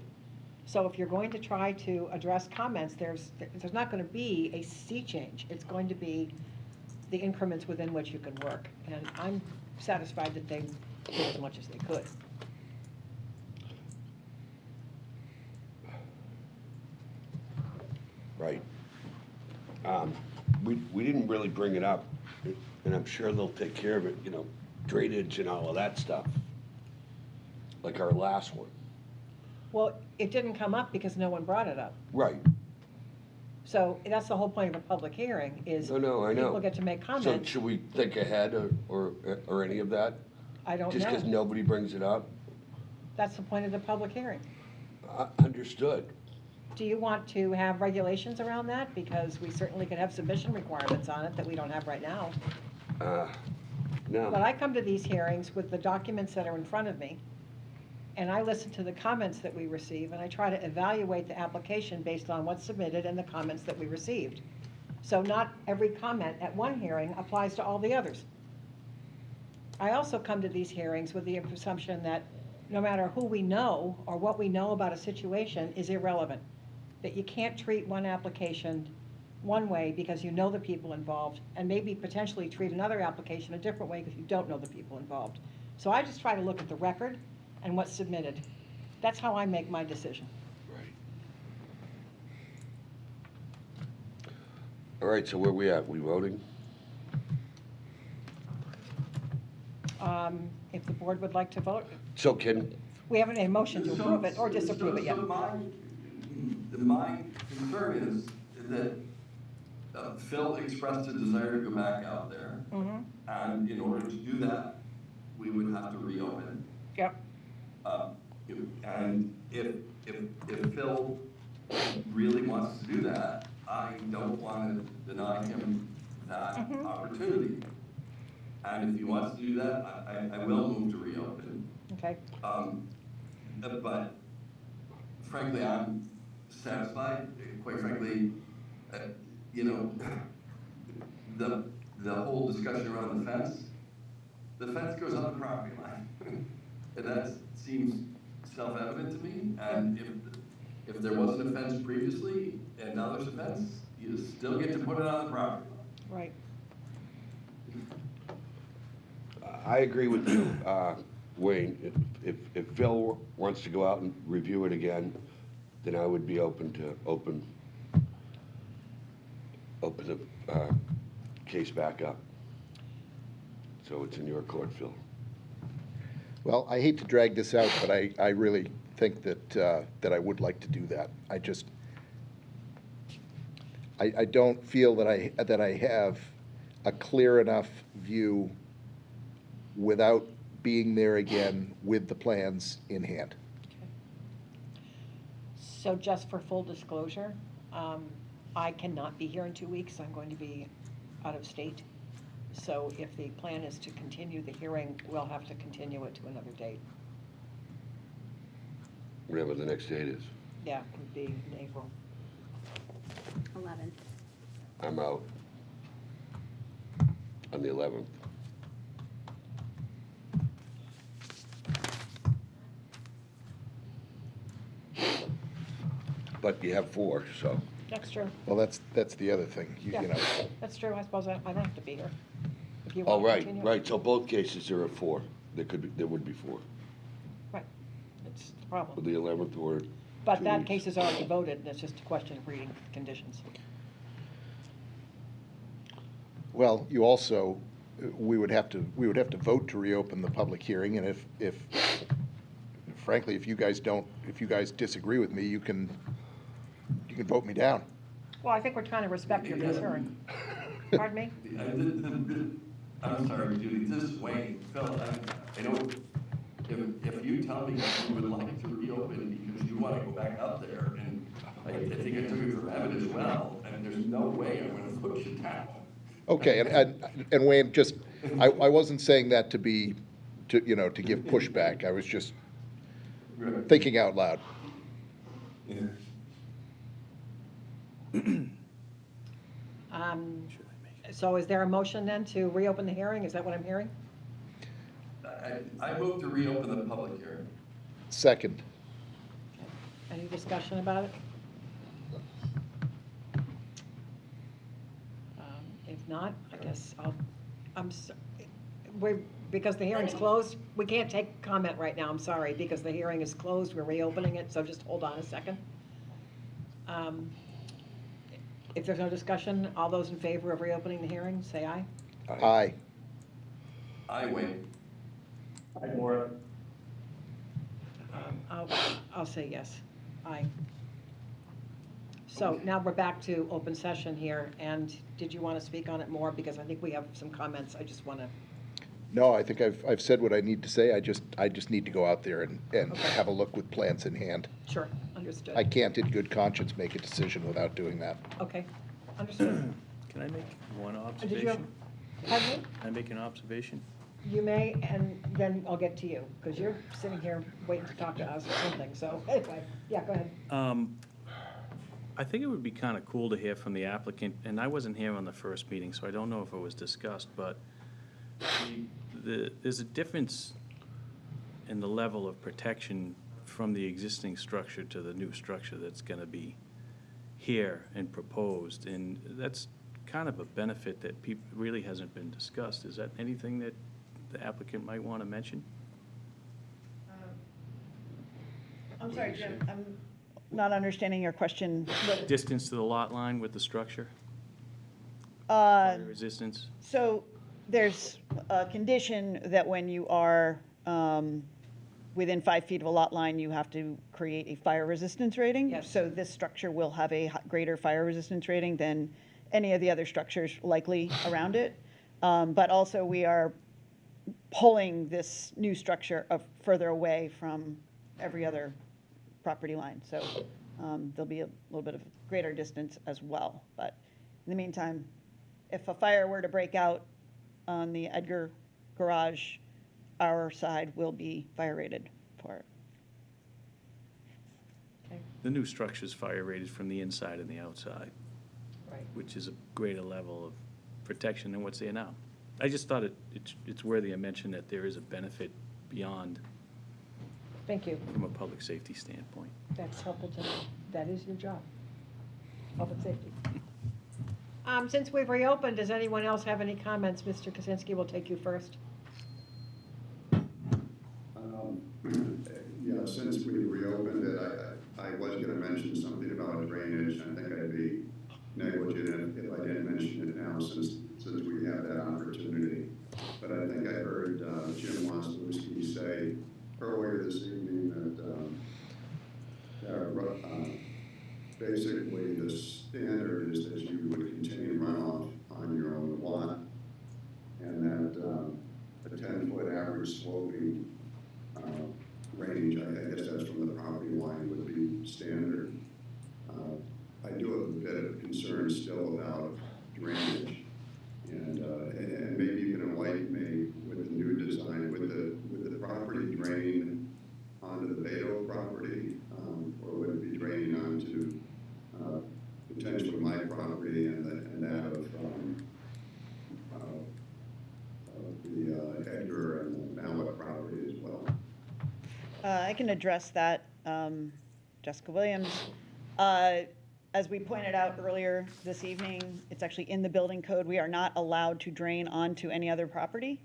So if you're going to try to address comments, there's not going to be a sea change. It's going to be the increments within which you can work. And I'm satisfied that they did as much as they could. Right. We didn't really bring it up, and I'm sure they'll take care of it, you know, drainage and all of that stuff, like our last one. Well, it didn't come up because no one brought it up. Right. So that's the whole point of a public hearing is No, I know. people get to make So comments. should we think ahead or any of that? I don't Just because know. nobody brings it up? That's the point of the public hearing. Understood. Do you want to have regulations around that? Because we certainly could have submission requirements on it that we don't have right now. No. But I come to these hearings with the documents that are in front of me, and I listen to the comments that we receive, and I try to evaluate the application based on what's submitted and the comments that we received. So not every comment at one hearing applies to all the others. I also come to these hearings with the assumption that no matter who we know or what we know about a situation is irrelevant. That you can't treat one application one way because you know the people involved, and maybe potentially treat another application a different way because you don't know the people involved. So I just try to look at the record and what's submitted. That's how I make my decision. Right. All right, so where we at? We voting? If the board would like to vote, So can, we haven't made a motion to approve it or disapprove it yet. So my concern is that Phil expressed a desire to go back out there. Mhm. And in order to do that, we would have to reopen. Yep. And if Phil really wants to do that, I don't want to deny him that opportunity. And if he wants to do that, I will move to reopen. Okay. But frankly, I'm satisfied. Quite frankly, you know, the whole discussion around the fence goes on the property line. And that seems self-evident to me. And if there wasn't a fence previously and now there's a fence, you still get to put it on the property line. Right. I agree with you, Wayne. If Phil wants to go out and review it again, then I would be open to open the case back up. So it's in your court, Phil. Well, I hate to drag this out, but I really think that I would like to do that. I don't feel that I have a clear enough view without being there again with the plans in hand. So just for full disclosure, I cannot be here in 2 weeks. I'm going to be out of state. So if the plan is to continue the hearing, we'll have to continue it to another date. Whatever the next date is. Yeah, it would be in April. 11. I'm out on the 11th. But you have 4, so. That's true. Well, that's the other thing, you Yeah, know. that's true. I suppose I don't have to be here. If you Oh, want to right, continue. right, so both cases are at 4. There would be 4. Right, that's the For problem. the 11th or But 2 that weeks. case is already voted, and it's just a question of reading the conditions. Well, you also, we would have to vote to reopen the public hearing, and if frankly, if you guys disagree with me, you can vote me down. Well, I think we're trying to respect your concern. Pardon me? I'm sorry, Judy, this is Wayne. Phil, I don't, if you tell me you would like to reopen because you want to go back up there, and I think I took it for rabbit as well, and there's no way I'm going to vote you down. Okay, and Wayne, just, I wasn't saying that to give pushback. I was just thinking out loud. Yeah. So is there a motion then to reopen the hearing? Is that what I'm hearing? I move to reopen the public hearing. Second. Any discussion about it? If not, I guess because the hearing's closed, we can't take comment right now, I'm sorry, because the hearing is closed, we're reopening it, so just hold on a second. If there's no discussion, all those in favor of reopening the hearing, say aye. Aye. I win. Hi, Maura. I'll say yes, aye. So now we're back to open session here, and did you want to speak on it more? Because I think we have some comments, I just want to. No, I think I've said what I need to say. I just need to go out there and have a look with plans in hand. Sure, understood. I can't in good conscience make a decision without doing that. Okay, understood. Can I make one Did you have, observation? pardon me? Can I make an observation? You may, and then I'll get to you, because you're sitting here waiting to talk to us or something, so anyway, yeah, go ahead. I think it would be kind of cool to hear from the applicant, and I wasn't here on the first meeting, so I don't know if it was discussed, but there's a difference in the level of protection from the existing structure to the new structure that's going to be here and proposed, and that's kind of a benefit that really hasn't been discussed. Is that anything that the applicant might want to mention? I'm sorry, Jim, I'm not understanding your question. Distance to the lot line with the structure? Uh, Fire resistance? So there's a condition that when you are within 5 feet of a lot line, you have to create a fire resistance rating. Yes. So this structure will have a greater fire resistance rating than any of the other structures likely around it. But also we are pulling this new structure further away from every other property line. So there'll be a little bit of greater distance as well. But in the meantime, if a fire were to break out on the Edgar garage, our side will be fire rated for it. Okay, The new structure's fire rated from the inside and the outside, right. which is a greater level of protection than what's there now. I just thought it's worthy of mention that there is a benefit beyond Thank you. from a public safety standpoint. That's helpful to know. That is your job. Public safety. Since we've reopened, does anyone else have any comments? Mr. Kaczynski, we'll take you first. Yeah, since we reopened it, I was gonna mention something about drainage. I think I'd be negligent if I didn't mention it now since we have that opportunity. But I think I heard Jim Wasilewski say earlier this evening that basically the standard is that you would continue runoff on your own lot, and that a 10-foot average sloping range, I guess that's from the property line, would be standard. I do have a bit of concern still about drainage, and maybe I can address that, Jessica Williams. As we pointed out earlier this evening, it's actually in the building code. We are not allowed to drain onto any other property.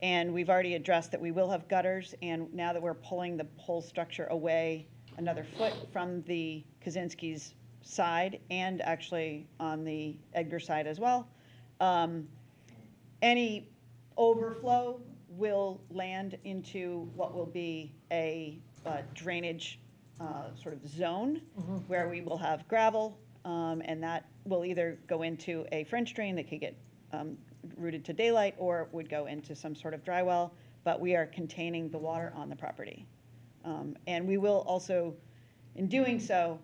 And we've already addressed that we will have gutters, and now that we're pulling the whole structure away another foot from the Kaczynski's side, and actually on the Edgar side as well, any overflow will land into what will be a drainage sort of zone where we will have gravel, and that will either go into a French drain that could get routed to daylight, or would go into some sort of dry well, but we are containing the water on the property. And we will also, in doing so,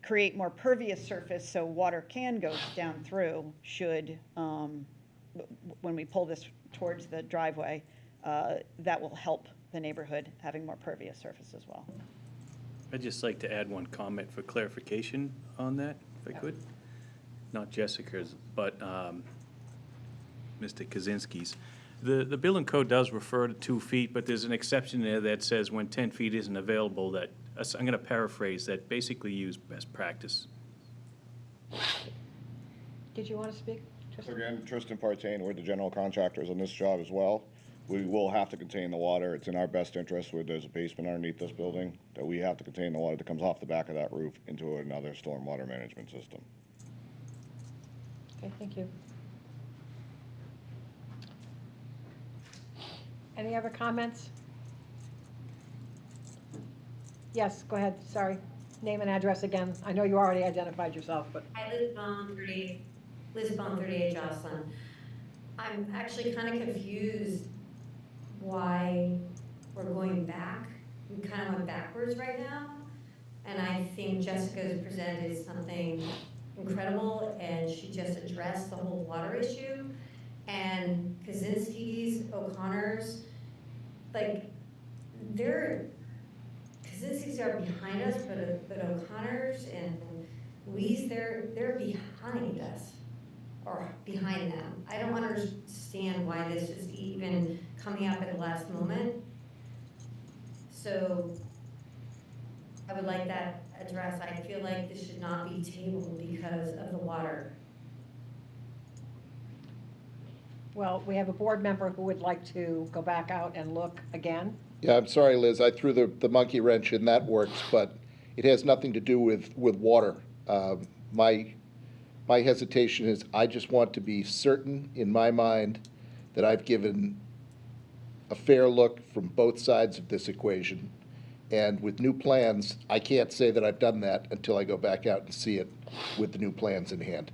create more pervious surface so water can go down through should, when we pull this towards the driveway, that will help the neighborhood having more pervious surface as well. I'd just like to add one comment for clarification on that, if I could. Not Jessica's, but Mr. Kaczynski's. The building code does refer to 2 feet, but there's an exception there that says when 10 feet isn't available, that, I'm going to paraphrase, that basically use best practice. Did you want to speak, Tristan? Again, Tristan Partain, we're the general contractors on this job as well. We will have to contain the water. It's in our best interest where there's a basement underneath this building, that we have to contain the water that comes off the back of that roof into another stormwater management system. Okay, thank you. Any other comments? Yes, go ahead, sorry. Name and address again. I know you already identified yourself, but. I live on 38 Jocelyn. I'm actually kind of confused why we're going back. We kind of went backwards right now. And I think Jessica's presented something incredible, and she just addressed the whole water issue. And Kaczynski's, O'Connor's, like, Kaczynski's are behind us, but O'Connor's and Louise, they're behind us, or behind them. I don't understand why this is even coming up at the last moment. So I would like that addressed. I feel like this should not be tabled because of the water. Well, we have a board member who would like to go back out and look again. Yeah, I'm sorry, Liz, I threw the monkey wrench in, that works, but it has nothing to do with water. My hesitation is I just want to be certain in my mind that I've given a fair look from both sides of this equation. And with new plans, I can't say that I've done that until I go back out and see it with the new plans in hand.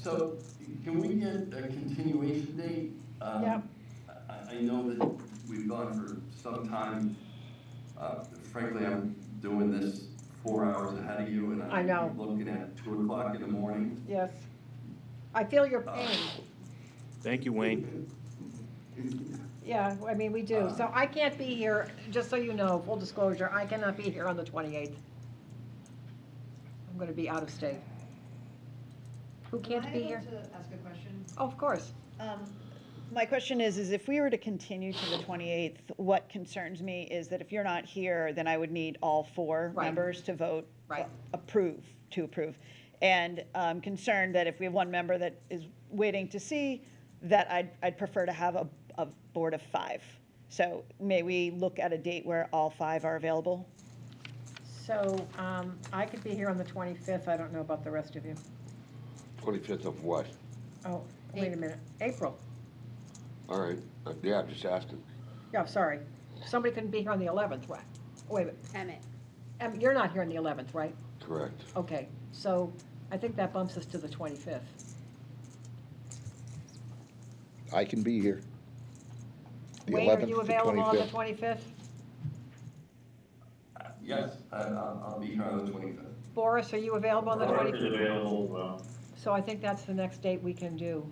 So, can we get a continuation date? Yeah. I know that we've gone for some time. Frankly, I'm doing this 4 hours ahead of you, and I know. I'm looking at 2 o'clock in the morning. Yes. I feel your pain. Thank you, Wayne. Yeah, I mean, we do. So I can't be here, just so you know, full disclosure, I cannot be here on the 28th. I'm going to be out of state. Who can't be here? Am I able to ask a question? Oh, of course. My question is if we were to continue to the 28th, what concerns me is that if you're not here, then I would need all 4 Right. members to vote Right. approve. And I'm concerned that if we have 1 member that is waiting to see, that I'd prefer to have a board of 5. So may we look at a date where all 5 are available? So I could be here on the 25th. I don't know about the rest of you. 25th of what? Oh, wait a minute. April. All right, yeah, just asking. Yeah, sorry. Somebody couldn't be here on the 11th, right? Wait a minute. Emmett. You're not here on the 11th, right? Correct. Okay, so I think that bumps us to the 25th. I can be here. The Wayne, are 11th, you the available on the 25th. 25th? Yes, I'll be here on the 25th. Boris, are you available on the Robert 25th? is available as well. So I think that's the next date we can do.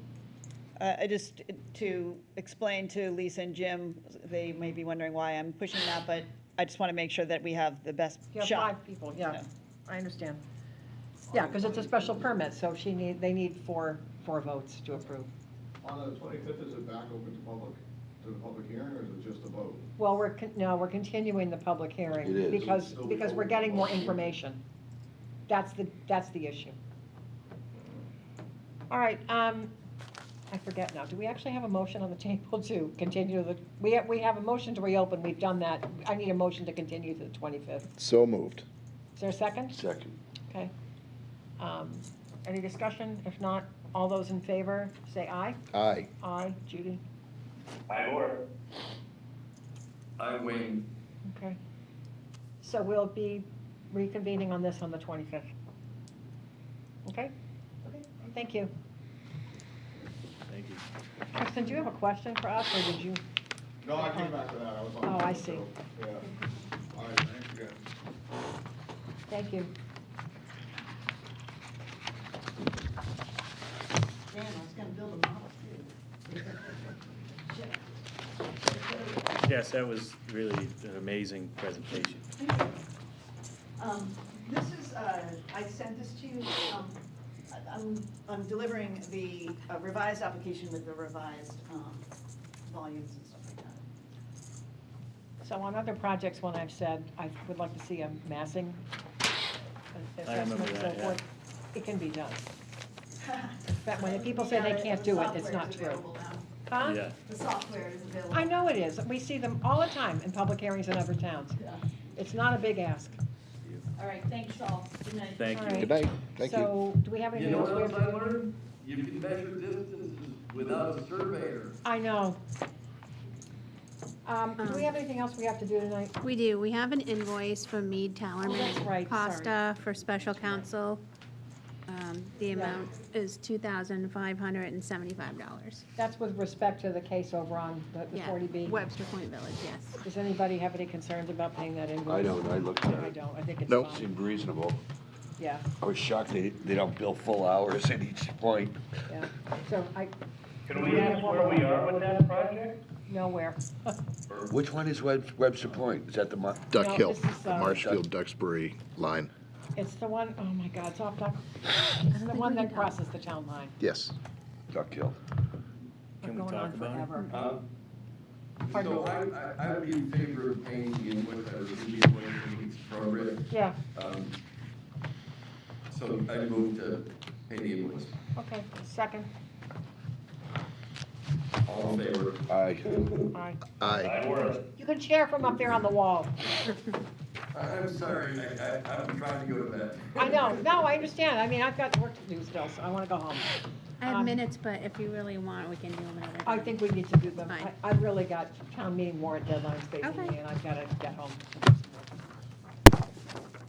I just, to explain to Lisa and Jim, they may be wondering why I'm pushing that, but I just want to make sure that we have the best You have shot. 5 people, yeah, Yeah. I understand. Yeah, because it's a special permit, so they need four votes to approve. On the 25th, is it back open to the public hearing, or is it just a vote? Well, we're continuing the public hearing. It is. Because, Still be because we're open getting to more public hearing. information. That's the issue. All right, I forget now. Do we actually have a motion on the table to continue we have a motion to reopen. We've done that. I need a motion to continue to the 25th. So moved. Is there a second? Second. Okay. Any discussion? If not, all those in favor, say aye. Aye. Aye. Judy? Aye, Moore. I Wayne. Okay. So we'll be reconvening on this on the 25th. Okay? Okay. Thank you. Thank you. Kristen, do you have a question for us, or did you? No, I came back to that, I was on. Oh, I so, see. Yeah. All right, thanks again. Thank you. Dan, I was gonna build a model too. Yes, that was really an amazing presentation. This is, I sent this to you, I'm delivering the revised application with the revised, volumes and stuff like that. So on other projects, when I've said I would like to see a massing remember assessment and so that, yeah. forth, it can be done. But when people say they can't do it, it's not true. Huh? Yeah. The software is available. I know it is. We see them all the time in public hearings in other towns. Yeah. It's not a big ask. All right, thanks all. Good night. Thank All you. right. Good night. Thank you. So, do we have You anything know else? what we else have I to do? learned? You can measure distances without a surveyor. I know. Do we have anything else we have to do tonight? We do. We have an invoice from Mead, Tallerman, that's right, sorry. Costa for special counsel. The amount is $2,575. That's with respect to the case over on the Yeah, 40B. Webster Point Village, yes. Does anybody have any concerns about paying that invoice? I don't, I looked at it. I don't, I think it's Nope. fine. Seemed reasonable. Yeah, I was shocked they don't bill full hours at each point. yeah. So Can we ask where we are with that project? nowhere. Which one is Webster Point? Is that the Duck No, Hill, this is, the Marshfield Duxbury line. It's the one, oh my God, it's off It's the think one we that can talk. crosses the town line. Yes. Duck Hill? Been Can we going talk on about it? forever. So I would be in favor of paying the invoice, I would be when it's appropriate. Yeah, So I move to pay the invoice. okay, second. All in favor? Aye. Aye. Aye. Aye, Moore. You can share from up there on the wall. I'm sorry, I'm trying to go to bed. I know, no, I understand. I mean, I've got work to do still, so I want to go home. I have Um, minutes, but if you really want, we can do them another time. I think we need to do them. Fine. I've really got town meeting warrant deadlines facing Okay. me, and I've got to get home.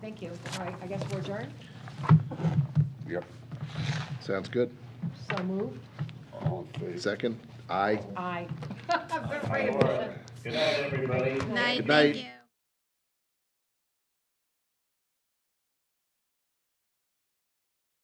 Thank you. All right, I guess we're adjourned. Yep. Sounds good. So moved. All in favor? Second? Aye. Aye. I'm afraid of it. Good night, everybody. Night, Good night. thank you.